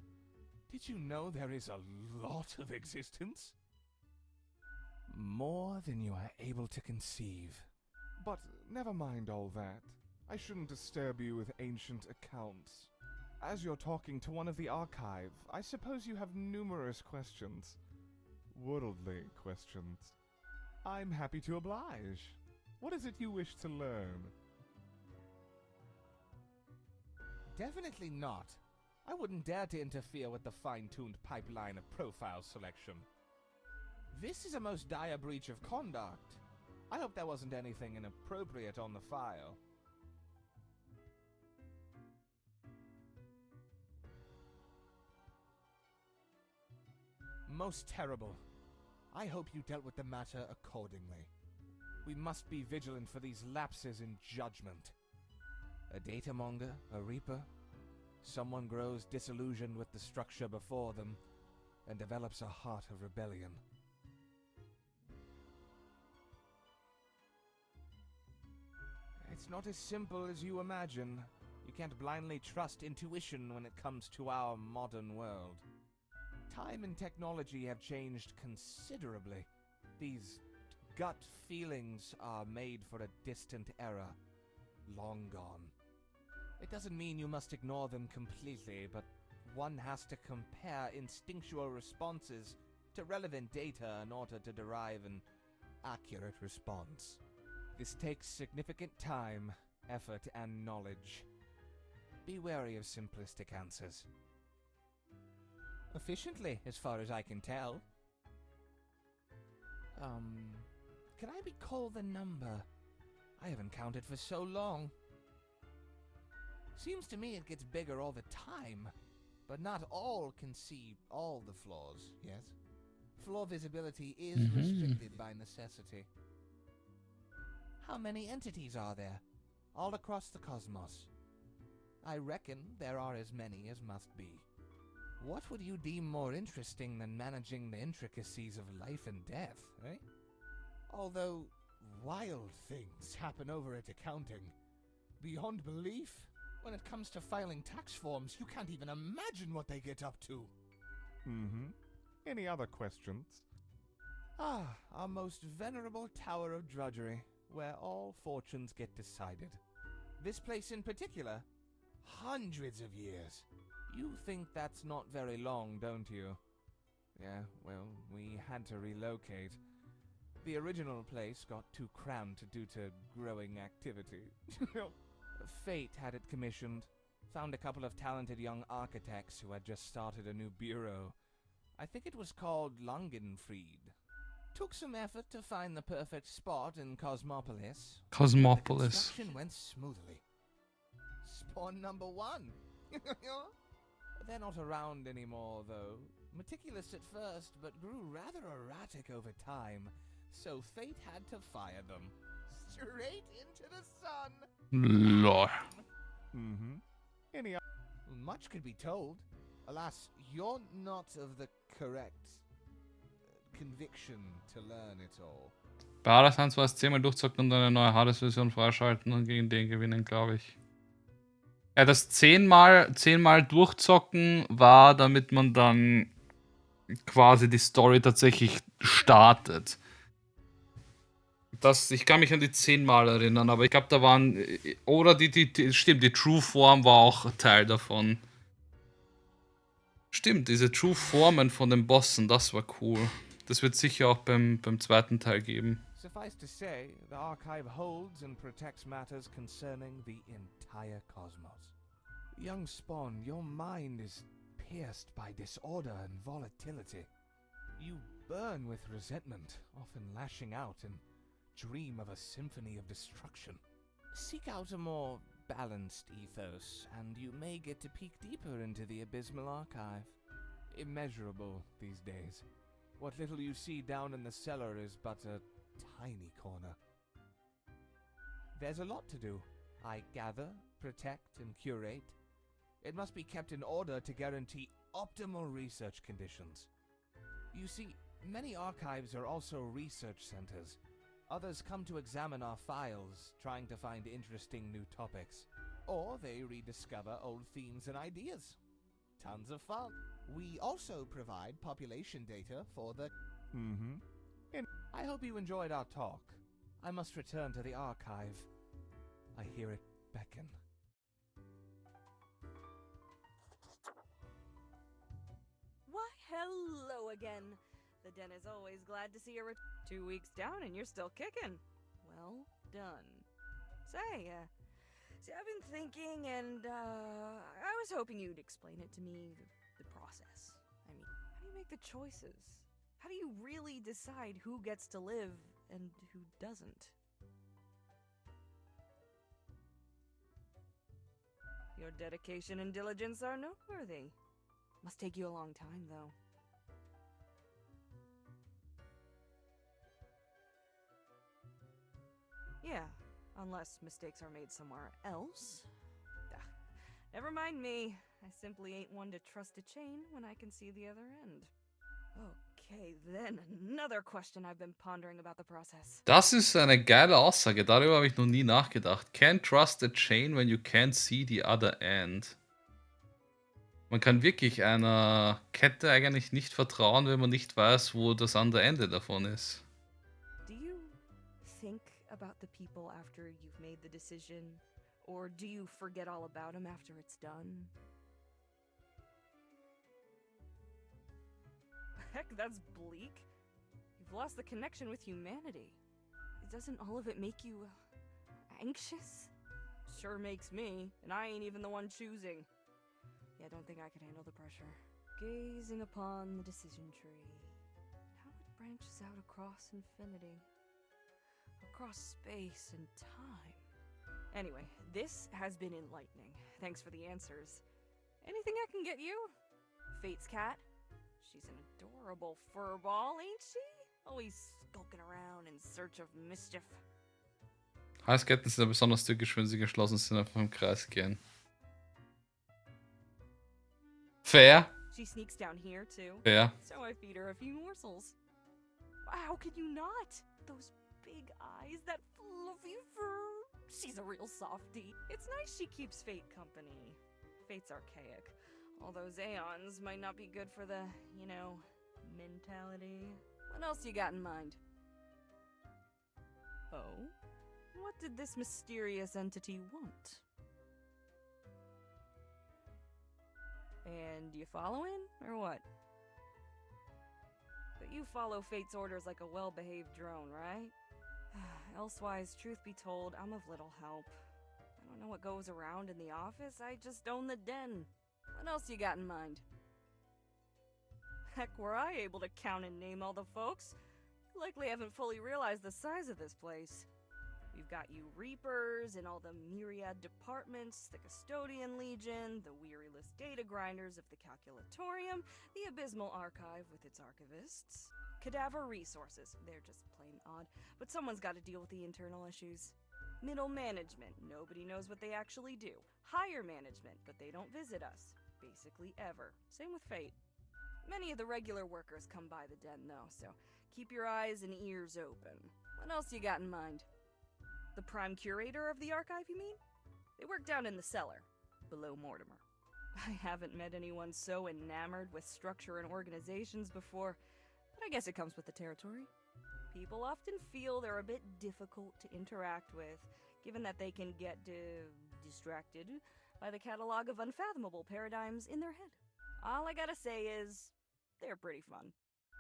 Did you know there is a lot of existence? More than you are able to conceive. But never mind all that. I shouldn't disturb you with ancient accounts. As you're talking to one of the archive, I suppose you have numerous questions. Worldly questions. I'm happy to oblige. What is it you wish to learn? Definitely not. I wouldn't dare to interfere with the fine-tuned pipeline of profile selection. This is a most dire breach of conduct. I hope there wasn't anything inappropriate on the file. Most terrible. I hope you dealt with the matter accordingly. We must be vigilant for these lapses in judgment. A datamonger, a reaper, someone grows disillusioned with the structure before them and develops a heart of rebellion. It's not as simple as you imagine. You can't blindly trust intuition when it comes to our modern world. Time and technology have changed considerably. These gut feelings are made for a distant era, long gone. It doesn't mean you must ignore them completely, but one has to compare instinctual responses to relevant data in order to derive an accurate response. This takes significant time, effort, and knowledge. Be wary of simplistic answers. Efficiently, as far as I can tell. Can I recall the number? I haven't counted for so long. Seems to me it gets bigger all the time, but not all can see all the floors, yes? Floor visibility is restricted by necessity. How many entities are there? All across the cosmos. I reckon there are as many as must be. What would you deem more interesting than managing the intricacies of life and death, eh? Although, wild things happen over at accounting. Beyond belief. When it comes to filing tax forms, you can't even imagine what they get up to. Any other questions? Ah, our most venerable tower of drudgery, where all fortunes get decided. This place in particular, hundreds of years. You think that's not very long, don't you? Yeah, well, we had to relocate. The original place got too cramped due to growing activity. Fate had it commissioned. Found a couple of talented young architects who had just started a new bureau. I think it was called Langenfried. Took some effort to find the perfect spot in Cosmopolis. The construction went smoothly. Spawn number 1. They're not around anymore, though. Meticulous at first, but grew rather erratic over time. So fate had to fire them. Straight into the sun! Lol. Much could be told. Alas, you're not of the correct conviction to learn it all. Bei Hades 1 war es 10-mal durchzocken und eine neue Hades-Version freischalten und gegen den gewinnen, glaube ich. Ja, das 10-mal durchzocken war, damit man dann quasi die Story tatsächlich startet. Ich kann mich an die 10 Mal erinnern, aber ich glaube, da waren. Oder stimmt, die True Form war auch Teil davon. Stimmt, diese True Formen von den Bossen, das war cool. Das wird sicher auch beim zweiten Teil geben. Suffice to say, the archive holds and protects matters concerning the entire cosmos. Young Spawn, your mind is pierced by disorder and volatility. You burn with resentment, often lashing out and dream of a symphony of destruction. Seek out a more balanced ethos, and you may get to peek deeper into the abysmal archive. Immeasurable these days. What little you see down in the cellar is but a tiny corner. There's a lot to do. I gather, protect, and curate. It must be kept in order to guarantee optimal research conditions. You see, many archives are also research centers. Others come to examine our files, trying to find interesting new topics. Or they rediscover old themes and ideas. Tons of fun. We also provide population data for the... I hope you enjoyed our talk. I must return to the archive. I hear it beckon. Why, hello again. The den is always glad to see you. 2 weeks down and you're still kicking. Well done. Say, I've been thinking, and I was hoping you'd explain it to me, the process. I mean, how do you make the choices? How do you really decide who gets to live and who doesn't? Your dedication and diligence are noteworthy. Must take you a long time, though. Yeah, unless mistakes are made somewhere else. Never mind me. I simply ain't one to trust a chain when I can see the other end. Okay, then another question I've been pondering about the process. Das ist eine geile Aussage, darüber habe ich noch nie nachgedacht. Can't trust a chain when you can't see the other end. Man kann wirklich einer Kette eigentlich nicht vertrauen, wenn man nicht weiß, wo das andere Ende davon ist. Do you think about the people after you've made the decision? Or do you forget all about them after it's done? Heck, that's bleak. You've lost the connection with humanity. Doesn't all of it make you anxious? Sure makes me, and I ain't even the one choosing. Yeah, I don't think I could handle the pressure. Gazing upon the decision tree, how it branches out across infinity, across space and time. Anyway, this has been enlightening. Thanks for the answers. Anything I can get you? Fate's cat? She's an adorable furball, ain't she? Always skulking around in search of mischief. Halsketten sind ja besonders tückisch, wenn sie geschlossen sind, einfach im Kreis gehen. Fair. She sneaks down here too. Fair. So I feed her a few morsels. How could you not? Those big eyes, that fluffy fur. She's a real softie. It's nice she keeps Fate company. Fate's archaic. All those aeons might not be good for the, you know, mentality. What else you got in mind? Oh? What did this mysterious entity want? And you following, or what? But you follow Fate's orders like a well-behaved drone, right? Elsewise, truth be told, I'm of little help. I don't know what goes around in the office, I just own the den. What else you got in mind? Heck, were I able to count and name all the folks? You likely haven't fully realized the size of this place. We've got you Reapers in all the myriad departments, the Custodian Legion, the weariless data grinders of the Calculatorium, the Abysmal Archive with its archivists. Cadaver Resources, they're just plain odd, but someone's got to deal with the internal issues. Middle Management, nobody knows what they actually do. Higher Management, but they don't visit us. Basically ever. Same with Fate. Many of the regular workers come by the den though, so keep your eyes and ears open. What else you got in mind? The prime curator of the archive, you mean? They work down in the cellar, below Mortimer. I haven't met anyone so enamored with structure and organizations before, but I guess it comes with the territory. People often feel they're a bit difficult to interact with, given that they can get distracted by the catalog of unfathomable paradigms in their head. All I gotta say is, they're pretty fun.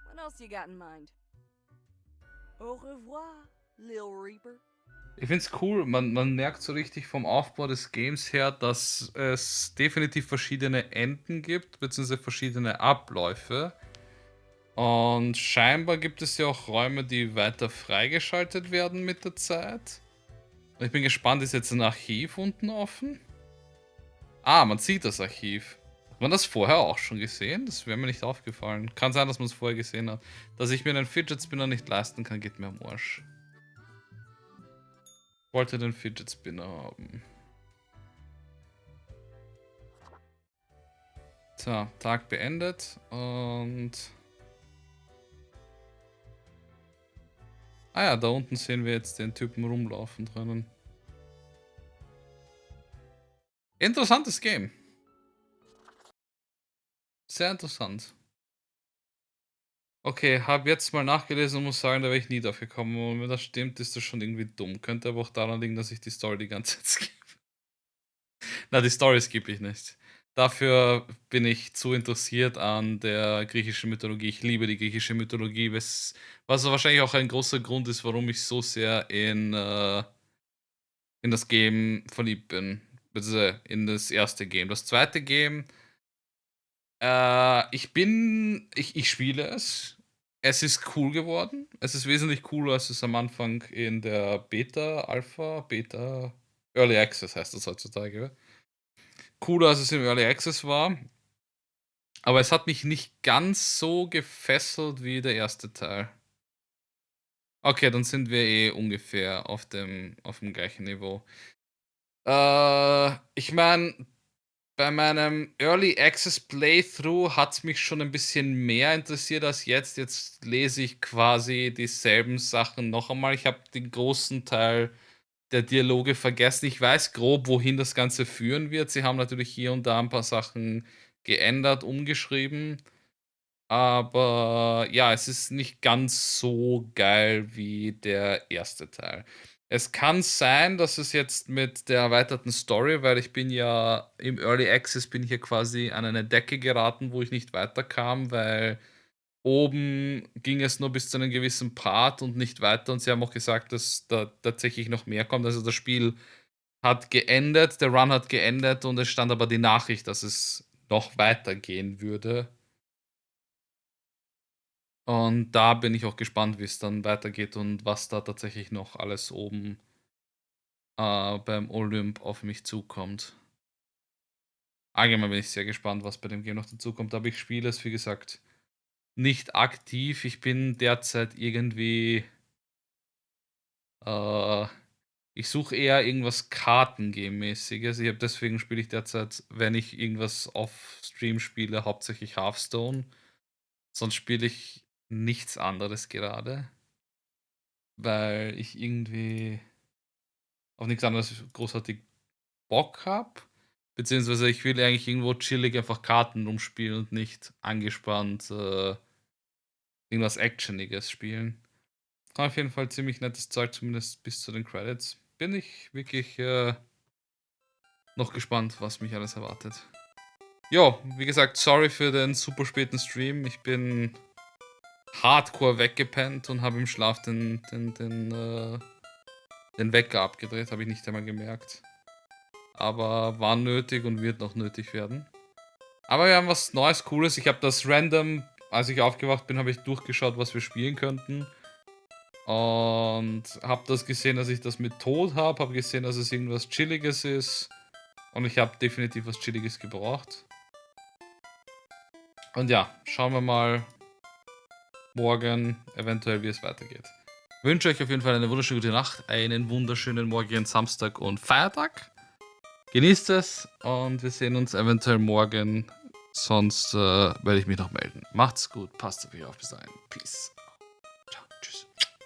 What else you got in mind? Au revoir, Lil Reaper. Ich find's cool, man merkt so richtig vom Aufbau des Games her, dass es definitiv verschiedene Enden gibt, beziehungsweise verschiedene Abläufe. Und scheinbar gibt es ja auch Räume, die weiter freigeschaltet werden mit der Zeit. Und ich bin gespannt, ist jetzt ein Archiv unten offen? Ah, man sieht das Archiv. Hat man das vorher auch schon gesehen? Das wäre mir nicht aufgefallen. Kann sein, dass man es vorher gesehen hat. Dass ich mir einen Fidget Spinner nicht leisten kann, geht mir am Arsch. Ich wollte den Fidget Spinner haben. So, Tag beendet und... Ah ja, da unten sehen wir jetzt den Typen rumlaufen drinnen. Interessantes Game. Sehr interessant. Okay, habe jetzt mal nachgelesen und muss sagen, da wäre ich nie drauf gekommen. Und wenn das stimmt, ist das schon irgendwie dumm. Könnte aber auch daran liegen, dass ich die Story die ganze Zeit skippe. Na, die Story skippe ich nicht. Dafür bin ich zu interessiert an der griechischen Mythologie. Ich liebe die griechische Mythologie, was wahrscheinlich auch ein großer Grund ist, warum ich so sehr in das Game verliebt bin. Beziehungsweise in das erste Game. Das zweite Game, ich spiele es. Es ist cool geworden. Es ist wesentlich cooler, als es am Anfang in der Beta, Alpha, Beta, Early Access heißt das heutzutage. Cooler, als es im Early Access war. Aber es hat mich nicht ganz so gefesselt wie der erste Teil. Okay, dann sind wir eh ungefähr auf dem gleichen Niveau. Ich meine, bei meinem Early Access Playthrough hat es mich schon ein bisschen mehr interessiert als jetzt. Jetzt lese ich quasi dieselben Sachen noch einmal. Ich habe den großen Teil der Dialoge vergessen. Ich weiß grob, wohin das Ganze führen wird. Sie haben natürlich hier und da ein paar Sachen geändert, umgeschrieben. Aber ja, es ist nicht ganz so geil wie der erste Teil. Es kann sein, dass es jetzt mit der erweiterten Story, weil ich bin ja im Early Access bin ich ja quasi an eine Decke geraten, wo ich nicht weiterkam, weil oben ging es nur bis zu einem gewissen Part und nicht weiter. Und sie haben auch gesagt, dass da tatsächlich noch mehr kommt. Also das Spiel hat geendet, der Run hat geendet und es stand aber die Nachricht, dass es noch weitergehen würde. Und da bin ich auch gespannt, wie es dann weitergeht und was da tatsächlich noch alles oben beim Olymp auf mich zukommt. Allgemein bin ich sehr gespannt, was bei dem Game noch dazukommt. Aber ich spiele es, wie gesagt, nicht aktiv. Ich bin derzeit irgendwie... ich suche eher irgendwas Kartengame-mäßiges. Deswegen spiele ich derzeit, wenn ich irgendwas auf Stream spiele, hauptsächlich Hearthstone. Sonst spiele ich nichts anderes gerade. Weil ich irgendwie auf nichts anderes großartig Bock habe. Beziehungsweise ich will eigentlich irgendwo chillig einfach Karten rumspielen und nicht angespannt irgendwas Actioniges spielen. Auf jeden Fall ziemlich nettes Zeug, zumindest bis zu den Credits. Bin ich wirklich noch gespannt, was mich alles erwartet. Jo, wie gesagt, sorry für den super späten Stream. Ich bin hardcore weggepennt und habe im Schlaf den Wecker abgedreht, habe ich nicht einmal gemerkt. Aber war nötig und wird noch nötig werden. Aber wir haben was Neues, Cooles. Ich habe das random, als ich aufgewacht bin, habe ich durchgeschaut, was wir spielen könnten. Und habe das gesehen, dass ich das mit Tod habe gesehen, dass es irgendwas Chilliges ist. Und ich habe definitiv was Chilliges gebraucht. Und ja, schauen wir mal morgen eventuell, wie es weitergeht. Ich wünsche euch auf jeden Fall eine wunderschöne gute Nacht, einen wunderschönen morgigen Samstag und Feiertag. Genießt es und wir sehen uns eventuell morgen. Sonst werde ich mich noch melden. Macht's gut, passt auf euch auf, bis dahin. Peace.